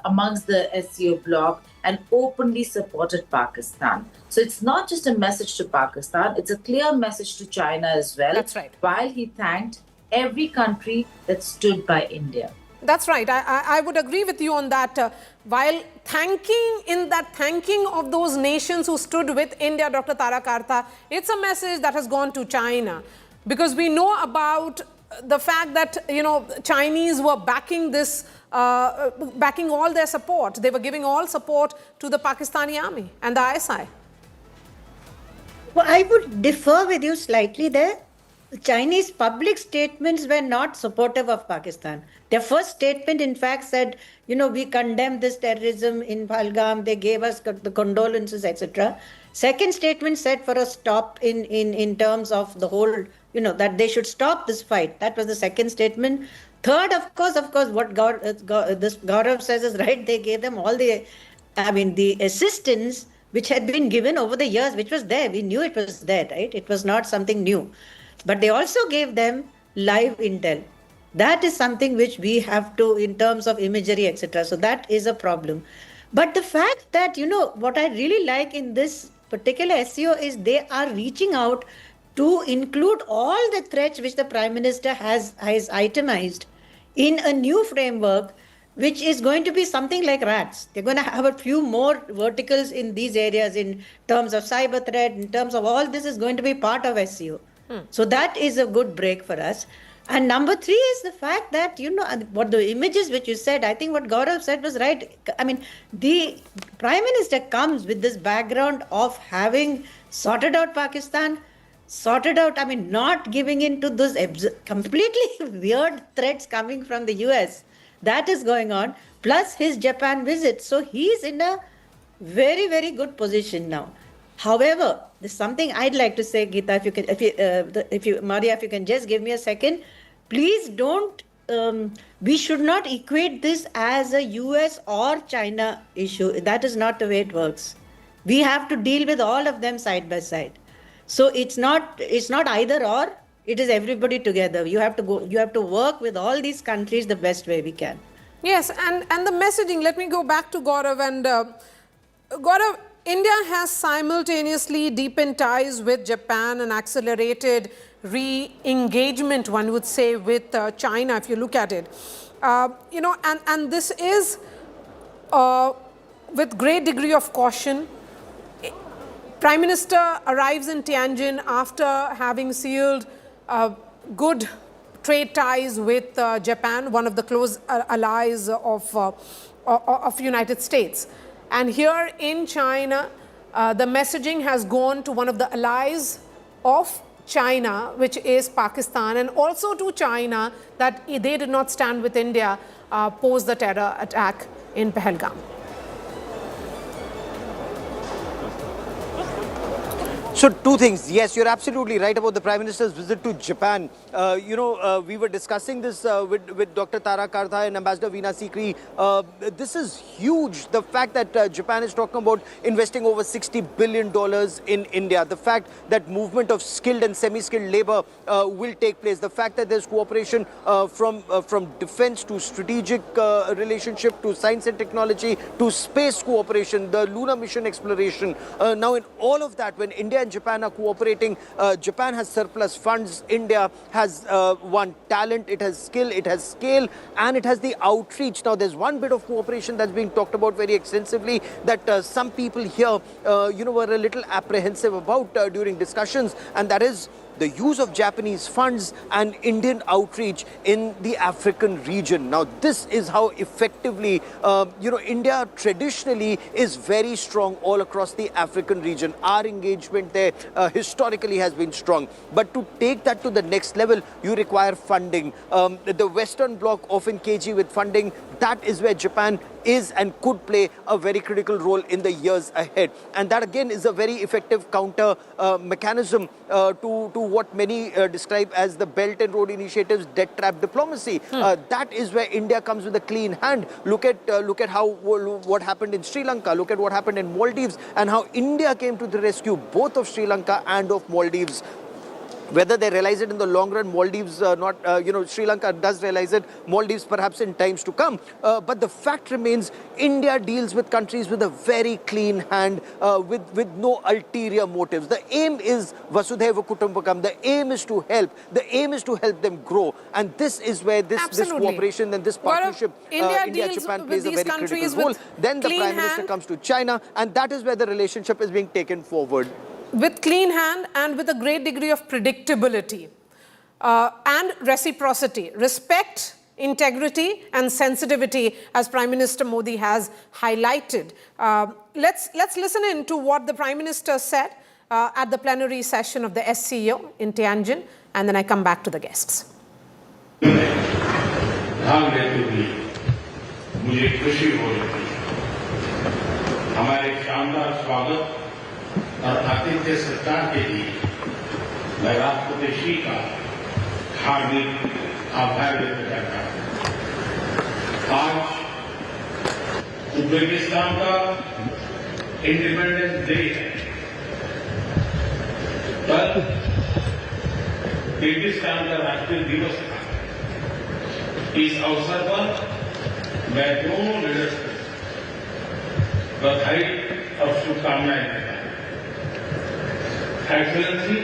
amongst the SCO bloc and openly supported Pakistan. So it's not just a message to Pakistan, it's a clear message to China as well. That's right. While he thanked every country that stood by India. That's right. I would agree with you on that. While thanking of those nations who stood with India, Dr. Tara Karta, it's a message that has gone to China. Because we know about the fact that, you know, Chinese were backing this, backing all their support. They were giving all support to the Pakistani army and the ISI. Well, I would differ with you slightly there. Chinese public statements were not supportive of Pakistan. Their first statement, in fact, said, you know, we condemn this terrorism in Pahalgam. They gave us the condolences, etc. Second statement said for a stop in terms of the whole, you know, that they should stop this fight. That was the second statement. Third, of course, what this Gaurav says is right. They gave them all the assistance which had been given over the years, which was there. We knew it was there, right? It was not something new. But they also gave them live intel. That is something which we have to, in terms of imagery, etc. So that is a problem. But the fact that, what I really like in this particular SCO is they are reaching out to include all the threats which the Prime Minister has itemized in a new framework, which is going to be something like rats. They're going to have a few more verticals in these areas in terms of cyber threat, in terms of all this is going to be part of SCO. So that is a good break for us. And number 3 is the fact that, what the images which you said, I think what Gaurav said was right. I mean, the Prime Minister comes with this background of having sorted out Pakistan, not giving in to those completely weird threats coming from the US. That is going on, plus his Japan visit. So he's in a very, very good position now. However, there's something I'd like to say, Geeta, Maria, if you can just give me a second. Please don't, we should not equate this as a US or China issue. That is not the way it works. We have to deal with all of them side by side. So it's not either or, it is everybody together. You have to work with all these countries the best way we can. Yes, and the messaging, let me go back to Gaurav. And Gaurav, India has simultaneously deepened ties with Japan and accelerated re-engagement, one would say, with China, if you look at it. And this is with great degree of caution. Prime Minister arrives in Tianjin after having sealed good trade ties with Japan, one of the close allies of United States. And here in China, the messaging has gone to one of the allies of China, which is Pakistan, and also to China that they did not stand with India post the terror attack in Pahalgam. So 2 things. Yes, you're absolutely right about the Prime Minister's visit to Japan. We were discussing this with Dr. Tara Kartha and Ambassador Veena Sikri. This is huge. The fact that Japan is talking about investing over $60 billion in India. The fact that movement of skilled and semi-skilled labor will take place. The fact that there's cooperation from defense to strategic relationship to science and technology to space cooperation, the lunar mission exploration. Now in all of that, when India and Japan are cooperating, Japan has surplus funds, India has talent, it has skill, it has scale, and it has the outreach. Now there's one bit of cooperation that's being talked about very extensively that some people here were a little apprehensive about during discussions, and that is the use of Japanese funds and Indian outreach in the African region. Now, this is how effectively, India traditionally is very strong all across the African region. Our engagement there historically has been strong. But to take that to the next level, you require funding. The Western Bloc often cagey with funding. That is where Japan is and could play a very critical role in the years ahead. And that again is a very effective counter mechanism to what many describe as the Belt and Road Initiative's debt trap diplomacy. That is where India comes with a clean hand. Look at what happened in Sri Lanka. Look at what happened in Maldives and how India came to the rescue both of Sri Lanka and of Maldives. Whether they realize it in the long run, Maldives Sri Lanka does realize it, Maldives perhaps in times to come. But the fact remains, India deals with countries with a very clean hand, with no ulterior motives. The aim is Vasudhaiva Kutumbakam. The aim is to help. The aim is to help them grow. And this is where this cooperation and this partnership, India-Japan plays a very critical role. Then the Prime Minister comes to China, and that is where the relationship is being taken forward. With clean hand and with a great degree of predictability and reciprocity, respect, integrity and sensitivity, as Prime Minister Modi has highlighted. Let's listen in to what the Prime Minister said at the plenary session of the SCO in Tianjin, and then I come back to the guests. और आतिथ्य सत्कार के लिए मैं राष्ट्रपति श्री का हार्दिक आभार व्यक्त करता हूं। आज उज्बेकिस्तान का इंडिपेंडेंस डे है, कल ब्रिटिश का अंतर्राष्ट्रीय दिवस था। इस अवसर पर मैं दोनों लीडर्स को बधाई और शुभकामनाएं देता हूं। एक्सेलेंसी,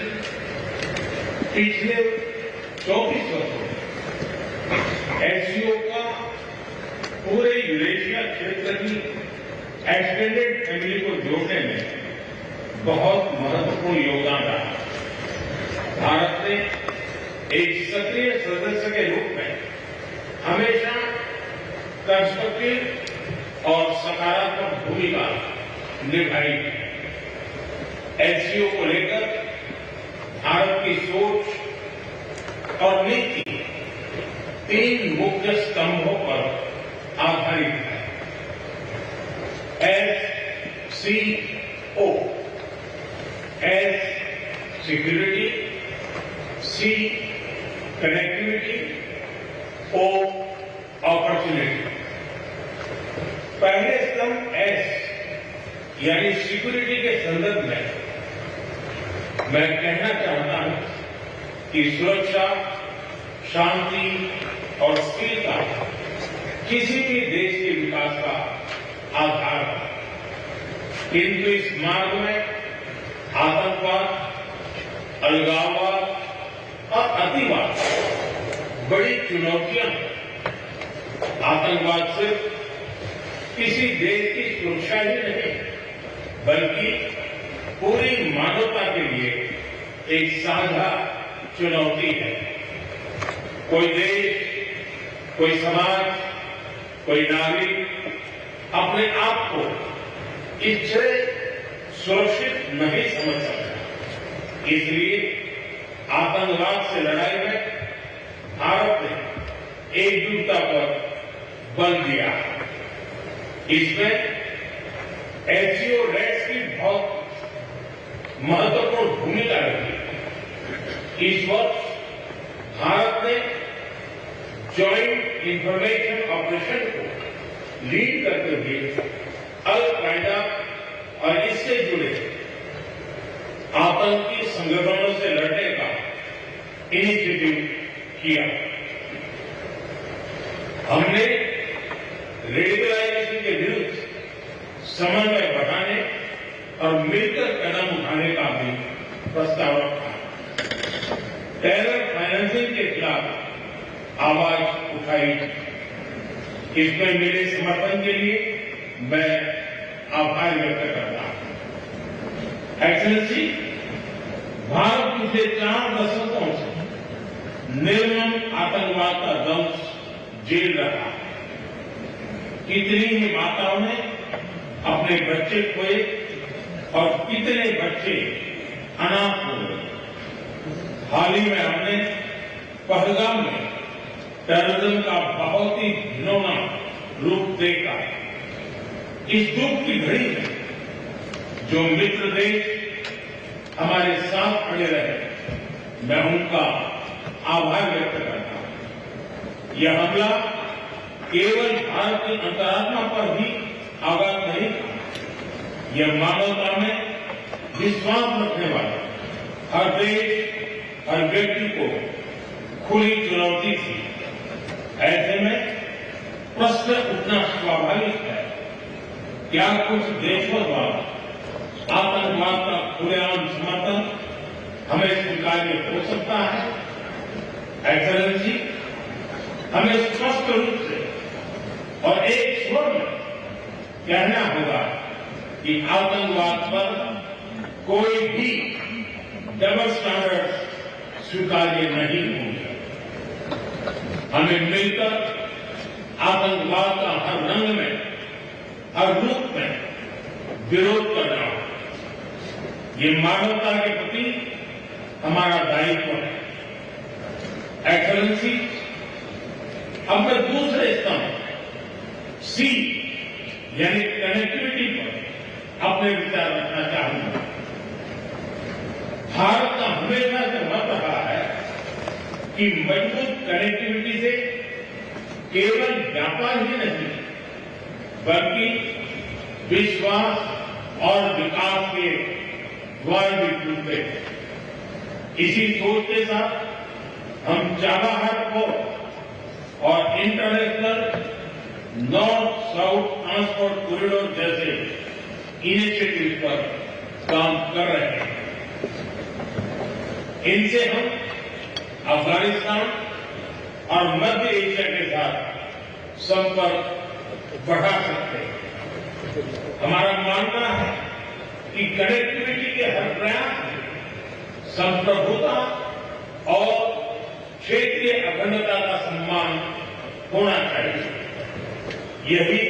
पिछले 24 वर्षों में एससीओ का पूरे यूरेशिया क्षेत्र की एक्सटेंडेड फैमिली को जोड़ने में बहुत महत्वपूर्ण योगदान रहा। भारत ने एक सक्रिय सदस्य के रूप में हमेशा कंस्ट्रक्टिव और सकारात्मक भूमिका निभाई है। एससीओ को लेकर भारत की सोच और नीति 3 मुख्य स्तंभों पर आधारित है। SCO, S security, C connectivity, O opportunity. पहले स्तंभ S यानी सिक्योरिटी के संदर्भ में मैं कहना चाहता हूं कि सुरक्षा, शांति और स्थिरता किसी भी देश के विकास का आधार है। किंतु इस मार्ग में आतंकवाद, अलगाववाद और अतिवाद बड़ी चुनौतियां हैं। आतंकवाद सिर्फ किसी देश की सुरक्षा ही नहीं बल्कि पूरी मानवता के लिए एक साझा चुनौती है। कोई देश, कोई समाज, कोई नागरिक अपने आप को इससे सुरक्षित नहीं समझ सकता। इसलिए आतंकवाद से लड़ाई में भारत ने एकजुटता पर बल दिया। इसमें एससीओ रेट्स की बहुत महत्वपूर्ण भूमिका रही। इस वर्ष भारत ने जॉइंट इंफॉर्मेशन ऑपरेशन को लीड करते हुए अल कायदा और इससे जुड़े आतंकी संगठनों से लड़ने का इनिशिएटिव किया। हमने रेडिकलाइजेशन के विरुद्ध समन्वय बढ़ाने और मिलकर कदम उठाने का भी प्रस्ताव रखा। टेरर फाइनेंसिंग के खिलाफ आवाज उठाई। इसमें मेरे समर्थन के लिए मैं आभार व्यक्त करता हूं। एक्सेलेंसी, भारत पिछले 4 दशकों से निर्मम आतंकवाद का दंश झेल रहा है। कितनी ही माताओं ने अपने बच्चे खोए और कितने बच्चे अनाथ हो गए। हाल ही में हमने पहलगाम में टेररिज्म का बहुत ही घिनौना रूप देखा। इस दुख की घड़ी में जो मित्र देश हमारे साथ खड़े रहे, मैं उनका आभार व्यक्त करता हूं। यह हमला केवल भारत की अंतरात्मा पर ही आघात नहीं था, यह मानवता में विश्वास रखने वाले हर देश, हर व्यक्ति को खुली चुनौती थी। ऐसे में प्रश्न उठना स्वाभाविक है, क्या कुछ देशों द्वारा आतंकवाद का खुलेआम समर्थन हमें स्वीकार्य हो सकता है? एक्सेलेंसी, हमें स्पष्ट रूप से और एक स्वर में कहना होगा कि आतंकवाद पर कोई भी डबल स्टैंडर्ड स्वीकार्य नहीं होंगे। हमें मिलकर आतंकवाद का हर रंग में, हर रूप में विरोध करना होगा। ये मानवता के प्रति हमारा दायित्व है। एक्सेलेंसी, अब मैं दूसरे स्तंभ सी यानी कनेक्टिविटी पर अपने विचार रखना चाहूंगा। भारत का हमेशा से मत रहा है कि मजबूत कनेक्टिविटी से केवल व्यापार ही नहीं बल्कि विश्वास और विकास के द्वार भी खुलते हैं। इसी सोच के साथ हम चाबहार पोर्ट और international north south transport corridor जैसे इनिशिएटिव पर काम कर रहे हैं। इनसे हम अफगानिस्तान और मध्य एशिया के साथ संपर्क बढ़ा सकते हैं। हमारा मानना है कि कनेक्टिविटी के हर प्रयास में संप्रभुता और क्षेत्रीय अखंडता का सम्मान होना चाहिए। यही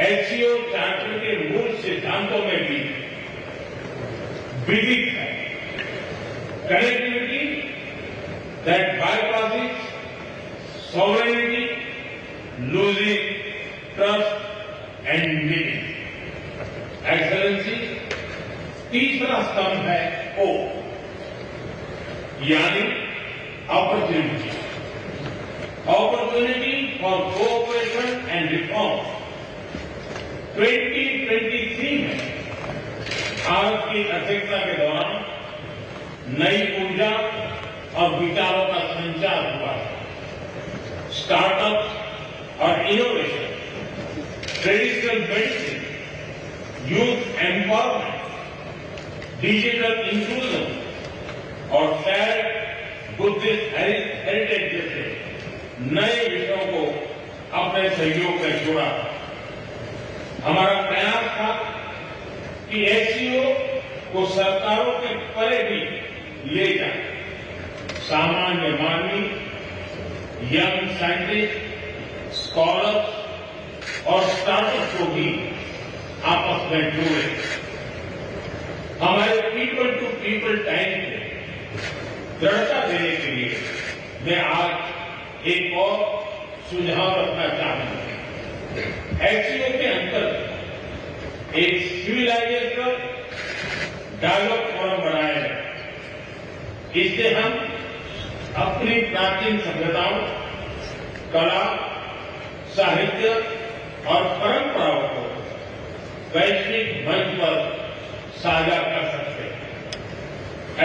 एससीओ चार्टर के मूल सिद्धांतों में भी विदित है। Connectivity that bypasses sovereignty, losing trust and meaning. Excellency, तीसरा स्तंभ है O, यानी opportunity. Opportunity for cooperation and reform. 2023 में भारत की अध्यक्षता के दौरान नई ऊर्जा और विचारों का संचार हुआ। स्टार्टअप और innovation, traditional medicine, youth empowerment, digital inclusion और शेयर्ड बुद्धिस्ट हेरिटेज जैसे नए विषयों को अपने सहयोग में जोड़ा। हमारा प्रयास था कि एससीओ को सरकारों के परे भी ले जाए। सामान्य मानवी, यंग साइंटिस्ट, स्कॉलर्स और स्टार्टअप को भी आपस में जोड़े। हमारे पीपल टू पीपल टाइम को दृढ़ता देने के लिए मैं आज एक और सुझाव रखना चाहूंगा। एससीओ के अंतर्गत एक सिविलाइजेशन डायलॉग फोरम बनाया जाए। इससे हम अपनी प्राचीन सभ्यताओं, कला, साहित्य और परंपराओं को वैश्विक मंच पर साझा कर सकते हैं।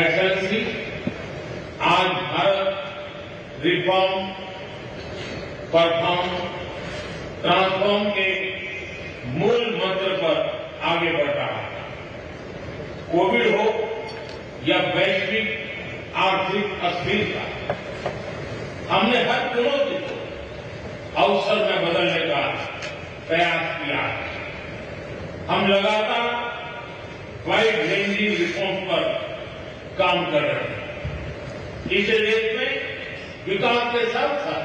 एक्सेलेंसी, आज भारत रिफॉर्म, परफॉर्म, ट्रांसफॉर्म के मूल मंत्र पर आगे बढ़ रहा है। कोविड हो या वैश्विक आर्थिक अस्थिरता, हमने हर चुनौती को अवसर में बदलने का प्रयास किया है। हम लगातार वाइड रेंजिंग रिफॉर्म पर काम कर रहे हैं। इस देश में विकास के साथ साथ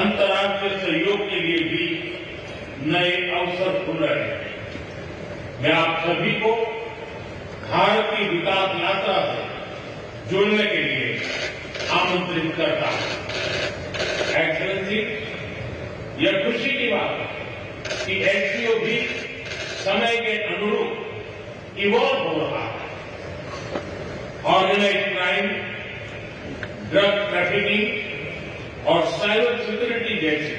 अंतर्राष्ट्रीय सहयोग के लिए भी नए अवसर खुल रहे हैं। मैं आप सभी को भारत की विकास यात्रा से जुड़ने के लिए आमंत्रित करता हूं। एक्सेलेंसी, यह खुशी की बात है कि एससीओ भी समय के अनुरूप इवॉल्व हो रहा है। ऑर्गेनाइज्ड क्राइम, ड्रग ट्रैफिकिंग और साइबर सिक्योरिटी जैसे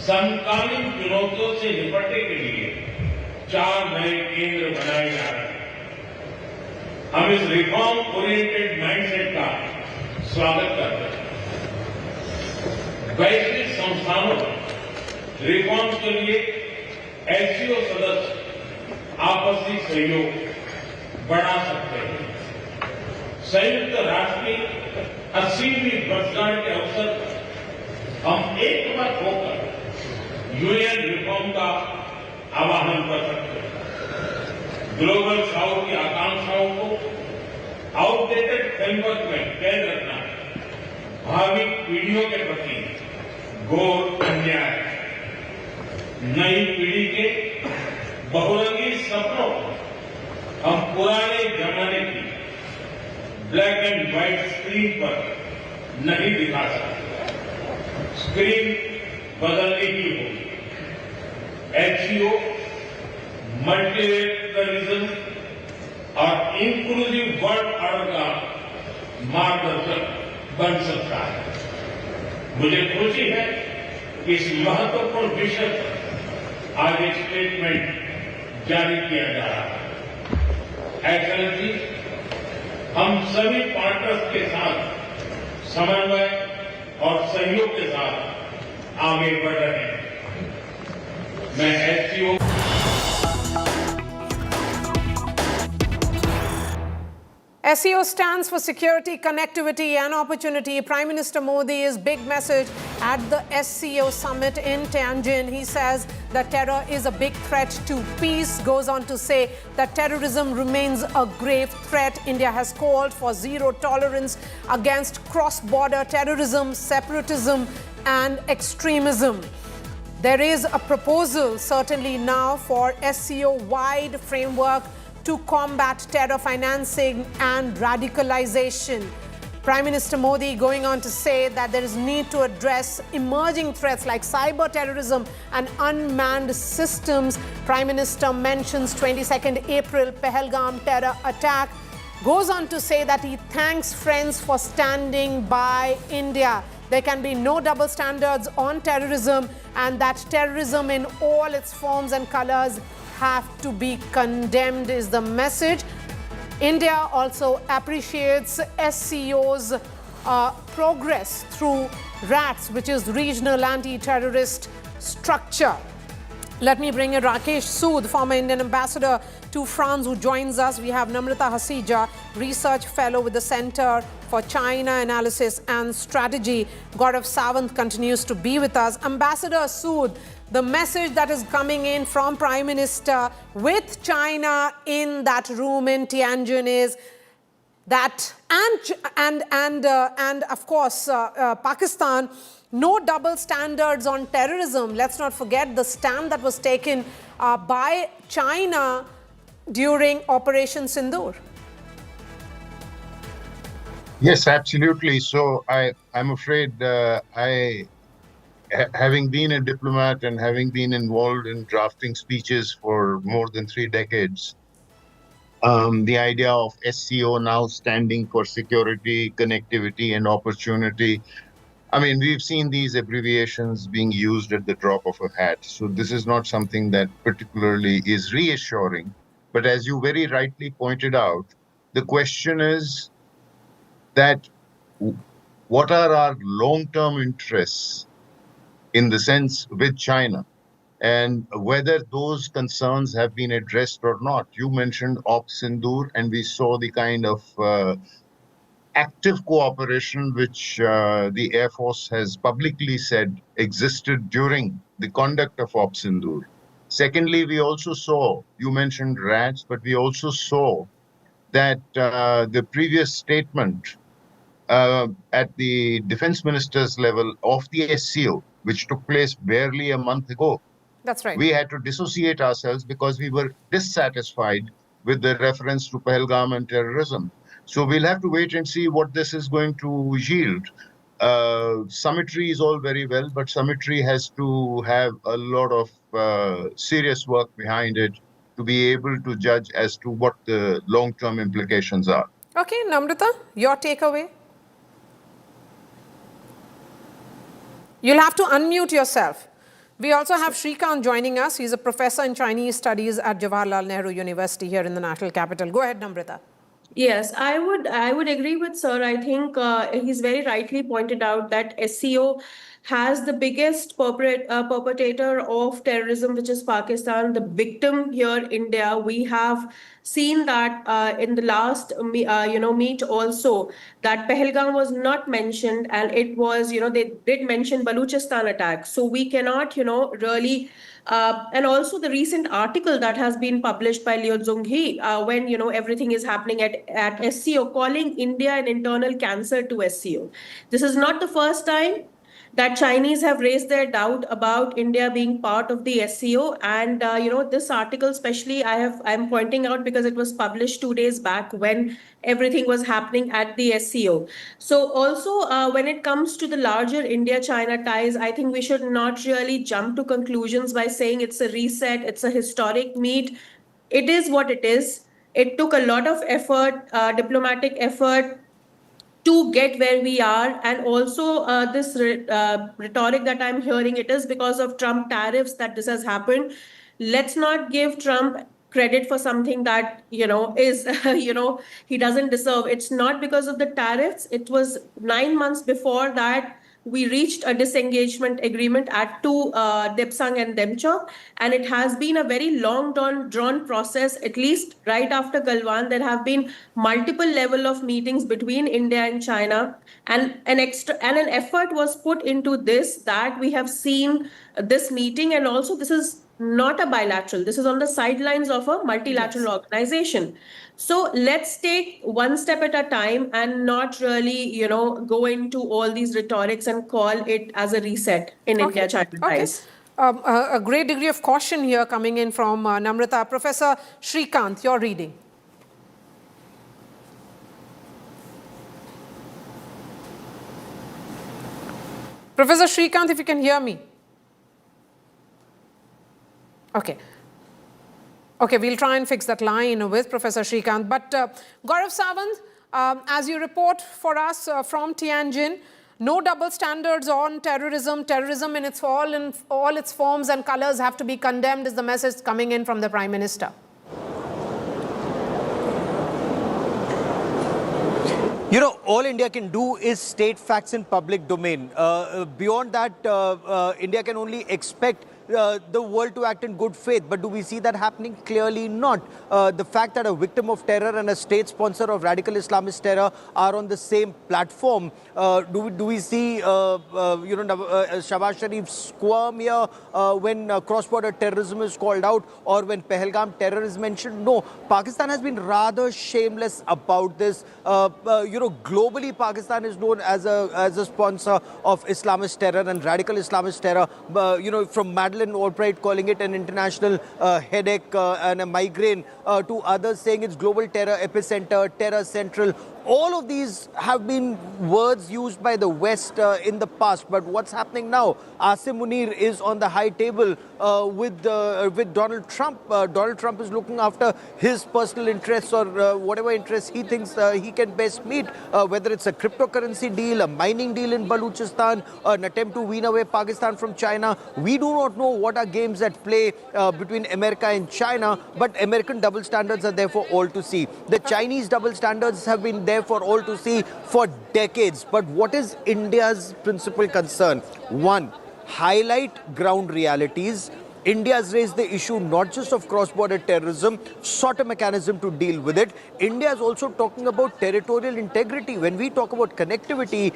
समकालीन चुनौतियों से निपटने के लिए 4 नए केंद्र बनाए जा रहे हैं। हम इस रिफॉर्म ओरिएंटेड माइंडसेट का स्वागत करते हैं। वैश्विक संस्थानों में रिफॉर्म के लिए एससीओ सदस्य आपसी सहयोग बढ़ा सकते हैं। संयुक्त राष्ट्र की 80वीं वर्षगांठ के अवसर पर हम एकमत होकर यूएन रिफॉर्म का आह्वान कर सकते हैं। ग्लोबल साउथ की आकांक्षाओं को आउटडेटेड फ्रेमवर्क में कैद रखना भावी पीढ़ियों के प्रति घोर अन्याय है। नई पीढ़ी के बहुरंगी सपनों को हम पुराने जमाने की ब्लैक एंड व्हाइट स्क्रीन पर नहीं दिखा सकते। स्क्रीन बदलनी ही होगी। एससीओ मल्टीलेटरलिज्म और इंक्लूसिव वर्ल्ड ऑर्डर का मार्गदर्शक बन सकता है। मुझे खुशी है कि इस महत्वपूर्ण विषय पर आज एक स्टेटमेंट जारी किया जा रहा है। एक्सेलेंसी, हम सभी पार्टनर्स के साथ समन्वय और सहयोग के साथ आगे बढ़ रहे हैं। मैं SCO SCO stands for security, connectivity and opportunity. Prime Minister Modi's big message at the SCO Summit in Tianjin. He says that terror is a big threat to peace. Goes on to say that terrorism remains a grave threat. India has called for zero tolerance against cross-border terrorism, separatism and extremism. There is a proposal certainly now for SCO-wide framework to combat terror financing and radicalization. Prime Minister Modi going on to say that there is need to address emerging threats like cyber terrorism and unmanned systems. Prime Minister mentions 22nd April Pahalgam terror attack. Goes on to say that he thanks friends for standing by India. There can be no double standards on terrorism, and that terrorism in all its forms and colors have to be condemned is the message. India also appreciates SCO's progress through RATS, which is Regional Anti-Terrorist Structure. Let me bring in Rakesh Sood, former Indian ambassador to France, who joins us. We have Namrata Hasija, research fellow with the Center for China Analysis and Strategy. Gaurav Sawant continues to be with us. Ambassador Sood, the message that is coming in from Prime Minister with China in that room in Tianjin is that, and of course, Pakistan, no double standards on terrorism. Let's not forget the stand that was taken by China during Operation Sindoor. Yes, absolutely. So I'm afraid having been a diplomat and having been involved in drafting speeches for more than 3 decades, the idea of SCO now standing for security, connectivity, and opportunity. I mean, we've seen these abbreviations being used at the drop of a hat. So this is not something that particularly is reassuring. But as you very rightly pointed out, the question is that what are our long-term interests in the sense with China, and whether those concerns have been addressed or not. You mentioned Op Sindoor, and we saw the kind of active cooperation which the Air Force has publicly said existed during the conduct of Op Sindoor. Secondly, we also saw, you mentioned RATS, but we also saw that the previous statement at the defense minister's level of the SCO, which took place barely a month ago. That's right. We had to dissociate ourselves because we were dissatisfied with the reference to Pahalgam and terrorism. So we'll have to wait and see what this is going to yield. Summitry is all very well, but summitry has to have a lot of serious work behind it to be able to judge as to what the long-term implications are. Okay, Namrata, your takeaway? You'll have to unmute yourself. We also have Shrikant joining us. He's a professor in Chinese studies at Jawaharlal Nehru University here in the national capital. Go ahead, Namrata. Yes, I would agree with Sir. I think he's very rightly pointed out that SCO has the biggest perpetrator of terrorism, which is Pakistan. The victim here, India. We have seen that in the last meet also, that Pahalgam was not mentioned, and it was, they did mention Baluchistan attack. So we cannot, really. And also the recent article that has been published by Liu Zhonghe when everything is happening at SCO, calling India an internal cancer to SCO. This is not the first time that Chinese have raised their doubt about India being part of the SCO, and this article especially I'm pointing out because it was published 2 days back when everything was happening at the SCO. So also when it comes to the larger India-China ties, I think we should not really jump to conclusions by saying it's a reset, it's a historic meet. It is what it is. It took a lot of effort, diplomatic effort, to get where we are, and also this rhetoric that I'm hearing, it is because of Trump tariffs that this has happened. Let's not give Trump credit for something that, is, he doesn't deserve. It's not because of the tariffs. It was 9 months before that we reached a disengagement agreement at Depsang and Demchok, and it has been a very long drawn process. At least right after Galwan, there have been multiple level of meetings between India and China, and an effort was put into this, that we have seen this meeting, and also this is not a bilateral. This is on the sidelines of a multilateral organization. So let's take one step at a time and not really, go into all these rhetorics and call it as a reset in India-China ties. A great degree of caution here coming in from Namrata. Professor Srikanth, your reading. Professor Srikanth, if you can hear me. Okay. Okay, we'll try and fix that line with Professor Srikanth. But Gaurav Sawant, as you report for us from Tianjin, no double standards on terrorism. Terrorism in all its forms and colors have to be condemned is the message coming in from the Prime Minister. You know, all India can do is state facts in public domain. Beyond that, India can only expect the world to act in good faith. But do we see that happening? Clearly not. The fact that a victim of terror and a state sponsor of radical Islamist terror are on the same platform, do we see Shahbaz Sharif squirm here when cross-border terrorism is called out, or when Pahalgam terror is mentioned? No. Pakistan has been rather shameless about this. Globally, Pakistan is known as a sponsor of Islamist terror and radical Islamist terror. From Madeleine Albright calling it an international headache and a migraine, to others saying it's global terror epicenter, terror central. All of these have been words used by the West in the past. But what's happening now? Asim Munir is on the high table with Donald Trump. Donald Trump is looking after his personal interests, or whatever interests he thinks he can best meet, whether it's a cryptocurrency deal, a mining deal in Baluchistan, an attempt to wean away Pakistan from China. We do not know what are games at play between America and China, but American double standards are there for all to see. The Chinese double standards have been there for all to see for decades. But what is India's principal concern? One, highlight ground realities. India has raised the issue not just of cross-border terrorism, sought a mechanism to deal with it. India is also talking about territorial integrity. When we talk about connectivity,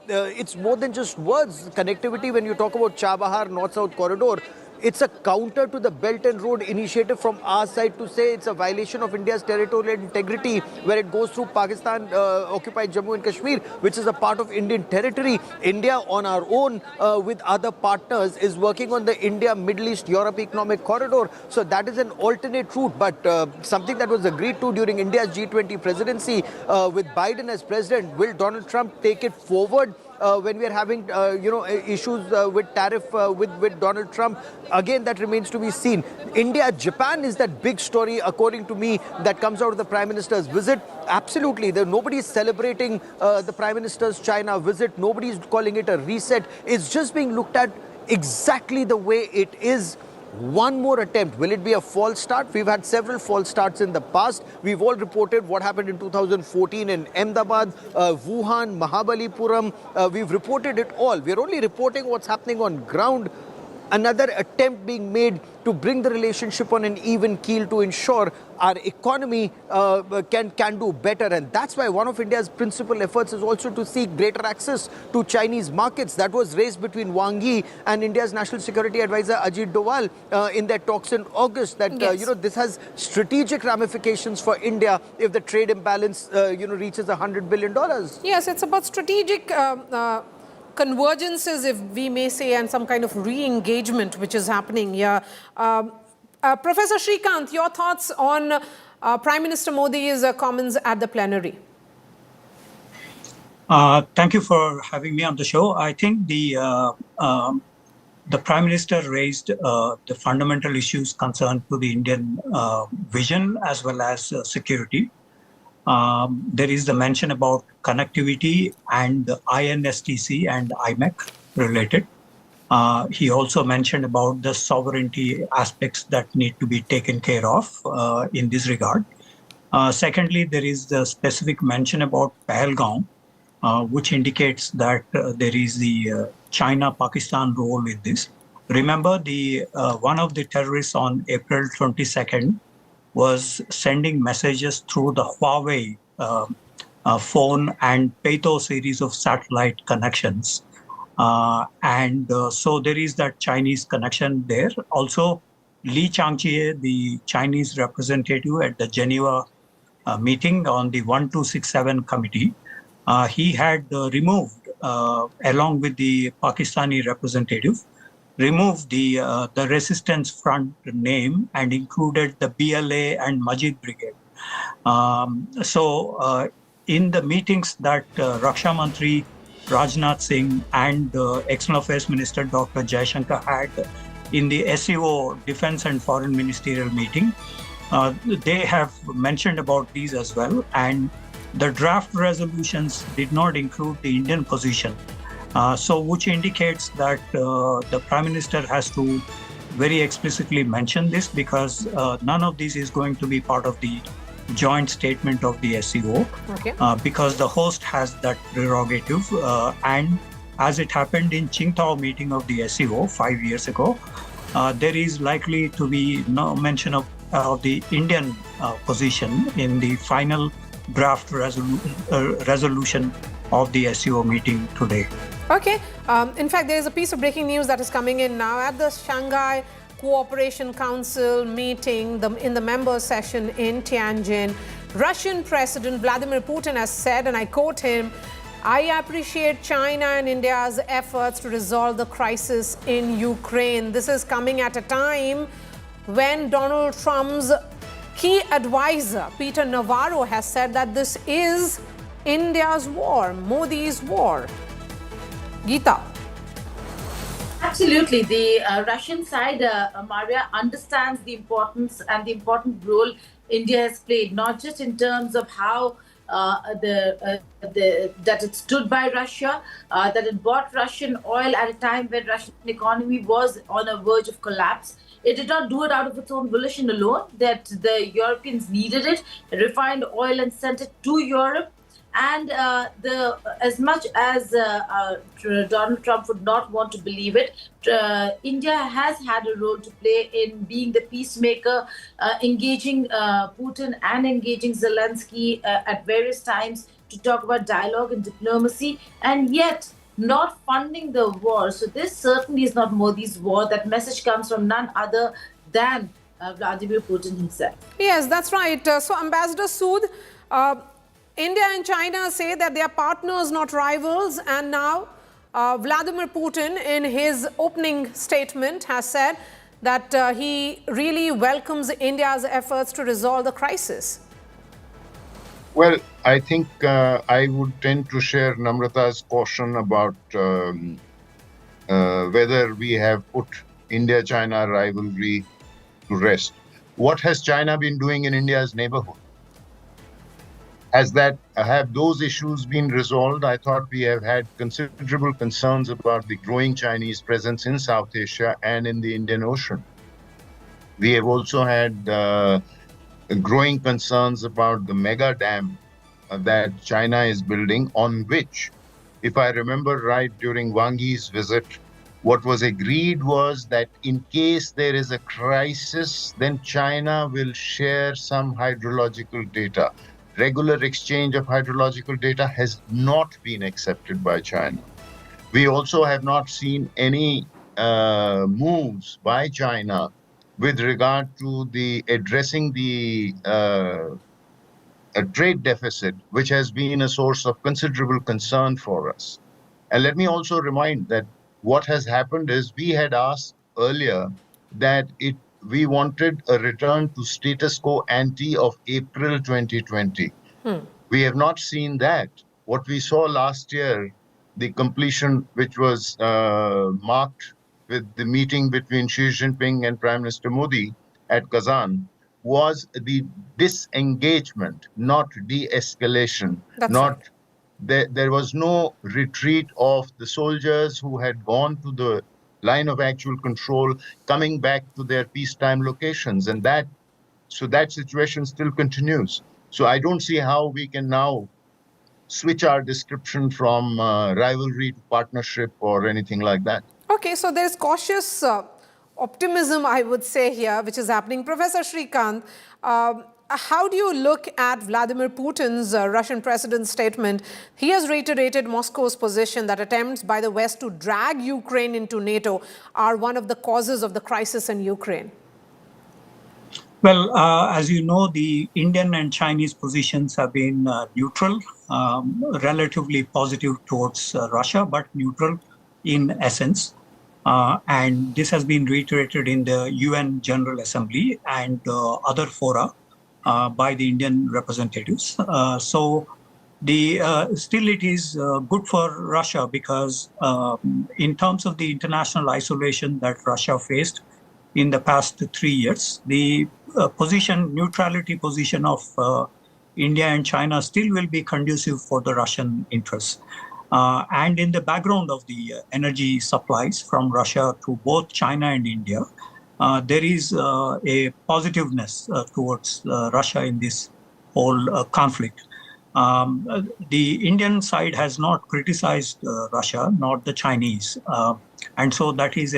it's more than just words. Connectivity, when you talk about Chabahar, North-South corridor, it's a counter to the Belt and Road initiative from our side to say it's a violation of India's territorial integrity where it goes through Pakistan occupied Jammu and Kashmir, which is a part of Indian territory. India on our own with other partners is working on the India Middle East Europe economic corridor. So that is an alternate route, but something that was agreed to during India's G20 presidency with Biden as president. Will Donald Trump take it forward? When we are having, issues with tariff with Donald Trump, again, that remains to be seen. India-Japan is that big story, according to me, that comes out of the Prime Minister's visit. Absolutely, nobody is celebrating the Prime Minister's China visit. Nobody is calling it a reset. It's just being looked at exactly the way it is. One more attempt. Will it be a false start? We've had several false starts in the past. We've all reported what happened in 2014 in Ahmedabad, Wuhan, Mahabalipuram. We've reported it all. We're only reporting what's happening on ground. Another attempt being made to bring the relationship on an even keel to ensure our economy can do better. And that's why one of India's principal efforts is also to seek greater access to Chinese markets. That was raised between Wang Yi and India's National Security Advisor Ajit Doval in their talks in August, that this has strategic ramifications for India if the trade imbalance reaches $100 billion. Yes, it's about strategic convergences, if we may say, and some kind of re-engagement which is happening here. Professor Srikanth, your thoughts on Prime Minister Modi's comments at the plenary? Thank you for having me on the show. I think the Prime Minister raised the fundamental issues concerned to the Indian vision as well as security. There is the mention about connectivity and the INSTC and IMEC related. He also mentioned about the sovereignty aspects that need to be taken care of in this regard. Secondly, there is the specific mention about Pahalgam, which indicates that there is the China-Pakistan role in this. Remember, the one of the terrorists on April 22nd was sending messages through the Huawei phone and Peito series of satellite connections. So there is that Chinese connection there. Also, Li Changqie, the Chinese representative at the Geneva meeting on the 1267 committee, he had removed, along with the Pakistani representative, removed the resistance front name and included the BLA and Majid Brigade. In the meetings that Raksha Mantri Rajnath Singh and External Affairs Minister Dr. Jaishankar had in the SCO Defense and Foreign Ministerial meeting, they have mentioned about these as well. And the draft resolutions did not include the Indian position. Which indicates that the Prime Minister has to very explicitly mention this, because none of this is going to be part of the joint statement of the SCO, because the host has that prerogative. And as it happened in Qingdao meeting of the SCO 5 years ago, there is likely to be no mention of the Indian position in the final draft resolution of the SCO meeting today. Okay. In fact, there is a piece of breaking news that is coming in now. At the Shanghai Cooperation Council meeting, in the member session in Tianjin, Russian President Vladimir Putin has said, and I quote him, "I appreciate China and India's efforts to resolve the crisis in Ukraine." This is coming at a time when Donald Trump's key advisor, Peter Navarro, has said that this is India's war, Modi's war. Geeta. Absolutely. The Russian side, Maria, understands the importance and the important role India has played, not just in terms of how that it stood by Russia, that it bought Russian oil at a time when Russian economy was on a verge of collapse. It did not do it out of its own volition alone, that the Europeans needed it, refined oil and sent it to Europe. And as much as Donald Trump would not want to believe it, India has had a role to play in being the peacemaker, engaging Putin and engaging Zelensky at various times to talk about dialogue and diplomacy, and yet not funding the war. So this certainly is not Modi's war. That message comes from none other than Vladimir Putin himself. Yes, that's right. So Ambassador Sood, India and China say that they are partners, not rivals. And now Vladimir Putin, in his opening statement, has said that he really welcomes India's efforts to resolve the crisis. Well, I think I would tend to share Namrata's caution about whether we have put India-China rivalry to rest. What has China been doing in India's neighborhood? Have those issues been resolved? I thought we have had considerable concerns about the growing Chinese presence in South Asia and in the Indian Ocean. We have also had growing concerns about the mega dam that China is building, on which, if I remember right, during Wang Yi's visit, what was agreed was that in case there is a crisis, then China will share some hydrological data. Regular exchange of hydrological data has not been accepted by China. We also have not seen any moves by China with regard to addressing the trade deficit, which has been a source of considerable concern for us. And let me also remind that what has happened is we had asked earlier that we wanted a return to status quo ante of April 2020. We have not seen that. What we saw last year, the completion, which was marked with the meeting between Xi Jinping and Prime Minister Modi at Kazan, was the disengagement, not de-escalation. There was no retreat of the soldiers who had gone to the line of actual control coming back to their peacetime locations. And that situation still continues. So I don't see how we can now switch our description from rivalry to partnership or anything like that. Okay, so there is cautious optimism, I would say here, which is happening. Professor Shrikant, how do you look at Vladimir Putin's Russian president's statement? He has reiterated Moscow's position that attempts by the West to drag Ukraine into NATO are one of the causes of the crisis in Ukraine. Well, as you know, the Indian and Chinese positions have been neutral, relatively positive towards Russia, but neutral in essence. And this has been reiterated in the UN General Assembly and other fora by the Indian representatives. So still it is good for Russia because in terms of the international isolation that Russia faced in the past 3 years, the neutrality position of India and China still will be conducive for the Russian interests. And in the background of the energy supplies from Russia to both China and India, there is a positiveness towards Russia in this whole conflict. The Indian side has not criticized Russia, not the Chinese, and so that is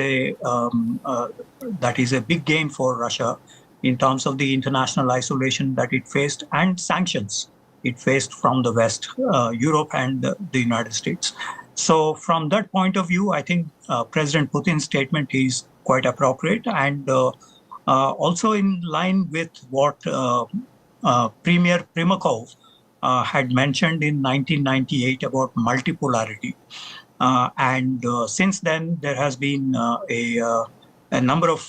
a big gain for Russia in terms of the international isolation that it faced and sanctions it faced from the West, Europe and the United States. So from that point of view, I think President Putin's statement is quite appropriate and also in line with what Premier Primakov had mentioned in 1998 about multipolarity. And since then, there has been a number of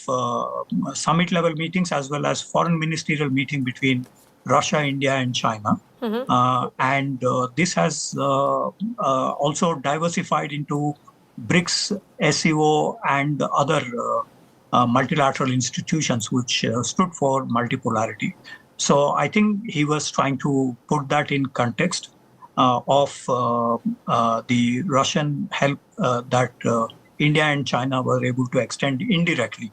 summit-level meetings as well as foreign ministerial meeting between Russia, India, and China. And this has also diversified into BRICS, SCO, and other multilateral institutions which stood for multipolarity. So I think he was trying to put that in context of the Russian help that India and China were able to extend indirectly.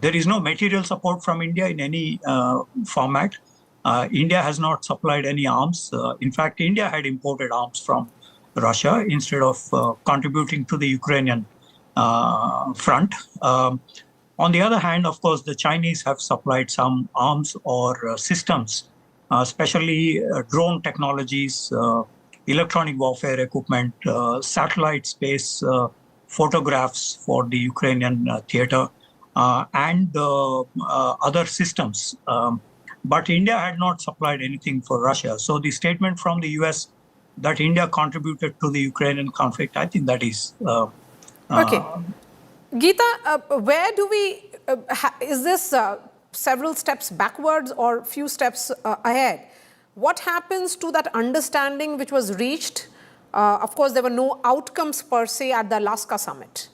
There is no material support from India in any format. India has not supplied any arms. In fact, India had imported arms from Russia instead of contributing to the Ukrainian front. On the other hand, of course, the Chinese have supplied some arms or systems, especially drone technologies, electronic warfare equipment, satellite space photographs for the Ukrainian theater, and other systems. But India had not supplied anything for Russia. So the statement from the US that India contributed to the Ukrainian conflict, I think that is... Okay. Geeta, where do we... is this several steps backwards or few steps ahead? What happens to that understanding which was reached? Of course, there were no outcomes per se at the Alaska summit.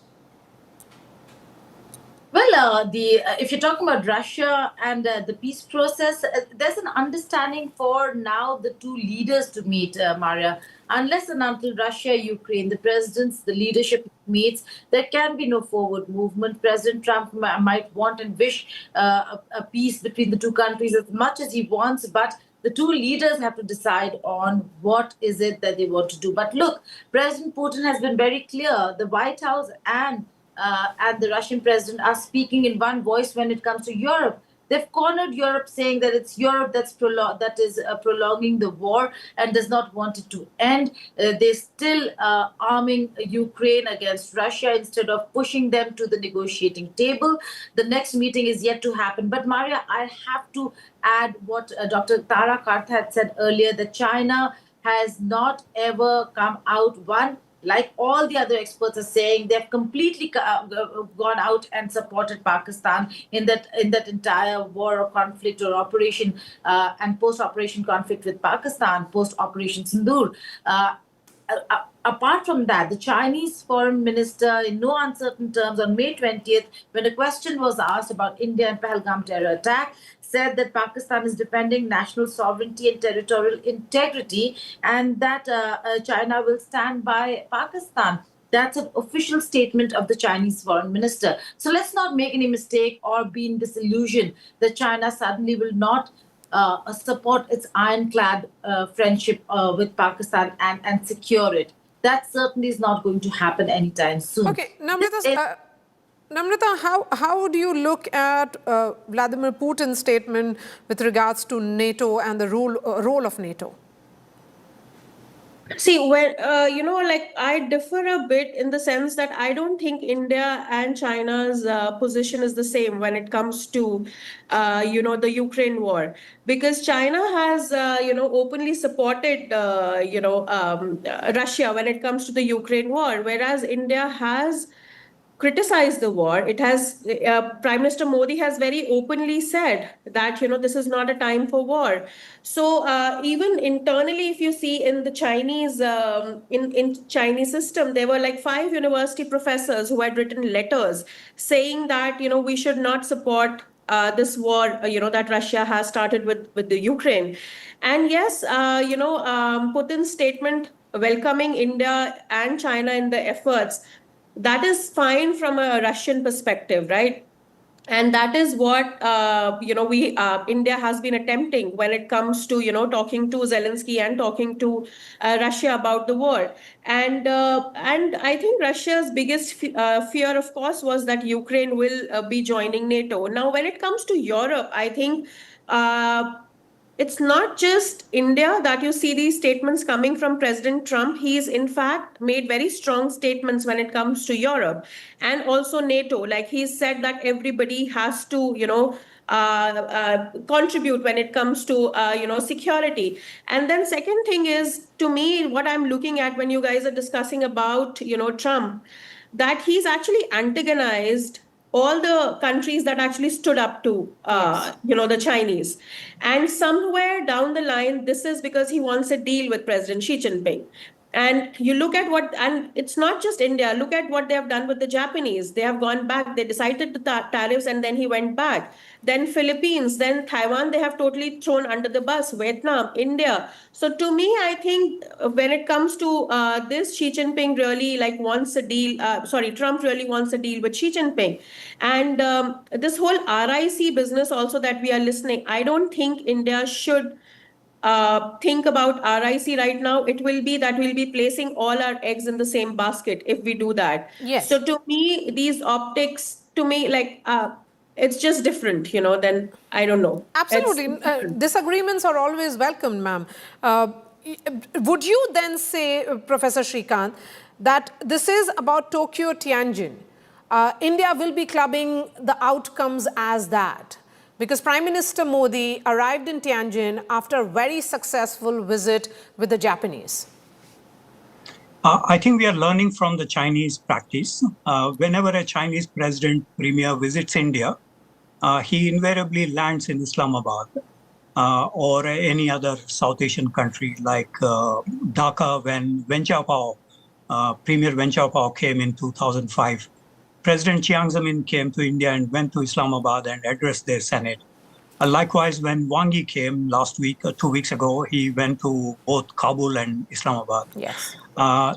Well, if you're talking about Russia and the peace process, there's an understanding for now the two leaders to meet, Maria. Unless and until Russia, Ukraine, the presidents, the leadership meets, there can be no forward movement. President Trump might want and wish a peace between the two countries as much as he wants, but the two leaders have to decide on what is it that they want to do. But look, President Putin has been very clear. The White House and the Russian president are speaking in one voice when it comes to Europe. They've cornered Europe, saying that it's Europe that is prolonging the war and does not want it to end. They're still arming Ukraine against Russia instead of pushing them to the negotiating table. The next meeting is yet to happen. But Maria, I have to add what Dr. Tara Karth had said earlier, that China has not ever come out, like all the other experts are saying, they've completely gone out and supported Pakistan in that entire war or conflict or operation and post-operation conflict with Pakistan, post-Operation Sindoor. Apart from that, the Chinese foreign minister, in no uncertain terms, on May 20th, when a question was asked about India and Pahalgam terror attack, said that Pakistan is defending national sovereignty and territorial integrity and that China will stand by Pakistan. That's an official statement of the Chinese foreign minister. So let's not make any mistake or be in disillusion that China suddenly will not support its ironclad friendship with Pakistan and secure it. That certainly is not going to happen anytime soon. Okay, Namrata, how do you look at Vladimir Putin's statement with regards to NATO and the role of NATO? See, when I differ a bit in the sense that I don't think India and China's position is the same when it comes to, the Ukraine war, because China has, openly supported, Russia when it comes to the Ukraine war, whereas India has criticized the war. It has Prime Minister Modi has very openly said that this is not a time for war. So even internally, if you see in the Chinese in Chinese system, there were like 5 university professors who had written letters saying that we should not support this war that Russia has started with the Ukraine. And yes, Putin's statement welcoming India and China in the efforts, that is fine from a Russian perspective, right? And that is what India has been attempting when it comes to talking to Zelensky and talking to Russia about the war. And I think Russia's biggest fear, of course, was that Ukraine will be joining NATO. Now, when it comes to Europe, I think it's not just India that you see these statements coming from President Trump. He's in fact made very strong statements when it comes to Europe and also NATO. Like he said that everybody has to, contribute when it comes to, security. And then second thing is, to me, what I'm looking at when you guys are discussing about, Trump, that he's actually antagonized all the countries that actually stood up to, the Chinese. And somewhere down the line, this is because he wants a deal with President Xi Jinping. And you look at and it's not just India, look at what they have done with the Japanese. They have gone back, they decided the tariffs and then he went back. Then Philippines, then Taiwan, they have totally thrown under the bus, Vietnam, India. So to me, I think when it comes to this, Xi Jinping really wants a deal, Trump really wants a deal with Xi Jinping. And this whole RIC business also that we are listening, I don't think India should think about RIC right now. It will be that we'll be placing all our eggs in the same basket if we do that. Yes. So to me, these optics, to me, it's just different, then I don't know. Absolutely. Disagreements are always welcome, ma'am. Would you then say, Professor Shrikant, that this is about Tokyo, Tianjin? India will be clubbing the outcomes as that, because Prime Minister Modi arrived in Tianjin after a very successful visit with the Japanese. I think we are learning from the Chinese practice. Whenever a Chinese president premier visits India, he invariably lands in Islamabad or any other South Asian country like Dhaka when Wen Jiabao, Premier Wen Jiabao came in 2005. President Jiang Zemin came to India and went to Islamabad and addressed their Senate. Likewise, when Wang Yi came last week, 2 weeks ago, he went to both Kabul and Islamabad. Yes.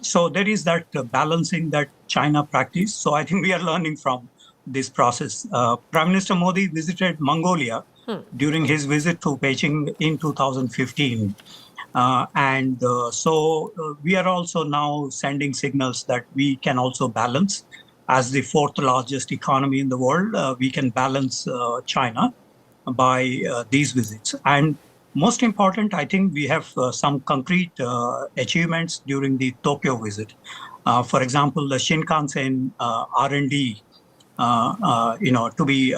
So there is that balancing that China practice. So I think we are learning from this process. Prime Minister Modi visited Mongolia during his visit to Beijing in 2015. So we are also now sending signals that we can also balance. As the 4th largest economy in the world, we can balance China by these visits. And most important, I think we have some concrete achievements during the Tokyo visit. For example, the Shinkansen R&D, to be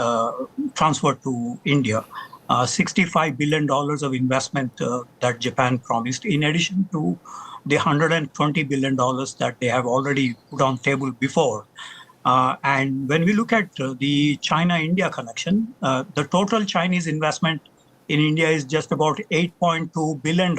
transferred to India. $65 billion of investment that Japan promised, in addition to the $120 billion that they have already put on table before. And when we look at the China-India connection, the total Chinese investment in India is just about $8.2 billion.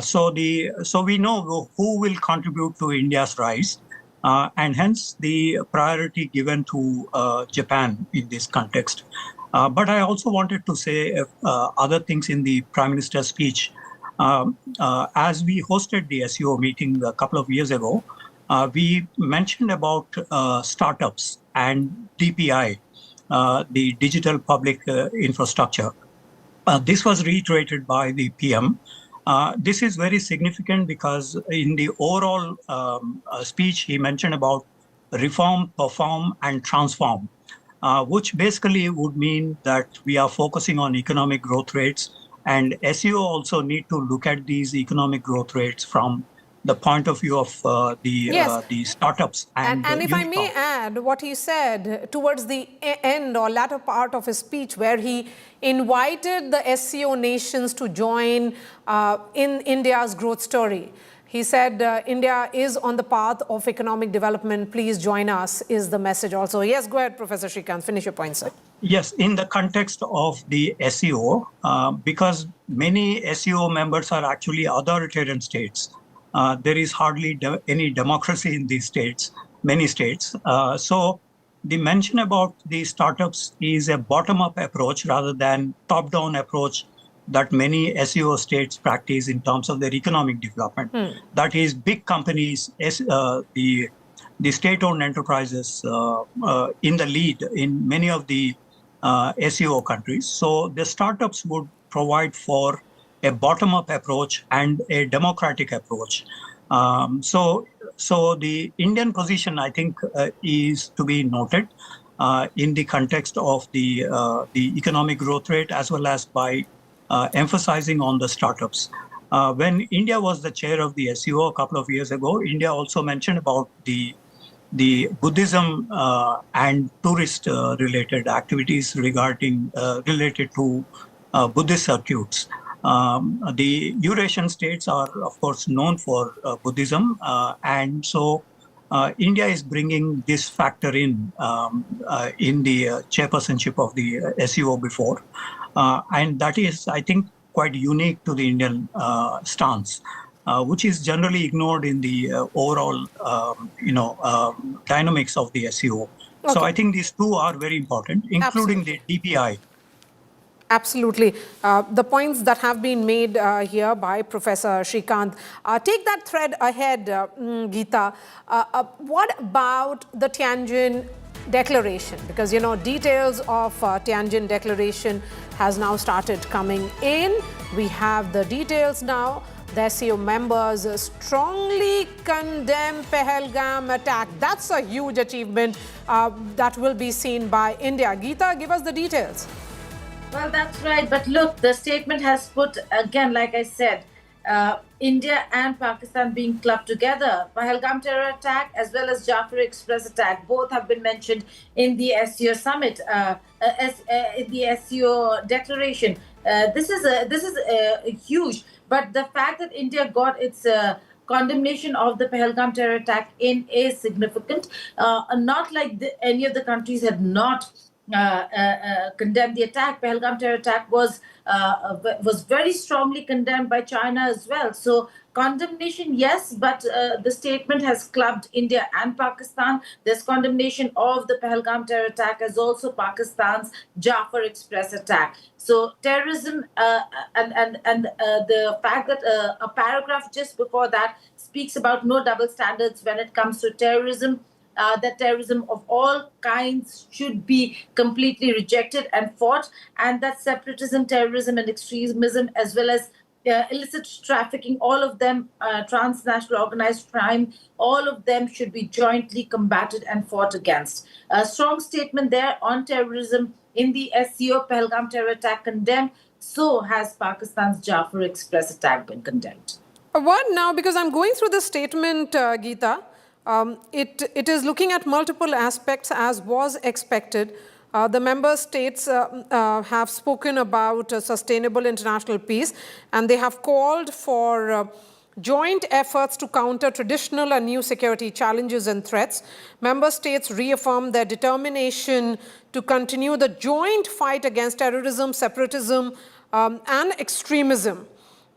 So we know who will contribute to India's rise, and hence the priority given to Japan in this context. But I also wanted to say other things in the Prime Minister's speech. As we hosted the SCO meeting a couple of years ago, we mentioned about startups and DPI, the digital public infrastructure. This was reiterated by the PM. This is very significant because in the overall speech, he mentioned about reform, perform, and transform, which basically would mean that we are focusing on economic growth rates, and SCO also need to look at these economic growth rates from the point of view of the startups and if I may unicorns. add what he said towards the end or latter part of his speech, where he invited the SCO nations to join in India's growth story. He said, India is on the path of economic development. Please join us, is the message also. Yes, go ahead, Professor Srikanth. Finish your point, sir. Yes, in the context of the SCO, because many SCO members are actually authoritarian states, there is hardly any democracy in these states, many states. So the mention about the startups is a bottom-up approach rather than top-down approach that many SCO states practice in terms of their economic development. That is, big companies, the state-owned enterprises in the lead in many of the SCO countries. So the startups would provide for a bottom-up approach and a democratic approach. So the Indian position, I think, is to be noted in the context of the economic growth rate, as well as by emphasizing on the startups. When India was the chair of the SCO a couple of years ago, India also mentioned about the Buddhism and tourist related activities related to Buddhist circuits. The Eurasian states are, of course, known for Buddhism, and so India is bringing this factor in the chairpersonship of the SCO before, and that is, I think, quite unique to the Indian stance, which is generally ignored in the overall, dynamics of the SCO. Okay. So I think these two are very important, including the DPI. Absolutely. The points that have been made here by Professor Srikanth. Take that thread ahead, Geeta. What about the Tianjin Declaration? Because, details of Tianjin Declaration has now started coming in. We have the details now. The SCO members strongly condemn Pahalgam attack. That's a huge achievement that will be seen by India. Geeta, give us the details. Well, that's right. But look, the statement has put, again, like I said, India and Pakistan being clubbed together. Pahalgam terror attack as well as Jafar Express attack, both have been mentioned in the SCO Summit, in the SCO Declaration. This is huge. But the fact that India got its condemnation of the Pahalgam terror attack in is significant. Not like any of the countries had not condemned the attack. Pahalgam terror attack was very strongly condemned by China as well. So condemnation, yes, but the statement has clubbed India and Pakistan. There's condemnation of the Pahalgam terror attack as also Pakistan's Jafar Express attack. So terrorism and the fact that a paragraph just before that speaks about no double standards when it comes to terrorism. That terrorism of all kinds should be completely rejected and fought, and that separatism, terrorism, and extremism, as well as illicit trafficking, all of them, transnational organized crime, all of them should be jointly combated and fought against. A strong statement there on terrorism in the SCO. Pahalgam terror attack condemned. So has Pakistan's Jafar Express attack been condemned. A word now, because I'm going through the statement, Geeta. It is looking at multiple aspects as was expected. The member states have spoken about sustainable international peace, and they have called for joint efforts to counter traditional and new security challenges and threats. Member states reaffirm their determination to continue the joint fight against terrorism, separatism, and extremism.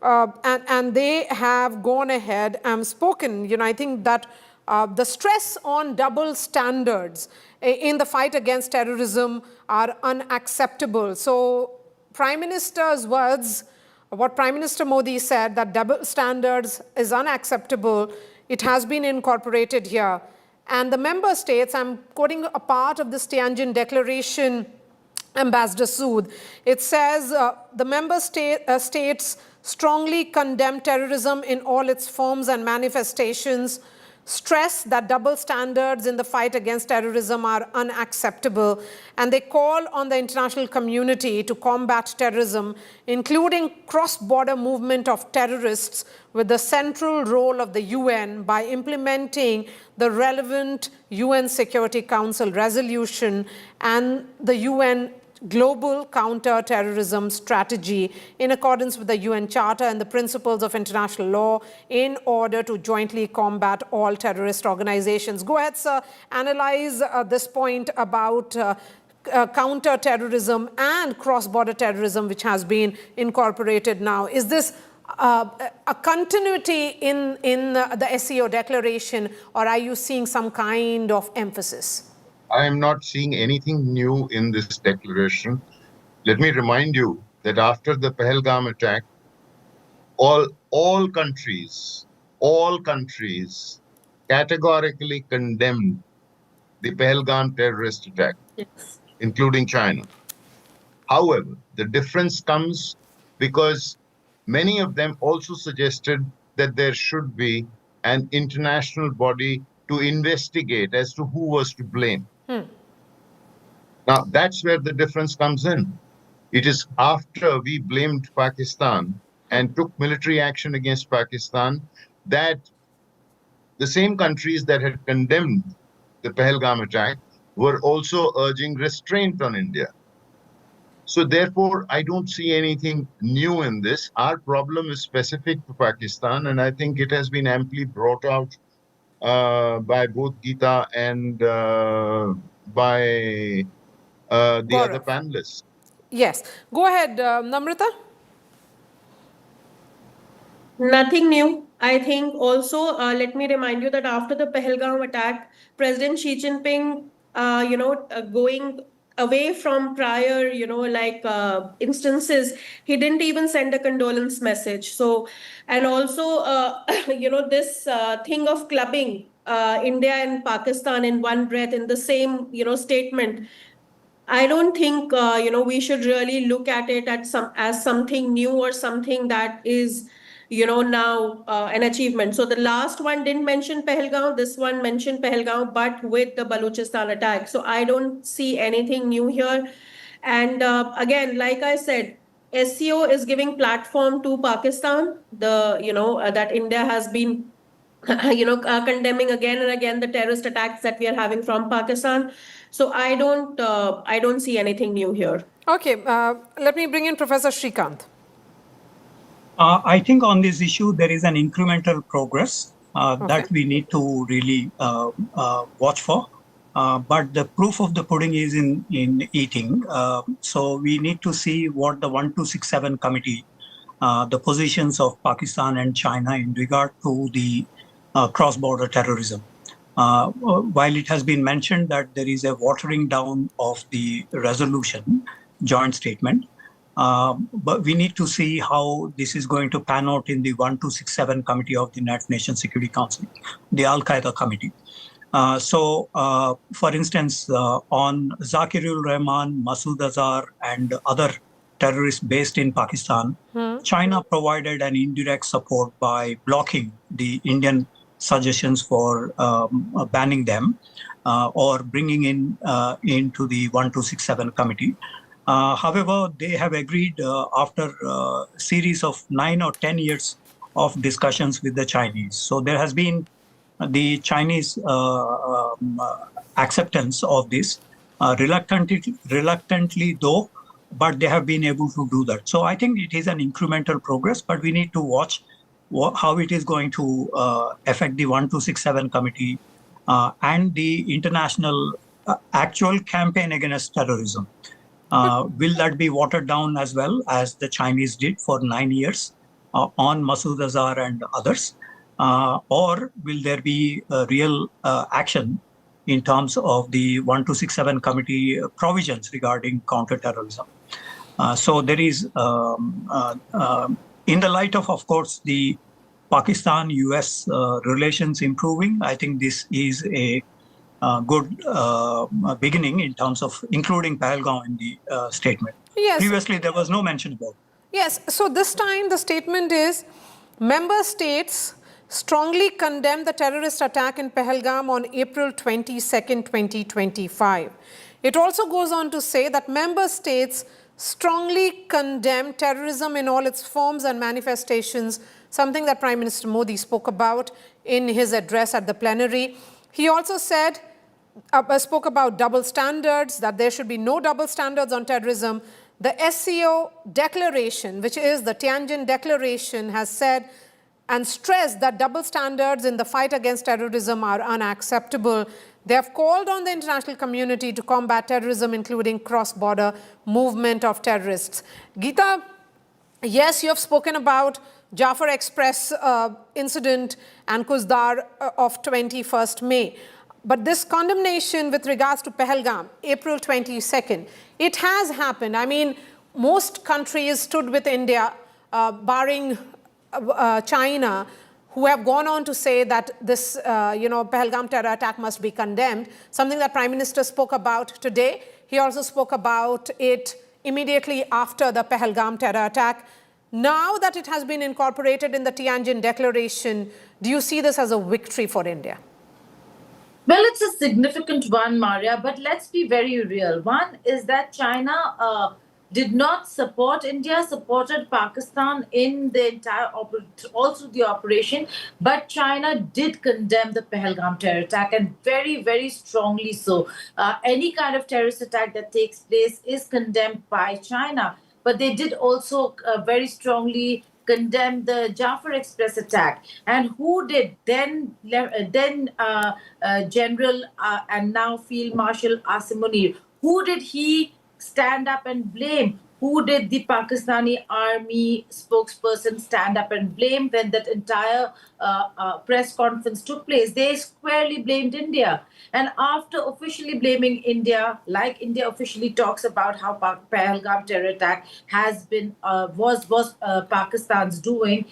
And they have gone ahead and spoken. I think that the stress on double standards in the fight against terrorism are unacceptable. So Prime Minister's words, what Prime Minister Modi said, that double standards is unacceptable, it has been incorporated here. And the member states, I'm quoting a part of this Tianjin Declaration, Ambassador Sood. It says the member states strongly condemn terrorism in all its forms and manifestations, stress that double standards in the fight against terrorism are unacceptable, and they call on the international community to combat terrorism, including cross-border movement of terrorists, with the central role of the UN by implementing the relevant UN Security Council resolution and the UN Global Counter-Terrorism Strategy in accordance with the UN Charter and the principles of international law in order to jointly combat all terrorist organizations. Go ahead, sir. Analyze this point about counter-terrorism and cross-border terrorism, which has been incorporated now. Is this a continuity in the SCO declaration, or are you seeing some kind of emphasis? I am not seeing anything new in this declaration. Let me remind you that after the Pahalgam attack, all countries categorically condemned the Pahalgam terrorist attack, including China. However, the difference comes because many of them also suggested that there should be an international body to investigate as to who was to blame. Now, that's where the difference comes in. It is after we blamed Pakistan and took military action against Pakistan that the same countries that had condemned the Pahalgam attack were also urging restraint on India. So therefore, I don't see anything new in this. Our problem is specific to Pakistan, and I think it has been amply brought out by both Geeta and by the other panelists. Yes. Go ahead, Namrata. Nothing new. I think also, let me remind you that after the Pahalgam attack, President Xi Jinping, going away from prior, instances, he didn't even send a condolence message. So, and also, this thing of clubbing India and Pakistan in one breath in the same, statement, I don't think, we should really look at it as something new or something that is, now an achievement. So the last one didn't mention Pahalgam, this one mentioned Pahalgam, but with the Balochistan attack. So I don't see anything new here. And again, like I said, SCO is giving platform to Pakistan, that India has been condemning again and again the terrorist attacks that we are having from Pakistan. So I don't see anything new here. Okay, let me bring in Professor Srikanth. I think on this issue, there is an incremental progress that we need to really watch for. But the proof of the pudding is in eating. So we need to see what the 1267 committee, the positions of Pakistan and China in regard to the cross-border terrorism. While it has been mentioned that there is a watering down of the resolution, joint statement, but we need to see how this is going to pan out in the 1267 committee of the United Nations Security Council, the Al-Qaeda committee. For instance, on Zakirul Rahman, Masood Azhar, and other terrorists based in Pakistan, China provided an indirect support by blocking the Indian suggestions for banning them or bringing into the 1267 committee. However, they have agreed after a series of 9 or 10 years of discussions with the Chinese. So there has been the Chinese acceptance of this, reluctantly though, but they have been able to do that. So I think it is an incremental progress, but we need to watch how it is going to affect the 1267 committee and the international actual campaign against terrorism. Will that be watered down as well as the Chinese did for 9 years on Masood Azhar and others? Or will there be real action in terms of the 1267 committee provisions regarding counter-terrorism? So there is, in the light of course, the Pakistan-US relations improving. I think this is a good beginning in terms of including Pahalgam in the statement. Yes. Previously, there was no mention about it. Yes, so this time the statement is, member states strongly condemn the terrorist attack in Pahalgam on April 22nd, 2025. It also goes on to say that member states strongly condemn terrorism in all its forms and manifestations, something that Prime Minister Modi spoke about in his address at the plenary. He also said, spoke about double standards, that there should be no double standards on terrorism. The SCO Declaration, which is the Tianjin Declaration, has said and stressed that double standards in the fight against terrorism are unacceptable. They have called on the international community to combat terrorism, including cross-border movement of terrorists. Geeta, yes, you have spoken about Jafar Express incident and Kuzdar of 21st May. But this condemnation with regards to Pahalgam, April 22nd, it has happened. I mean, most countries stood with India, barring China, who have gone on to say that this, Pahalgam terror attack must be condemned, something that Prime Minister spoke about today. He also spoke about it immediately after the Pahalgam terror attack. Now that it has been incorporated in the Tianjin Declaration, do you see this as a victory for India? Well, it's a significant one, Maria, but let's be very real. One is that China did not support India, supported Pakistan in the entire all through the operation, but China did condemn the Pahalgam terror attack, and very, very strongly so. Any kind of terrorist attack that takes place is condemned by China, but they did also very strongly condemn the Jafar Express attack. And who did? Then General and now Field Marshal Asim Munir. Who did he stand up and blame? Who did the Pakistani army spokesperson stand up and blame when that entire press conference took place? They squarely blamed India. And after officially blaming India, like India officially talks about how Pahalgam terror attack has been was Pakistan's doing,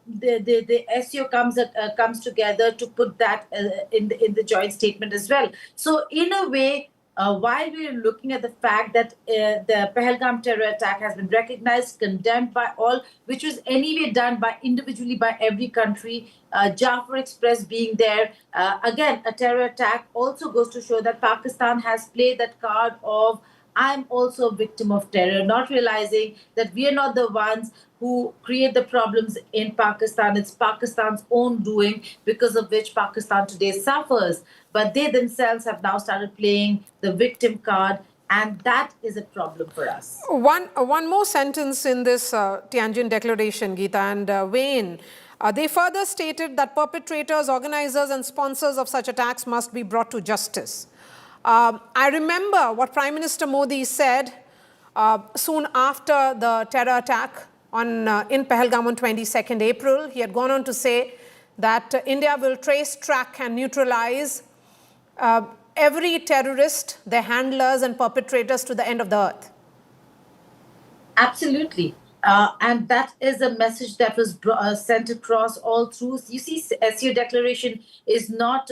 the SCO comes together to put that in the joint statement as well. So in a way, while we are looking at the fact that the Pahalgam terror attack has been recognized, condemned by all, which was anyway done by individually by every country, Jafar Express being there, again, a terror attack also goes to show that Pakistan has played that card of, I'm also a victim of terror, not realizing that we are not the ones who create the problems in Pakistan. It's Pakistan's own doing, because of which Pakistan today suffers. But they themselves have now started playing the victim card, and that is a problem for us. One more sentence in this Tianjin Declaration, Geeta, and Wayne. They further stated that perpetrators, organizers and sponsors of such attacks must be brought to justice. I remember what Prime Minister Modi said soon after the terror attack in Pahalgam on 22nd April. He had gone on to say that India will trace, track and neutralize every terrorist, their handlers and perpetrators to the end of the earth. Absolutely. And that is a message that was sent across all through. You see, SCO Declaration is not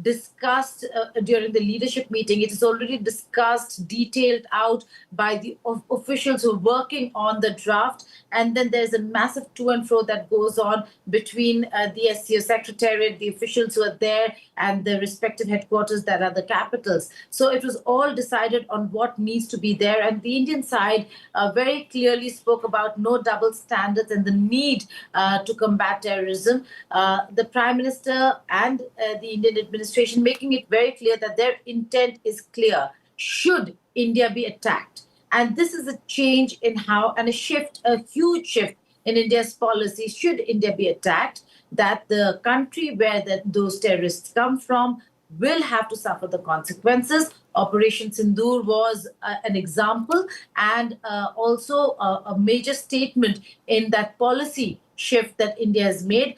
discussed during the leadership meeting. It is already discussed, detailed out by the officials who are working on the draft. And then there's a massive to and fro that goes on between the SCO Secretariat, the officials who are there, and the respective headquarters that are the capitals. So it was all decided on what needs to be there. And the Indian side very clearly spoke about no double standards and the need to combat terrorism. The Prime Minister and the Indian administration making it very clear that their intent is clear. Should India be attacked? And this is a change in how, and a shift, a huge shift in India's policy. Should India be attacked, that the country where those terrorists come from will have to suffer the consequences. Operation Sindoor was an example, and also a major statement in that policy shift that India has made.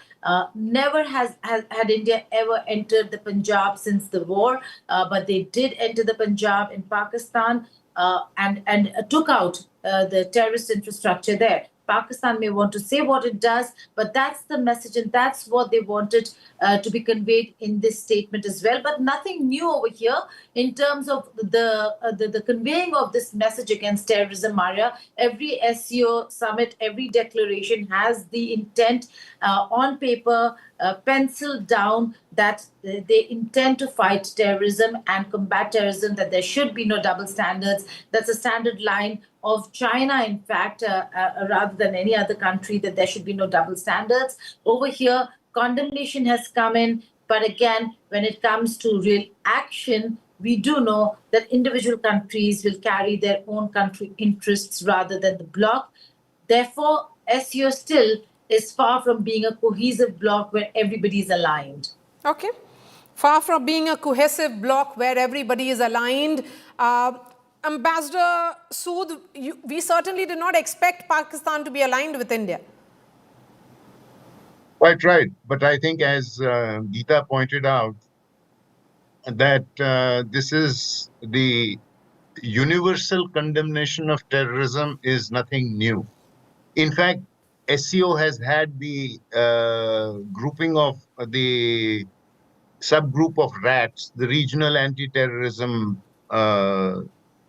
Never had India ever entered the Punjab since the war, but they did enter the Punjab in Pakistan and took out the terrorist infrastructure there. Pakistan may want to say what it does, but that's the message and that's what they wanted to be conveyed in this statement as well. But nothing new over here in terms of the conveying of this message against terrorism, Maria. Every SCO summit, every declaration has the intent on paper, penciled down, that they intend to fight terrorism and combat terrorism, that there should be no double standards. That's a standard line of China, in fact, rather than any other country, that there should be no double standards. Over here, condemnation has come in, but again, when it comes to real action, we do know that individual countries will carry their own country interests rather than the bloc. Therefore, SCO still is far from being a cohesive bloc where everybody is aligned. Okay. Far from being a cohesive bloc where everybody is aligned. Ambassador Sood, we certainly did not expect Pakistan to be aligned with India. Quite right. But I think, as Geeta pointed out, that this is the universal condemnation of terrorism is nothing new. In fact, SCO has had the grouping of the subgroup of RATs, the regional anti-terrorism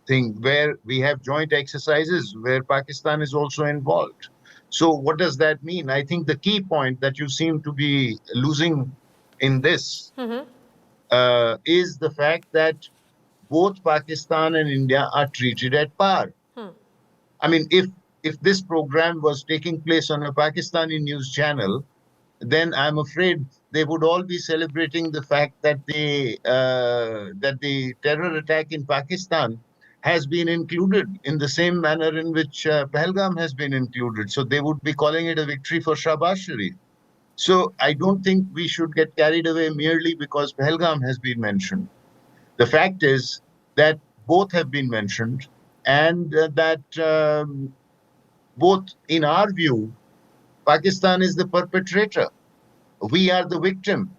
thing, where we have joint exercises where Pakistan is also involved. So what does that mean? I think the key point that you seem to be losing in this is the fact that both Pakistan and India are treated at par. I mean, if this program was taking place on a Pakistani news channel, then I'm afraid they would all be celebrating the fact that the terror attack in Pakistan has been included in the same manner in which Pahalgam has been included. So they would be calling it a victory for Shahbaz Sharif. So I don't think we should get carried away merely because Pahalgam has been mentioned. The fact is that both have been mentioned, and that both, in our view, Pakistan is the perpetrator. We are the victim.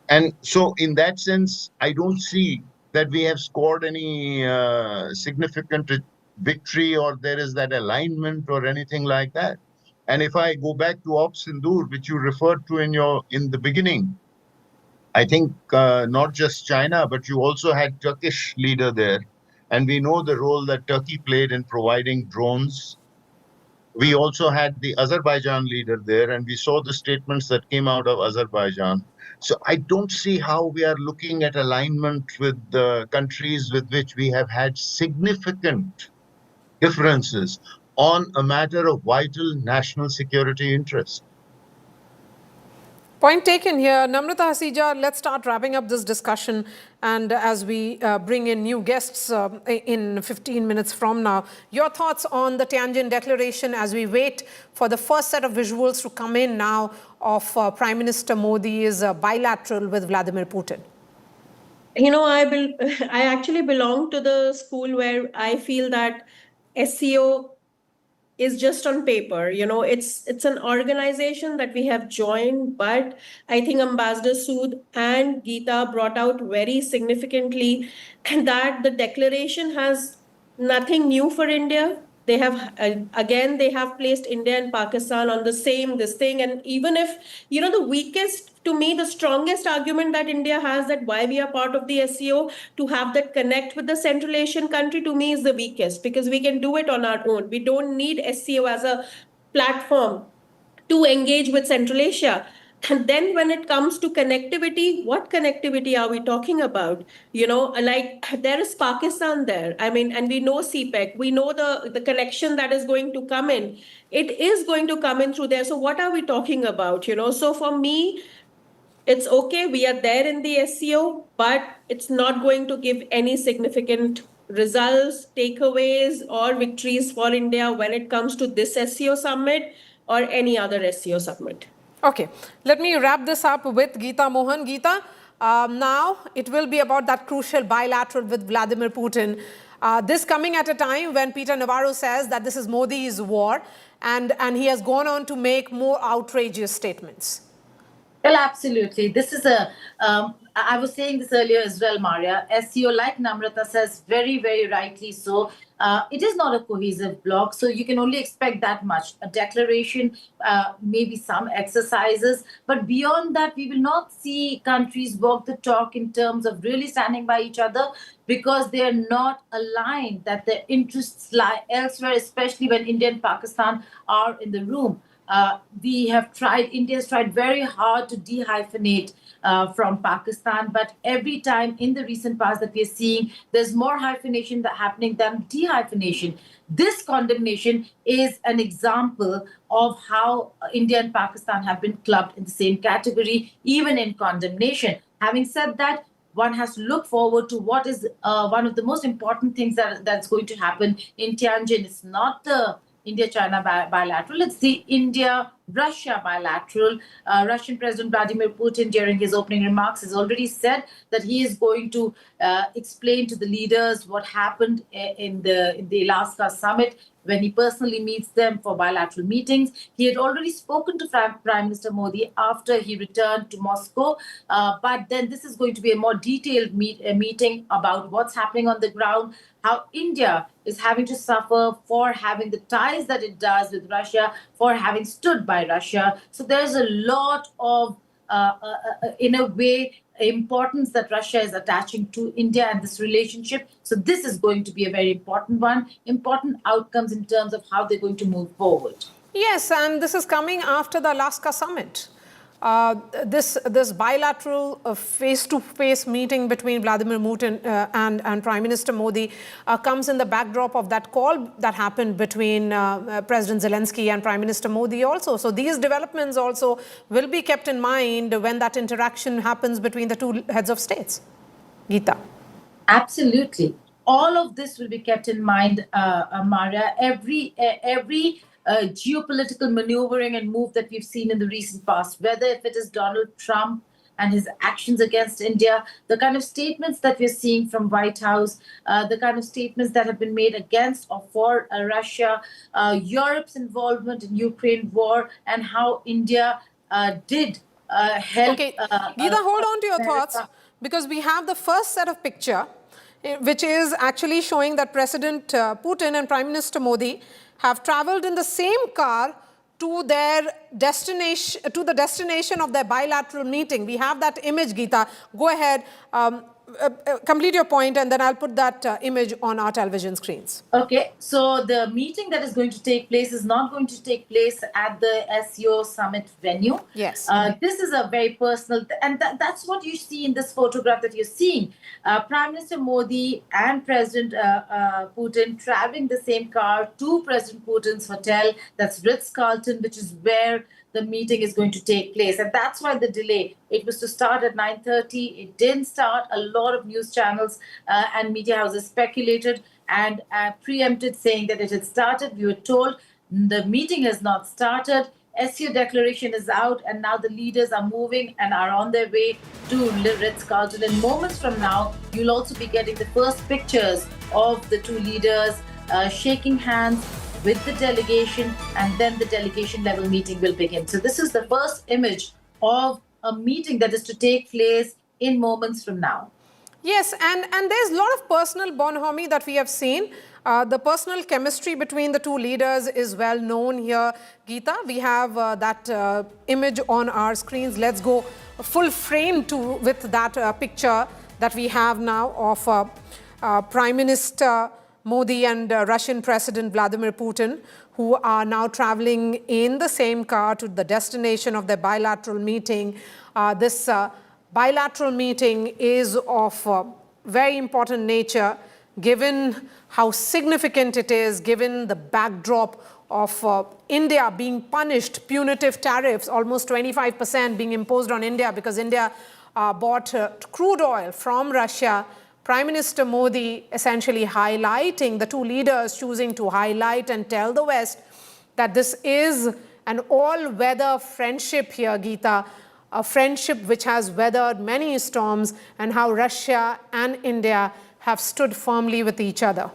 And so in that sense, I don't see that we have scored any significant victory, or there is that alignment or anything like that. And if I go back to Op Sindoor, which you referred to in the beginning, I think not just China, but you also had Turkish leader there. And we know the role that Turkey played in providing drones. We also had the Azerbaijan leader there, and we saw the statements that came out of Azerbaijan. So I don't see how we are looking at alignment with the countries with which we have had significant differences on a matter of vital national security interest. Point taken here. Namrata Hasija, let's start wrapping up this discussion. And as we bring in new guests in 15 minutes from now, your thoughts on the Tianjin Declaration as we wait for the first set of visuals to come in now of Prime Minister Modi's bilateral with Vladimir Putin? You know, I actually belong to the school where I feel that SCO is just on paper. You know, it's an organization that we have joined, but I think Ambassador Sood and Geeta brought out very significantly that the declaration has nothing new for India. They have, again, they have placed India and Pakistan on this thing. And even if, you know, the weakest, to me, the strongest argument that India has that why we are part of the SCO, to have that connect with the Central Asian country, to me is the weakest, because we can do it on our own. We don't need SCO as a platform to engage with Central Asia. And then when it comes to connectivity, what connectivity are we talking about? You know, like there is Pakistan there. I mean, and we know CPEC, we know the connection that is going to come in. It is going to come in through there. So what are we talking about? You know, so for me, it's okay, we are there in the SCO, but it's not going to give any significant results, takeaways, or victories for India when it comes to this SCO summit or any other SCO summit. Okay, let me wrap this up with Geeta Mohan. Geeta, now it will be about that crucial bilateral with Vladimir Putin. This coming at a time when Peter Navarro says that this is Modi's war, and he has gone on to make more outrageous statements. Well, absolutely. This is I was saying this earlier as well, Maria. SCO, like Namrata says, very, very rightly so. It is not a cohesive bloc, so you can only expect that much. A declaration, maybe some exercises, but beyond that, we will not see countries walk the talk in terms of really standing by each other because they are not aligned, that their interests lie elsewhere, especially when India and Pakistan are in the room. India has tried very hard to dehyphenate from Pakistan, but every time in the recent past that we are seeing, there's more hyphenation happening than dehyphenation. This condemnation is an example of how India and Pakistan have been clubbed in the same category, even in condemnation. Having said that, one has to look forward to what is one of the most important things that's going to happen in Tianjin. It's not the India-China bilateral, it's the India-Russia bilateral. Russian President Vladimir Putin, during his opening remarks, has already said that he is going to explain to the leaders what happened in the Alaska Summit when he personally meets them for bilateral meetings. He had already spoken to Prime Minister Modi after he returned to Moscow, but then this is going to be a more detailed meeting about what's happening on the ground, how India is having to suffer for having the ties that it does with Russia, for having stood by Russia. So there's a lot of, in a way, importance that Russia is attaching to India and this relationship. So this is going to be a very important one, important outcomes in terms of how they're going to move forward. Yes, and this is coming after the Alaska Summit. This bilateral face-to-face meeting between Vladimir Putin and Prime Minister Modi comes in the backdrop of that call that happened between President Zelensky and Prime Minister Modi also. So these developments also will be kept in mind when that interaction happens between the two heads of states. Geeta. Absolutely. All of this will be kept in mind, Maria. Every geopolitical maneuvering and move that we've seen in the recent past, whether if it is Donald Trump and his actions against India, the kind of statements that we're seeing from White House, the kind of statements that have been made against or for Russia, Europe's involvement in Ukraine war, and how India did help. Okay, Geeta, hold on to your thoughts, because we have the first set of picture, which is actually showing that President Putin and Prime Minister Modi have traveled in the same car to their destination, to the destination of their bilateral meeting. We have that image, Geeta. Go ahead, complete your point, and then I'll put that image on our television screens. Okay, so the meeting that is going to take place is not going to take place at the SCO Summit venue. Yes. This is a very personal, and that's what you see in this photograph that you're seeing. Prime Minister Modi and President Putin traveling the same car to President Putin's hotel, that's Ritz-Carlton, which is where the meeting is going to take place. And that's why the delay. It was to start at 9:30. It didn't start. A lot of news channels and media houses speculated and preempted, saying that it had started. We were told the meeting has not started. SCO declaration is out, and now the leaders are moving and are on their way to Ritz-Carlton. And moments from now, you'll also be getting the first pictures of the two leaders shaking hands with the delegation, and then the delegation level meeting will begin. So this is the first image of a meeting that is to take place in moments from now. Yes, and there's a lot of personal bonhomie that we have seen. The personal chemistry between the two leaders is well known here. Geeta, we have that image on our screens. Let's go full frame with that picture that we have now of Prime Minister Modi and Russian President Vladimir Putin, who are now traveling in the same car to the destination of their bilateral meeting. This bilateral meeting is of very important nature, given how significant it is, given the backdrop of India being punished, punitive tariffs, almost 25% being imposed on India because India bought crude oil from Russia. Prime Minister Modi essentially highlighting, the two leaders choosing to highlight and tell the West that this is an all-weather friendship here, Geeta, a friendship which has weathered many storms, and how Russia and India have stood firmly with each other.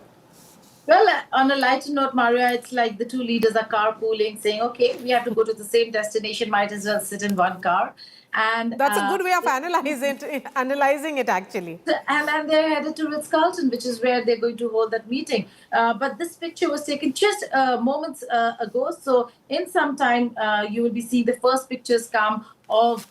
Well, on a lighter note, Maria, it's like the two leaders are carpooling, saying, okay, we have to go to the same destination, might as well sit in one car. And that's a good way of analyzing it, actually. And they're headed to Ritz-Carlton, which is where they're going to hold that meeting. But this picture was taken just moments ago. So in some time, you will be seeing the first pictures come of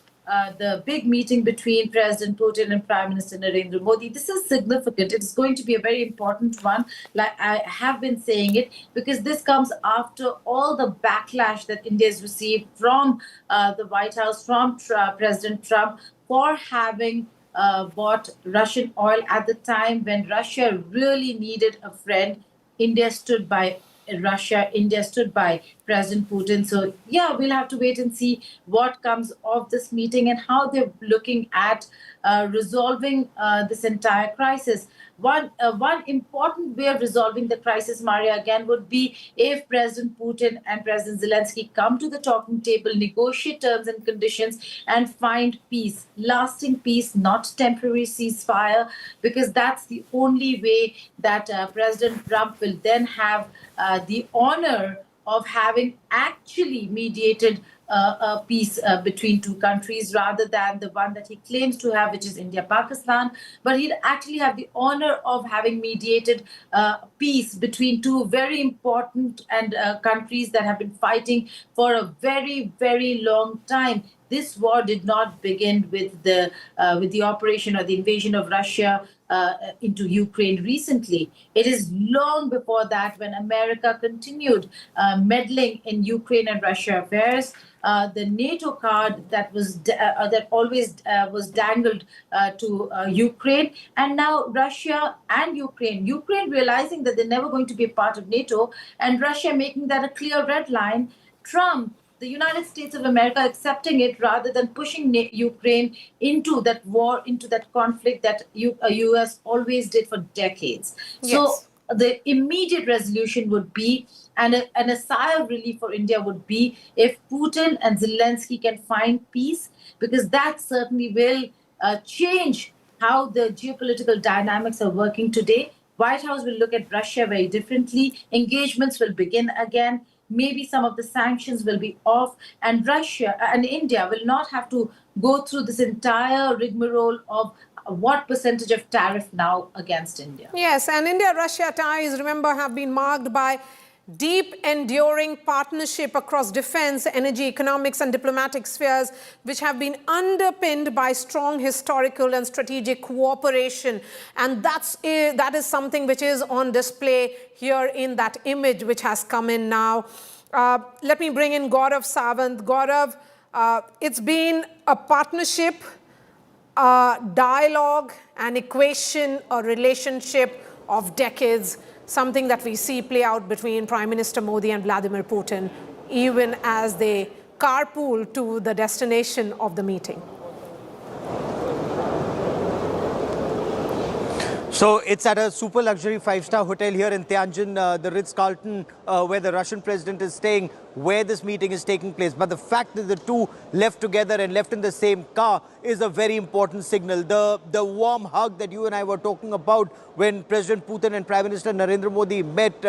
the big meeting between President Putin and Prime Minister Narendra Modi. This is significant. It's going to be a very important one, like I have been saying it, because this comes after all the backlash that India has received from the White House, from President Trump, for having bought Russian oil at the time when Russia really needed a friend. India stood by Russia, India stood by President Putin. So, yeah, we'll have to wait and see what comes of this meeting and how they're looking at resolving this entire crisis. One important way of resolving the crisis, Maria, again, would be if President Putin and President Zelensky come to the talking table, negotiate terms and conditions, and find peace, lasting peace, not temporary ceasefire, because that's the only way that President Trump will then have the honor of having actually mediated a peace between two countries rather than the one that he claims to have, which is India-Pakistan. But he'd actually have the honor of having mediated peace between two very important and countries that have been fighting for a very, very long time. This war did not begin with the operation or the invasion of Russia into Ukraine recently. It is long before that when America continued meddling in Ukraine and Russia affairs. The NATO card that was that always was dangled to Ukraine, and now Russia and Ukraine realizing that they're never going to be a part of NATO, and Russia making that a clear red line. Trump, the United States of America, accepting it rather than pushing Ukraine into that war, into that conflict that U.S. always did for decades. Yes. So the immediate resolution would be, and a sigh of relief for India would be, if Putin and Zelensky can find peace, because that certainly will change how the geopolitical dynamics are working today. White House will look at Russia very differently. Engagements will begin again. Maybe some of the sanctions will be off, and Russia and India will not have to go through this entire rigmarole of what percentage of tariff now against India. Yes, and India-Russia ties, remember, have been marked by deep, enduring partnership across defense, energy, economics, and diplomatic spheres, which have been underpinned by strong historical and strategic cooperation. And that is something which is on display here in that image which has come in now. Let me bring in Gaurav Sawant. Gaurav, it's been a partnership, dialogue, an equation, a relationship of decades, something that we see play out between Prime Minister Modi and Vladimir Putin, even as they carpool to the destination of the meeting. So it's at a super luxury five-star hotel here in Tianjin, the Ritz-Carlton, where the Russian president is staying, where this meeting is taking place. But the fact that the two left together and left in the same car is a very important signal. The warm hug that you and I were talking about when President Putin and Prime Minister Narendra Modi met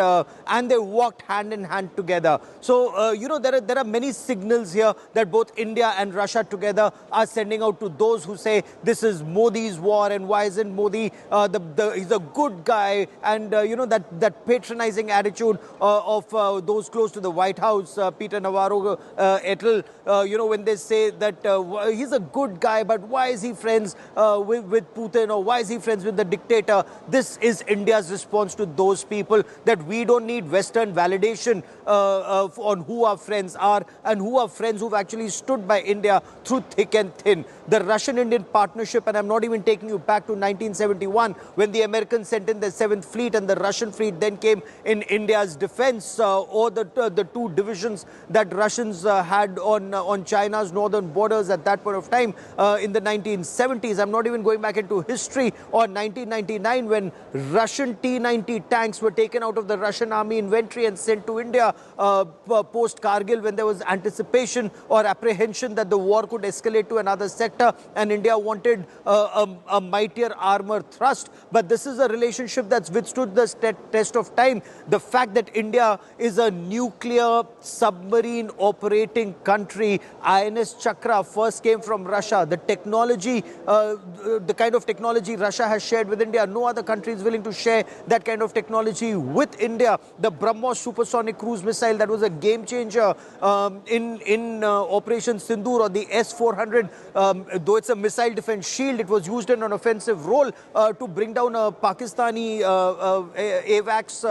and they walked hand in hand together. So, you know, there are many signals here that both India and Russia together are sending out to those who say this is Modi's war and why isn't Modi he's a good guy, and you know, that patronizing attitude of those close to the White House, Peter Navarro et al., you know, when they say that he's a good guy, but why is he friends with Putin, or why is he friends with the dictator? This is India's response to those people, that we don't need Western validation on who our friends are and who are friends who've actually stood by India through thick and thin. The Russian-Indian partnership, and I'm not even taking you back to 1971 when the Americans sent in the 7th Fleet and the Russian fleet then came in India's defense, or the two divisions incursions that Russians had on China's northern borders at that point of time in the 1970s. I'm not even going back into history, or 1999 when Russian T-90 tanks were taken out of the Russian army inventory and sent to India post-Kargil, when there was anticipation or apprehension that the war could escalate to another sector and India wanted a mightier armor thrust. But this is a relationship that's withstood the test of time. The fact that India is a nuclear submarine operating country, INS Chakra first came from Russia. The technology, the kind of technology Russia has shared with India, no other country is willing to share that kind of technology with India. The BrahMos supersonic cruise missile, that was a game changer in Operation Sindoor, or the S-400, though it's a missile defense shield, it was used in an offensive role to bring down a Pakistani AWACS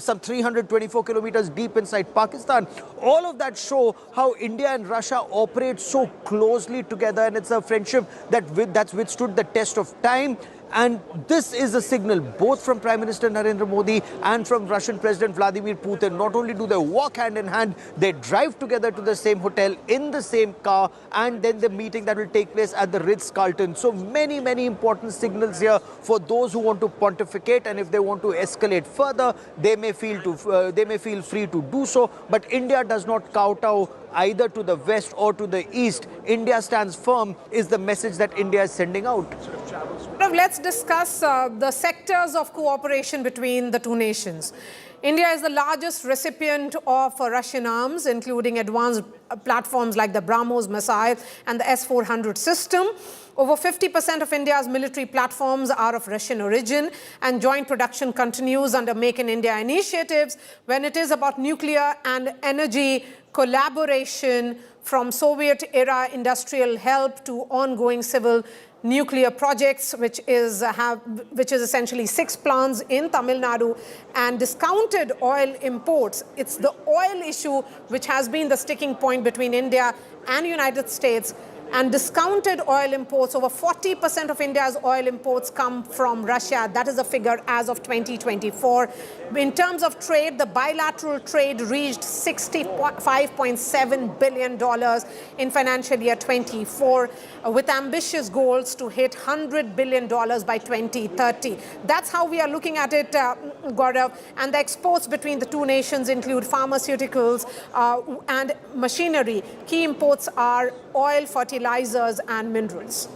some 324 kilometers deep inside Pakistan. All of that show how India and Russia operate so closely together, and it's a friendship that's withstood the test of time. And this is a signal both from Prime Minister Narendra Modi and from Russian President Vladimir Putin. Not only do they walk hand in hand, they drive together to the same hotel in the same car, and then the meeting that will take place at the Ritz-Carlton. So many, many important signals here for those who want to pontificate, and if they want to escalate further, they may feel free to do so. But India does not kowtow either to the west or to the east. India stands firm is the message that India is sending out. Let's discuss the sectors of cooperation between the two nations. India is the largest recipient of Russian arms, including advanced platforms like the BrahMos missile and the S-400 system. Over 50% of India's military platforms are of Russian origin, and joint production continues under Make in India initiatives when it is about nuclear and energy collaboration, from Soviet-era industrial help to ongoing civil nuclear projects, which is essentially 6 plants in Tamil Nadu, and discounted oil imports. It's the oil issue which has been the sticking point between India and United States. And discounted oil imports, over 40% of India's oil imports come from Russia. That is a figure as of 2024. In terms of trade, the bilateral trade reached $65.7 billion in financial year 24, with ambitious goals to hit $100 billion by 2030. That's how we are looking at it, Gaurav. And the exports between the two nations include pharmaceuticals and machinery. Key imports are oil, fertilizers and minerals.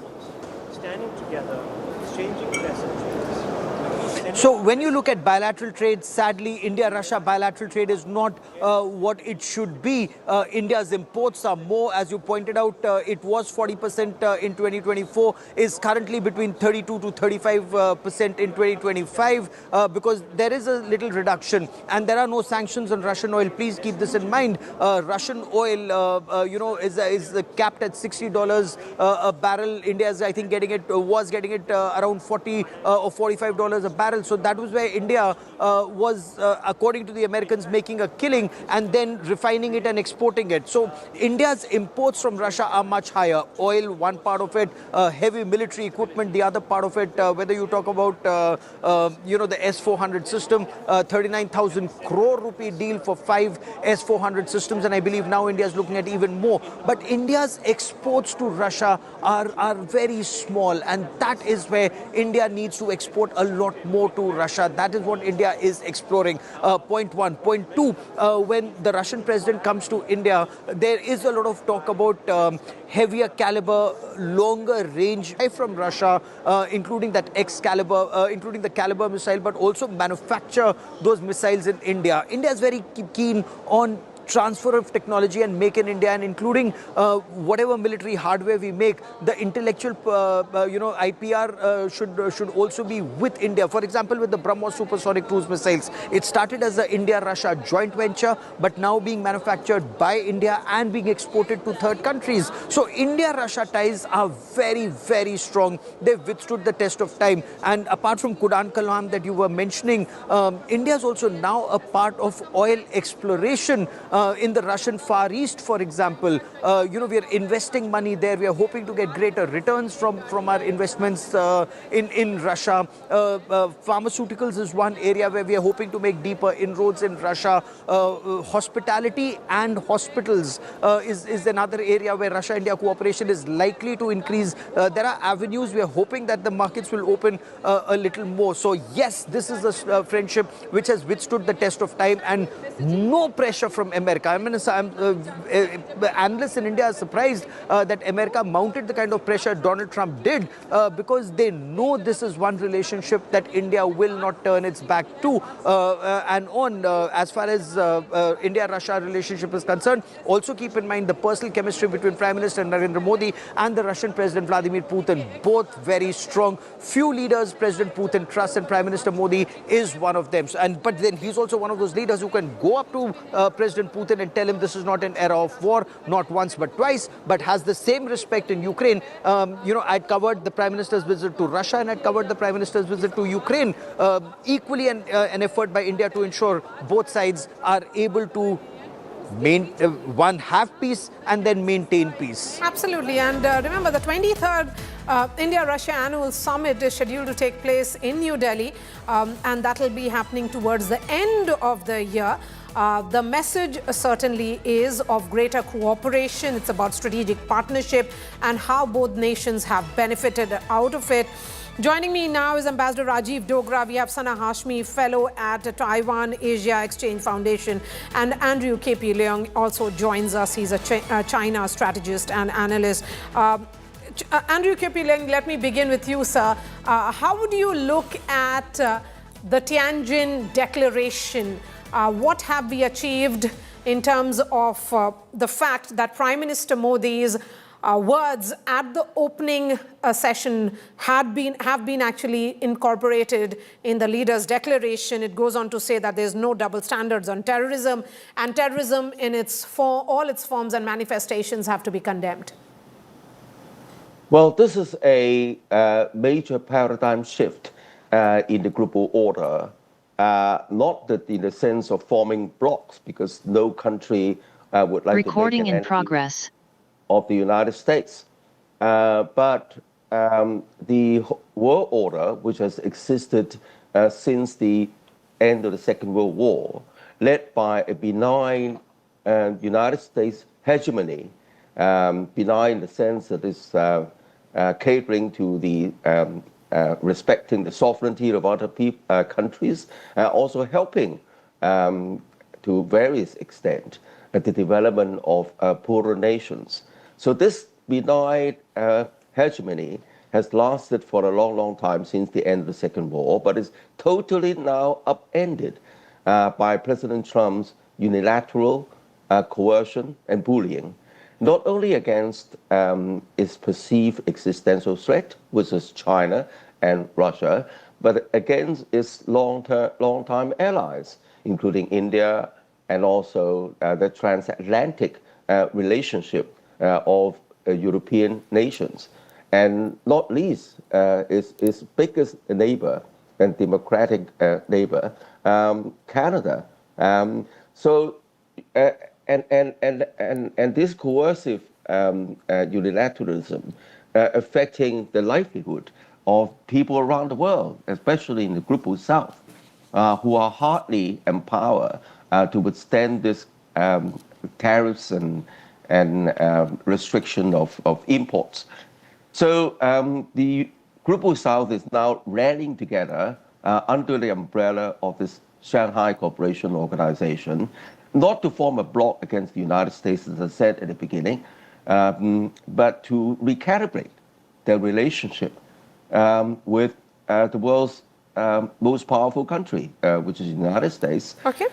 Standing together, exchanging messages. So when you look at bilateral trade, sadly, India-Russia bilateral trade is not what it should be. India's imports are more, as you pointed out, it was 40% in 2024, is currently between 32 to 35% in 2025, because there is a little reduction and there are no sanctions on Russian oil. Please keep this in mind. Russian oil, is capped at $60 a barrel. India is, I think, was getting it around $40 or $45 a barrel. So that was where India was, according to the Americans, making a killing and then refining it and exporting it. So India's imports from Russia are much higher. Oil, one part of it, heavy military equipment, the other part of it, whether you talk about, the S-400 system, 39,000 crore rupee deal for 5 S-400 systems. And I believe now India is looking at even more. But India's exports to Russia are very small. And that is where India needs to export a lot more to Russia. That is what India is exploring. Point one. Point two, when the Russian president comes to India, there is a lot of talk about heavier caliber, longer range from Russia, including that including the Caliber missile, but also manufacture those missiles in India. India is very keen on transfer of technology and Make in India, and including whatever military hardware we make, the intellectual, IPR should also be with India. For example, with the BrahMos supersonic cruise missiles, it started as a India-Russia joint venture, but now being manufactured by India and being exported to third countries. So India-Russia ties are very, very strong. They've withstood the test of time. And apart from Kudankulam that you were mentioning, India is also now a part of oil exploration In the Russian Far East, for example, we are investing money there. We are hoping to get greater returns from our investments in Russia. Pharmaceuticals is one area where we are hoping to make deeper inroads in Russia. Hospitality and hospitals is another area where Russia-India cooperation is likely to increase. There are avenues. We are hoping that the markets will open a little more. So yes, this is a friendship which has withstood the test of time, and no pressure from America. I mean, analysts in India are surprised that America mounted the kind of pressure Donald Trump did, because they know this is one relationship that India will not turn its back to. And on, as far as India-Russia relationship is concerned, also keep in mind the personal chemistry between Prime Minister Narendra Modi and the Russian President Vladimir Putin, both very strong. Few leaders President Putin trusts, and Prime Minister Modi is one of them. But then he's also one of those leaders who can go up to President Putin and tell him this is not an era of war, not once but twice, but has the same respect in Ukraine. I'd covered the Prime Minister's visit to Russia, and I'd covered the Prime Minister's visit to Ukraine. Equally an effort by India to ensure both sides are able to have peace and then maintain peace. Absolutely. And remember, the 23rd India-Russia Annual Summit is scheduled to take place in New Delhi, and that will be happening towards the end of the year. The message certainly is of greater cooperation. It's about strategic partnership and how both nations have benefited out of it. Joining me now is Ambassador Rajiv Dogra. We have Sana Hashmi, fellow at Taiwan Asia Exchange Foundation, and Andrew K.P. Leong also joins us. He's a China strategist and analyst. Andrew K.P. Leong, let me begin with you, sir. How would you look at the Tianjin Declaration? What have we achieved in terms of the fact that Prime Minister Modi's words at the opening session have been actually incorporated in the leaders' declaration? It goes on to say that there's no double standards on terrorism, and terrorism in all its forms and manifestations have to be condemned. Well, this is a major paradigm shift in the global order, not that in the sense of forming blocks, because no country would like to make an enemy of the United States. But the world order, which has existed since the end of the Second World War, led by a benign United States hegemony, benign in the sense that it's catering to the respecting the sovereignty of other countries, also helping to various extent the development of poorer nations. So this benign hegemony has lasted for a long, long time since the end of the Second World War, but is totally now upended by President Trump's unilateral coercion and bullying, not only against its perceived existential threat, which is China and Russia, but against its long-time allies, including India and also the transatlantic relationship of European nations, and not least its biggest neighbor and democratic neighbor, Canada. And this coercive unilateralism affecting the livelihood of people around the world, especially in the Global South, who are hardly empowered to withstand this tariffs and restriction of imports. So the Global South is now rallying together under the umbrella of this Shanghai Cooperation Organization, not to form a bloc against the United States, as I said at the beginning, but to recalibrate their relationship with the world's most powerful country, which is the United States. Okay.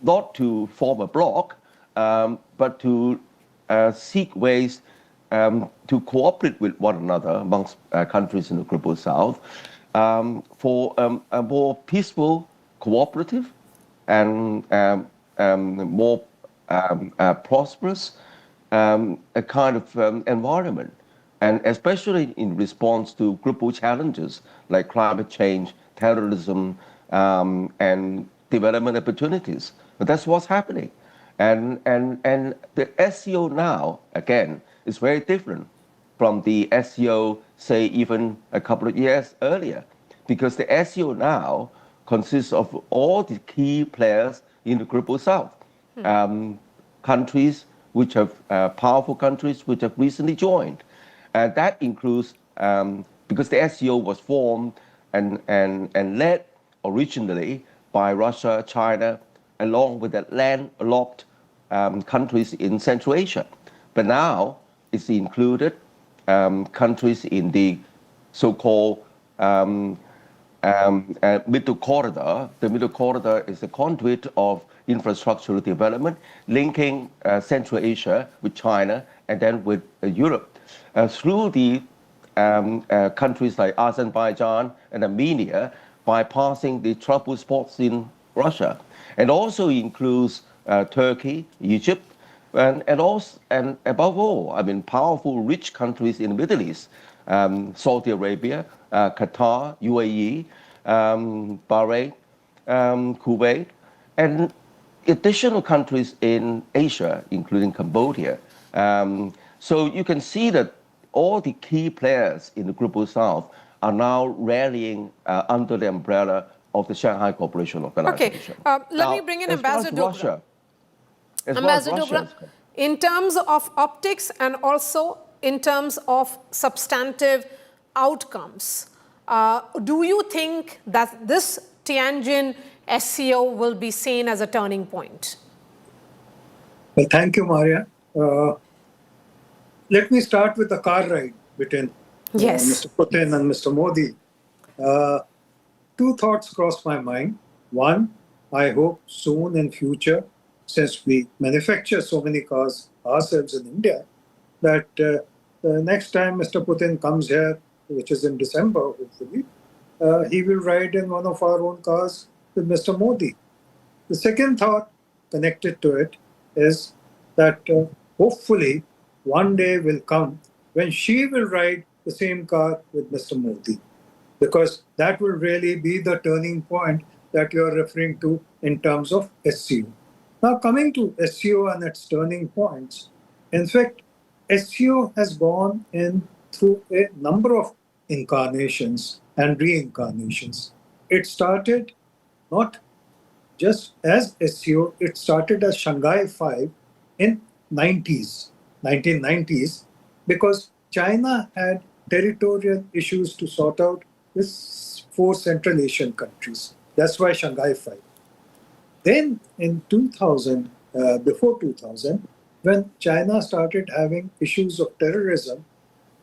Not to form a bloc, but to seek ways to cooperate with one another amongst countries in the Global South for a more peaceful, cooperative, and more prosperous a kind of environment, and especially in response to global challenges like climate change, terrorism, and development opportunities. But that's what's happening. And the SCO now, again, is very different from the SCO, say, even a couple of years earlier, because the SCO now consists of all the key players in the Global South, countries which have powerful countries which have recently joined. And that includes, because the SCO was formed and led originally by Russia, China, along with the landlocked countries in Central Asia. But now it's included countries in the so-called middle corridor. The middle corridor is a conduit of infrastructural development linking Central Asia with China and then with Europe through the countries like Azerbaijan and Armenia, bypassing the troubled spots in Russia, and also includes Turkey, Egypt, and above all, I mean, powerful, rich countries in the Middle East, Saudi Arabia, Qatar, UAE, Bahrain, Kuwait, and additional countries in Asia, including Cambodia. So you can see that all the key players in the Global South are now rallying under the umbrella of the Shanghai Cooperation Organization. Okay, let me bring in Ambassador Dogra. Ambassador Dogra, in terms of optics and also in terms of substantive outcomes, do you think that this Tianjin SCO will be seen as a turning point? Well, thank you, Maria. Let me start with the car ride between Mr. Putin and Mr. Modi. Two thoughts crossed my mind. One, I hope soon in future, since we manufacture so many cars ourselves in India, that the next time Mr. Putin comes here, which is in December, hopefully, he will ride in one of our own cars with Mr. Modi. The second thought connected to it is that hopefully one day will come when she will ride the same car with Mr. Modi, because that will really be the turning point that you are referring to in terms of SCO. Now, coming to SCO and its turning points, in fact, SCO has gone in through a number of incarnations and reincarnations. It started not just as SCO, it started as Shanghai 5 in 1990s, because China had territorial issues to sort out with 4 Central Asian countries. That's why Shanghai 5. Then in 2000, before 2000, when China started having issues of terrorism,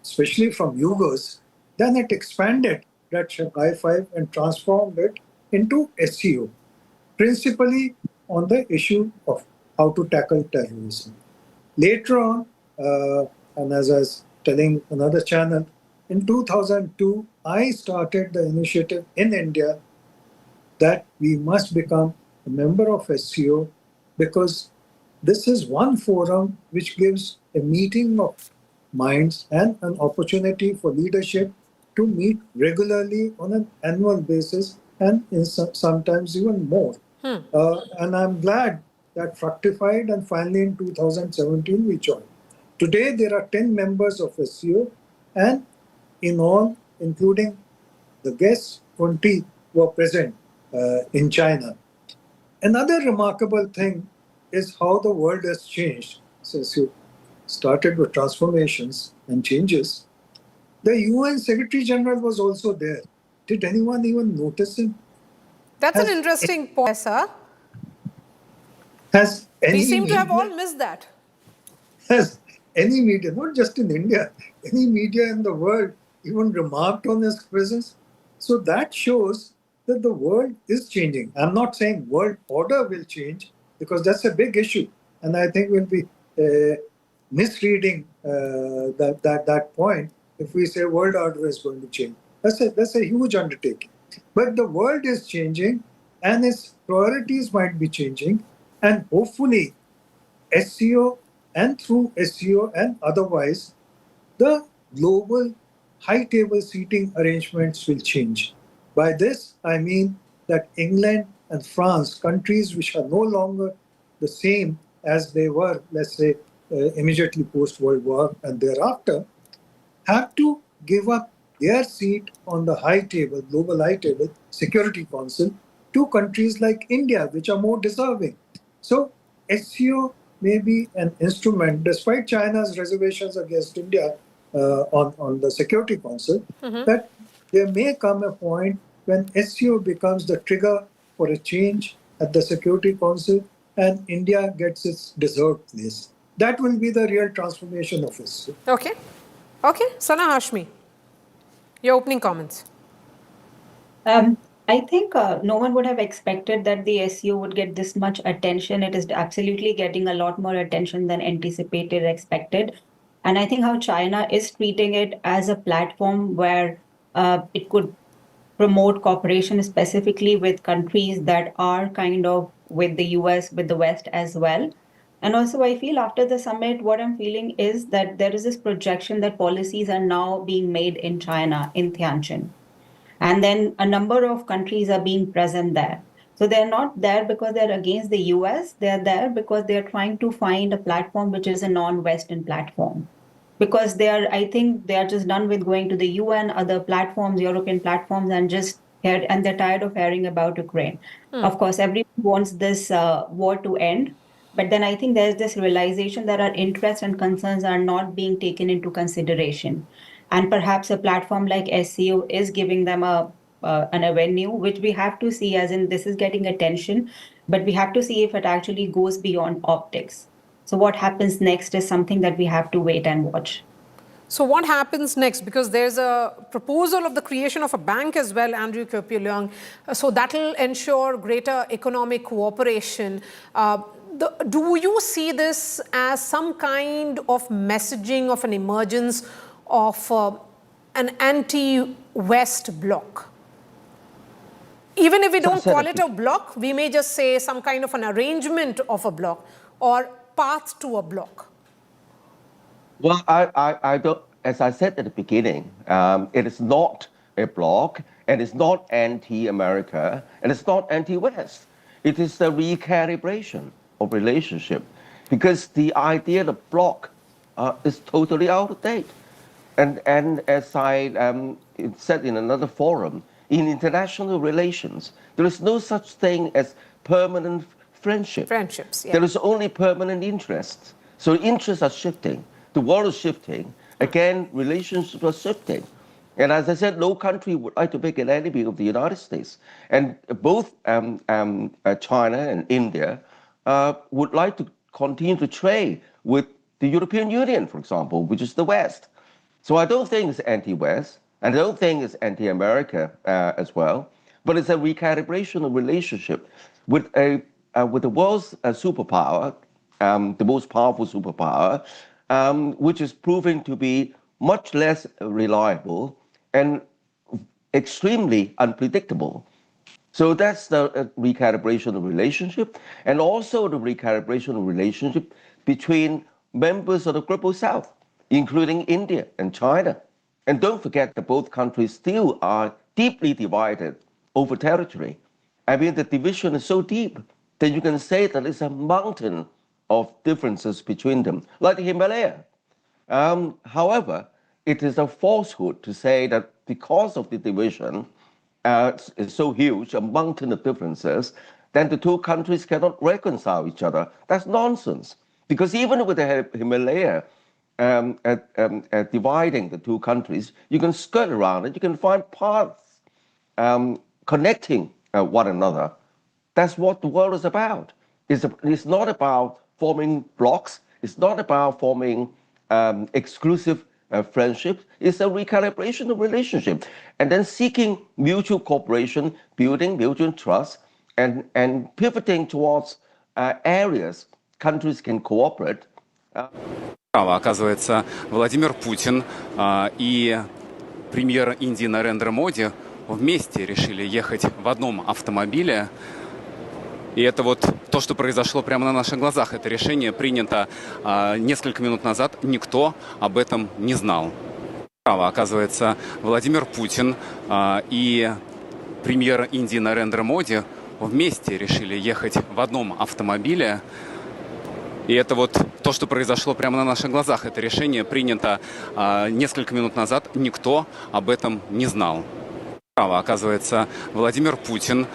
especially from Uyghurs, then it expanded that Shanghai 5 and transformed it into SCO, principally on the issue of how to tackle terrorism. Later on, and as I was telling another channel, in 2002, I started the initiative in India that we must become a member of SCO, because this is one forum which gives a meeting of minds and an opportunity for leadership to meet regularly on an annual basis and sometimes even more. And I'm glad that fructified, and finally in 2017 we joined. Today there are 10 members of SCO, and in all, including the guests, 20 were present in China. Another remarkable thing is how the world has changed since you started with transformations and changes. The UN Secretary General was also there. Did anyone even notice him? That's an interesting point, sir. We seem to have all missed that. Has any media, not just in India, any media in the world even remarked on his presence? So that shows that the world is changing. I'm not saying world order will change, because that's a big issue. And I think we'll be misreading that point if we say world order is going to change. That's a huge undertaking. But the world is changing, and its priorities might be changing. And hopefully, SCO and through SCO and otherwise, the global high-table seating arrangements will change. By this, I mean that England and France, countries which are no longer the same as they were, let's say, immediately post-World War and thereafter, have to give up their seat on the high table, global high table, Security Council, to countries like India, which are more deserving. So SCO may be an instrument, despite China's reservations against India on the Security Council, that there may come a point when SCO becomes the trigger for a change at the Security Council and India gets its deserved place. That will be the real transformation of SCO. Okay. Okay. Sana Hashmi, your opening comments. I think no one would have expected that the SCO would get this much attention. It is absolutely getting a lot more attention than anticipated, expected. And I think how China is treating it as a platform where it could promote cooperation specifically with countries that are kind of with the US, with the West as well. And also, I feel after the summit, what I'm feeling is that there is this projection that policies are now being made in China, in Tianjin. And then a number of countries are being present there. So they're not there because they're against the US. They're there because they're trying to find a platform which is a non-Western platform. Because I think they are just done with going to the UN, other platforms, European platforms, and they're tired of hearing about Ukraine. Of course, everyone wants this war to end. But then I think there's this realization that our interests and concerns are not being taken into consideration. And perhaps a platform like SCO is giving them an avenue, which we have to see as in this is getting attention, but we have to see if it actually goes beyond optics. So what happens next is something that we have to wait and watch. So what happens next? Because there's a proposal of the creation of a bank as well, Andrew Kyopilyong. So that will ensure greater economic cooperation. Do you see this as some kind of messaging of an emergence of an anti-West bloc? Even if we don't call it a bloc, we may just say some kind of an arrangement of a bloc or path to a bloc. Well, I don't, as I said at the beginning, it is not a bloc, and it's not anti-America, and it's not anti-West. It is the recalibration of relationship, because the idea of bloc is totally out of date. And as I said in another forum, in international relations, there is no such thing as permanent friendship. Friendships, yeah. There is only permanent interests. So interests are shifting. The world is shifting. Again, relationships are shifting. And as I said, no country would like to make an enemy of the United States. And both China and India would like to continue to trade with the European Union, for example, which is the West. So I don't think it's anti-West, and I don't think it's anti-America as well, but it's a recalibration of relationship with the world's superpower, the most powerful superpower, which is proving to be much less reliable and extremely unpredictable. So that's the recalibration of relationship, and also the recalibration of relationship between members of the Global South, including India and China. And don't forget that both countries still are deeply divided over territory. I mean, the division is so deep that you can say that it's a mountain of differences between them, like the Himalaya. However, it is a falsehood to say that because of the division is so huge, a mountain of differences, then the two countries cannot reconcile each other. That's nonsense. Because even with the Himalaya dividing the two countries, you can skirt around it, you can find paths connecting one another. That's what the world is about. It's not about forming blocs. It's not about forming exclusive friendships. It's a recalibration of relationship. And then seeking mutual cooperation, building mutual trust, and pivoting towards areas countries can cooperate. Оказывается, Владимир Путин и премьер Индии Нарендра Моди вместе решили ехать в одном автомобиле. И это вот то, что произошло прямо на наших глазах. Это решение принято несколько минут назад. Никто об этом не знал. Оказывается, Владимир Путин и премьер Индии Нарендра Моди вместе решили ехать в одном автомобиле. И это вот то, что произошло прямо на наших глазах. Это решение принято несколько минут назад. Никто об этом не знал. Оказывается, Владимир Путин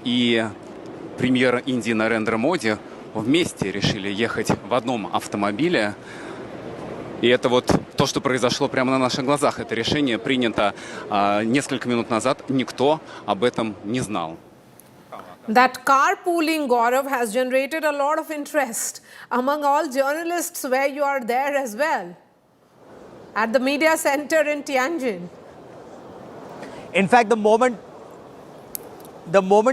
и премьер Индии Нарендра Моди вместе решили ехать в одном автомобиле. И это вот то, что произошло прямо на наших глазах. Это решение принято несколько минут назад. Никто об этом не знал. That carpooling, Gaurav, has generated a lot of interest among all journalists where you are there as well, at the media center in Tianjin. In fact, the moment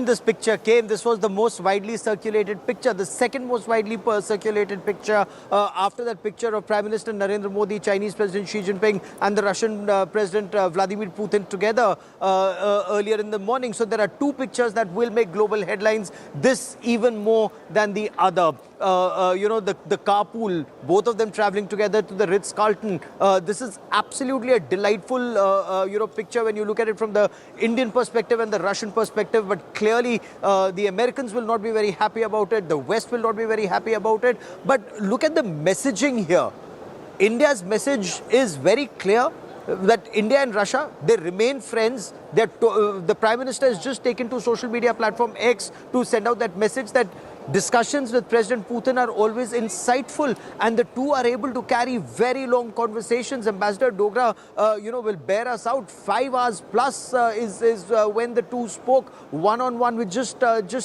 this picture came, this was the most widely circulated picture, the second most widely circulated picture after that picture of Prime Minister Narendra Modi, Chinese President Xi Jinping and the Russian President Vladimir Putin together earlier in the morning. So there are two pictures that will make global headlines, this even more than the other. The carpool, both of them traveling together to the Ritz-Carlton. This is absolutely a delightful picture when you look at it from the Indian perspective and the Russian perspective. But clearly the Americans will not be very happy about it. The West will not be very happy about it. But look at the messaging here. India's message is very clear that India and Russia, they remain friends. The Prime Minister has just taken to social media platform X to send out that message that discussions with President Putin are always insightful, and the two are able to carry very long conversations. Ambassador Dogra, will bear us out. 5 hours plus is when the two spoke one-on-one with just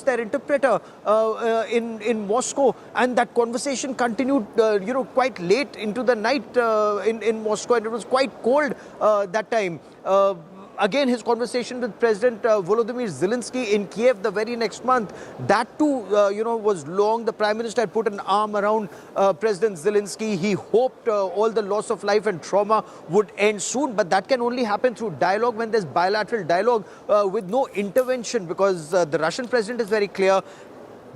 their interpreter in Moscow, and that conversation continued, quite late into the night in Moscow, and it was quite cold that time. Again, his conversation with President Volodymyr Zelensky in Kiev the very next month, that too, was long. The Prime Minister had put an arm around President Zelensky. He hoped all the loss of life and trauma would end soon, but that can only happen through dialogue when there's bilateral dialogue with no intervention, because the Russian President is very clear.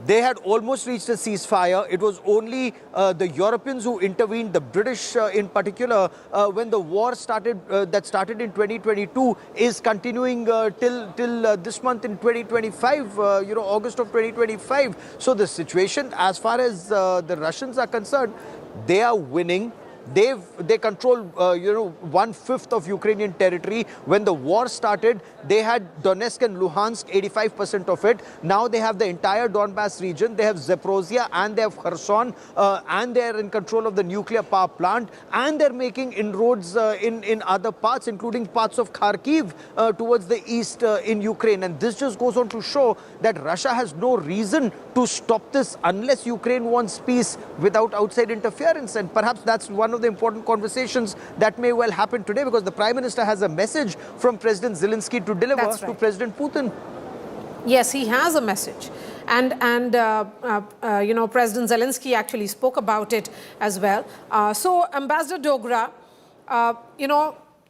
They had almost reached a ceasefire. It was only the Europeans who intervened, the British in particular, when the war started, that started in 2022, is continuing till this month in 2025, August of 2025. So the situation, as far as the Russians are concerned, they are winning. They control 1/5 of Ukrainian territory. When the war started, they had Donetsk and Luhansk, 85% of it. Now they have the entire Donbass region. They have Zaporozhye and they have Kherson, and they are in control of the nuclear power plant, and they're making inroads in other parts, including parts of Kharkiv towards the east in Ukraine. And this just goes on to show that Russia has no reason to stop this unless Ukraine wants peace without outside interference. And perhaps that's one of the important conversations that may well happen today, because the Prime Minister has a message from President Zelensky to deliver to President Putin. Yes, he has a message. And President Zelensky actually spoke about it as well. So, Ambassador Dogra,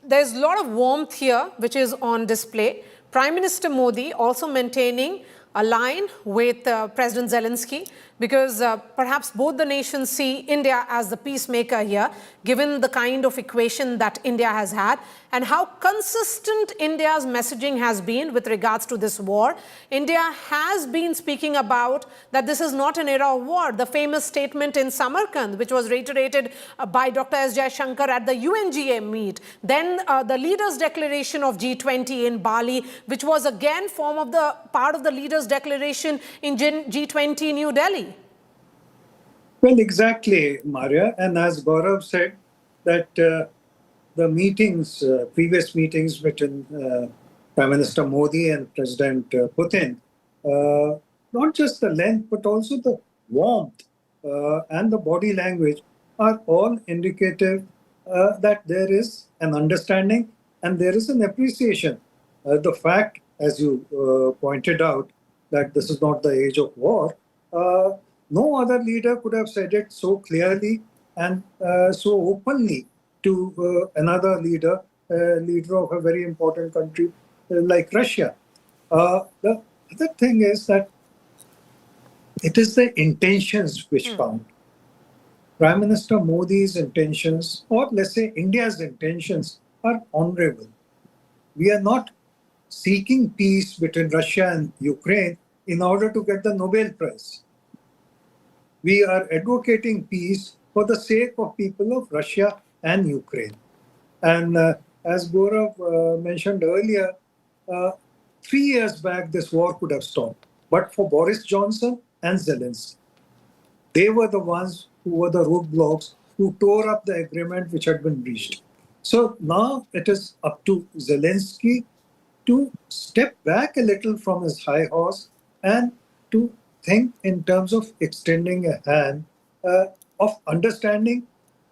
there's a lot of warmth here, which is on display. Prime Minister Modi also maintaining a line with President Zelensky, because perhaps both the nations see India as the peacemaker here, given the kind of equation that India has had and how consistent India's messaging has been with regards to this war. India has been speaking about that this is not an era of war. The famous statement in Samarkand, which was reiterated by Dr. S. Jaishankar at the UNGA meet. Then the Leaders' Declaration of G20 in Bali, which was again part of the Leaders' Declaration in G20 New Delhi. Well, exactly, Maria. And as Gaurav said, that the meetings, previous meetings between Prime Minister Modi and President Putin, not just the length, but also the warmth and the body language are all indicative that there is an understanding and there is an appreciation. The fact, as you pointed out, that this is not the age of war, no other leader could have said it so clearly and so openly to another leader of a very important country like Russia. The other thing is that it is the intentions which count. Prime Minister Modi's intentions, or let's say India's intentions, are honorable. We are not seeking peace between Russia and Ukraine in order to get the Nobel Prize. we are advocating peace for the sake of people of Russia and Ukraine. And as Gaurav mentioned earlier, 3 years back, this war could have stopped. But for Boris Johnson and Zelensky, they were the ones who were the roadblocks who tore up the agreement which had been reached. So now it is up to Zelensky to step back a little from his high horse and to think in terms of extending a hand of understanding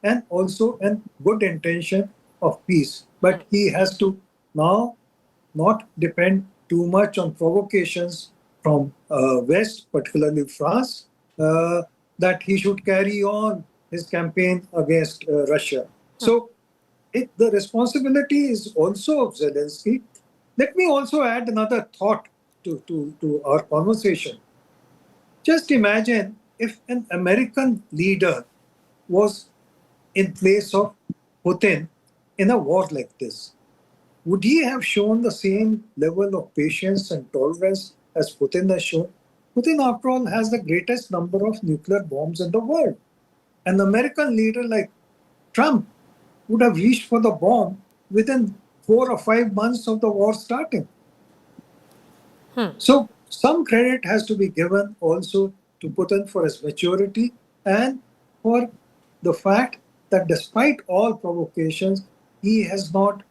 and also a good intention of peace. But he has to now not depend too much on provocations from West, particularly France, that he should carry on his campaign against Russia. So the responsibility is also of Zelensky. Let me also add another thought to our conversation. Just imagine if an American leader was in place of Putin in a war like this. Would he have shown the same level of patience and tolerance as Putin has shown? Putin, after all, has the greatest number of nuclear bombs in the world. An American leader like Trump would have reached for the bomb within 4 or 5 months of the war starting. So some credit has to be given also to Putin for his maturity and for the fact that despite all provocations, he has not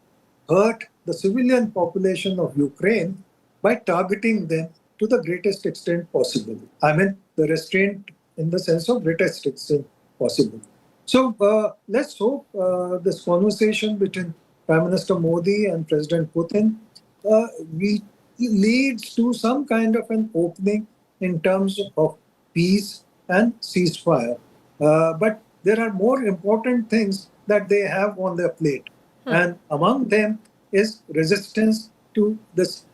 hurt the civilian population of Ukraine by targeting them to the greatest extent possible. I mean, the restraint in the sense of greatest extent possible. So let's hope this conversation between Prime Minister Modi and President Putin leads to some kind of an opening in terms of peace and ceasefire. But there are more important things that they have on their plate. And among them is resistance to this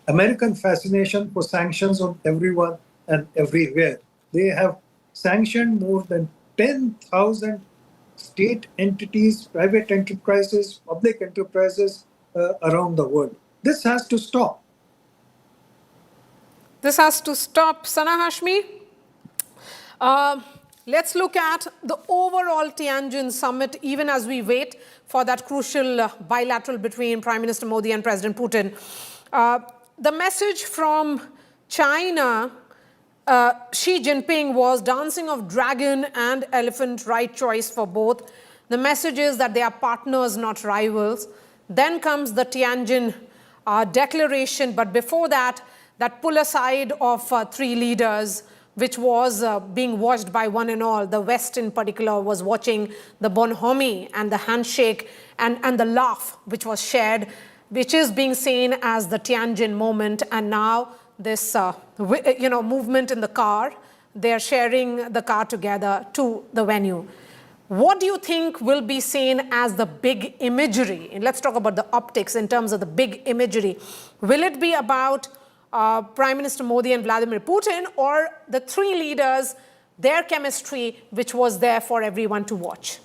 American fascination for sanctions on everyone and everywhere. They have sanctioned more than 10,000 state entities, private enterprises, public enterprises around the world. This has to stop. This has to stop. Sana Hashmi, let's look at the overall Tianjin summit, even as we wait for that crucial bilateral between Prime Minister Modi and President Putin. The message from China, Xi Jinping, was dancing of dragon and elephant, right choice for both. The message is that they are partners, not rivals. Then comes the Tianjin Declaration, but before that, that pull aside of 3 leaders, which was being watched by one and all. The West in particular was watching the bonhomie and the handshake and the laugh which was shared, which is being seen as the Tianjin moment. And now this movement in the car, they're sharing the car together to the venue. What do you think will be seen as the big imagery? And let's talk about the optics in terms of the big imagery. Will it be about Prime Minister Modi and Vladimir Putin, or the 3 leaders, their chemistry, which was there for everyone to watch?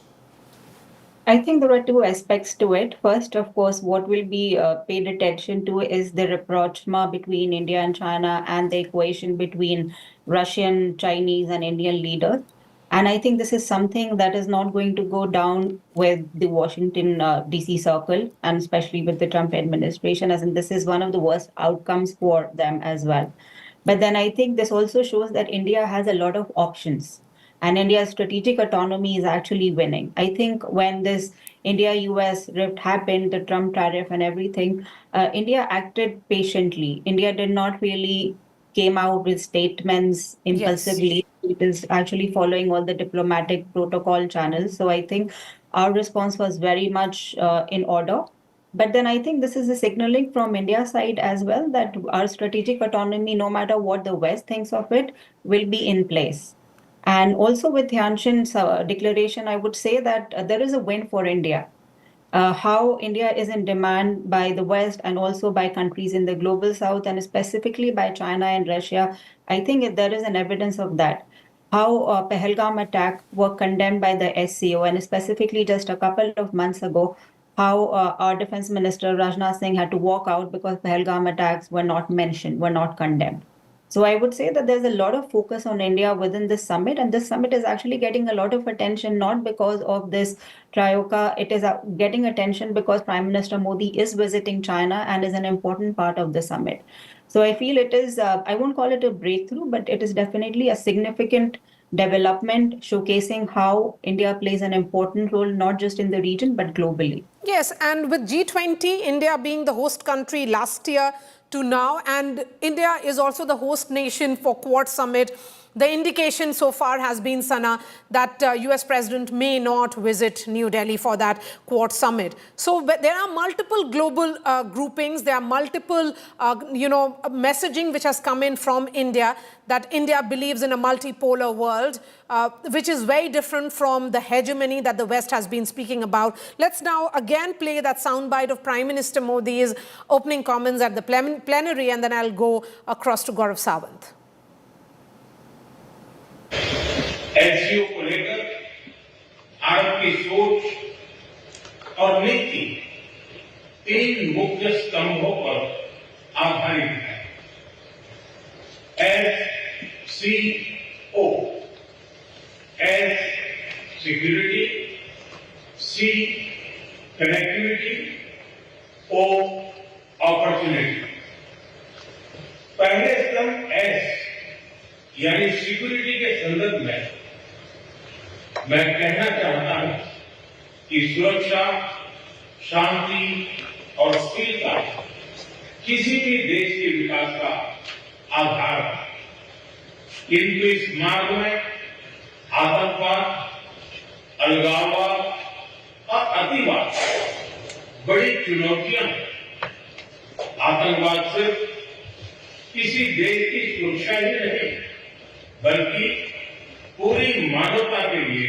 I think there are 2 aspects to it. First, of course, what will be paid attention to is the rapprochement between India and China and the equation between Russian, Chinese, and Indian leaders. And I think this is something that is not going to go down with the Washington DC circle, and especially with the Trump administration, as in this is one of the worst outcomes for them as well. But then I think this also shows that India has a lot of options, and India's strategic autonomy is actually winning. I think when this India-US rift happened, the Trump tariff and everything, India acted patiently. India did not really came out with statements impulsively. Yes. It is actually following all the diplomatic protocol channels. So I think our response was very much in order. But then I think this is a signaling from India's side as well that our strategic autonomy, no matter what the West thinks of it, will be in place. And also with Tianjin's declaration, I would say that there is a win for India. How India is in demand by the West and also by countries in the global South, and specifically by China and Russia, I think there is an evidence of that. How Pahalgam attack were condemned by the SCO, and specifically just a couple of months ago, how our Defense Minister Rajnath Singh had to walk out because Pahalgam attacks were not mentioned, were not condemned. So I would say that there's a lot of focus on India within this summit, and this summit is actually getting a lot of attention, not because of this Trioka. It is getting attention because Prime Minister Modi is visiting China and is an important part of the summit. So I feel it is, I won't call it a breakthrough, but it is definitely a significant development showcasing how India plays an important role, not just in the region, but globally. Yes, and with G20, India being the host country last year to now, and India is also the host nation for Quad Summit. The indication so far has been, Sana, that US President may not visit New Delhi for that Quad Summit. So there are multiple global groupings, there are multiple, messaging which has come in from India, that India believes in a multipolar world, which is very different from the hegemony that the West has been speaking about. Let's now again play that soundbite of Prime Minister Modi's opening comments at the plenary, and then I'll go across to Gaurav Sawant. SCO को लेकर भारत की सोच और नीति 3 मुख्य स्तंभों पर आधारित है। SCO, S security, C connectivity, O opportunity. पहले स्तंभ S यानी सिक्योरिटी के संदर्भ में मैं कहना चाहता हूं कि सुरक्षा, शांति और स्थिरता किसी भी देश के विकास का आधार है, किंतु इस मार्ग में आतंकवाद, अलगाववाद और अतिवाद बड़ी चुनौतियां हैं। आतंकवाद सिर्फ किसी देश की सुरक्षा ही नहीं, बल्कि पूरी मानवता के लिए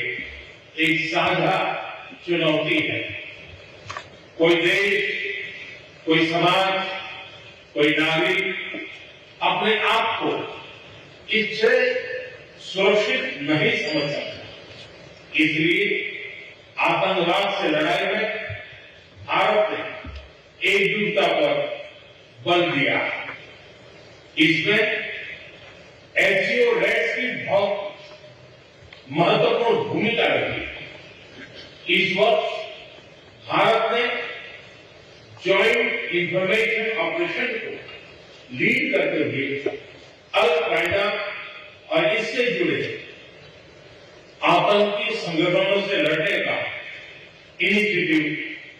एक साझा चुनौती है। कोई देश, कोई समाज, कोई नागरिक अपने आप को इससे सुरक्षित नहीं समझ सकता। इसलिए आतंकवाद से लड़ाई में भारत ने एकजुटता पर बल दिया। इसमें एससीओ रेट्स की बहुत महत्वपूर्ण भूमिका रही। इस वर्ष भारत ने जॉइंट इंफॉर्मेशन ऑपरेशन को लीड करते हुए अल-कायदा और इससे जुड़े आतंकी संगठनों से लड़ने का इनिशिएटिव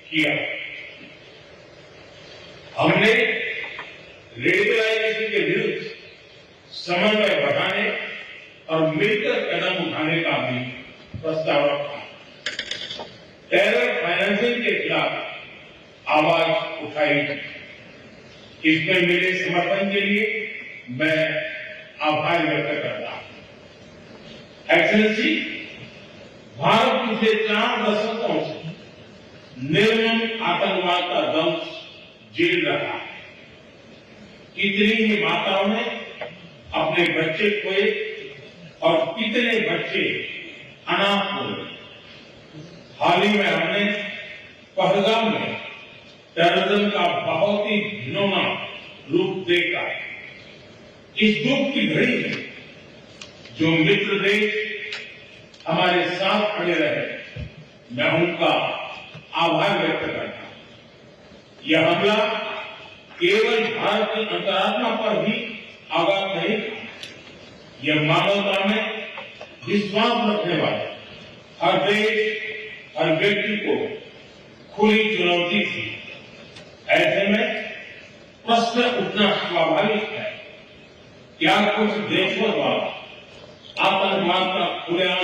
किया। हमने रेडिकलाइजेशन के विरुद्ध समन्वय बढ़ाने और मिलकर कदम उठाने का भी प्रस्ताव रखा। टेरर फाइनेंसिंग के खिलाफ आवाज उठाई। इसमें मेरे समर्थन के लिए मैं आभार व्यक्त करता हूं। एक्सेलेंसी, भारत पिछले 4 दशकों से निर्मम आतंकवाद का दंश झेल रहा है। कितनी ही माताओं ने अपने बच्चे खोए और कितने बच्चे अनाथ हुए। हाल ही में हमने पहलगाम में टेररिज्म का बहुत ही घिनौना रूप देखा। इस दुख की घड़ी में जो मित्र देश हमारे साथ खड़े रहे, मैं उनका आभार व्यक्त करता हूं। यह हमला केवल भारत की अंतरात्मा पर भी आघात नहीं था, यह मानवता में विश्वास रखने वाले हर देश, हर व्यक्ति को खुली चुनौती थी। ऐसे में प्रश्न उठना स्वाभाविक है, क्या कुछ देशों द्वारा आतंकवाद का खुलेआम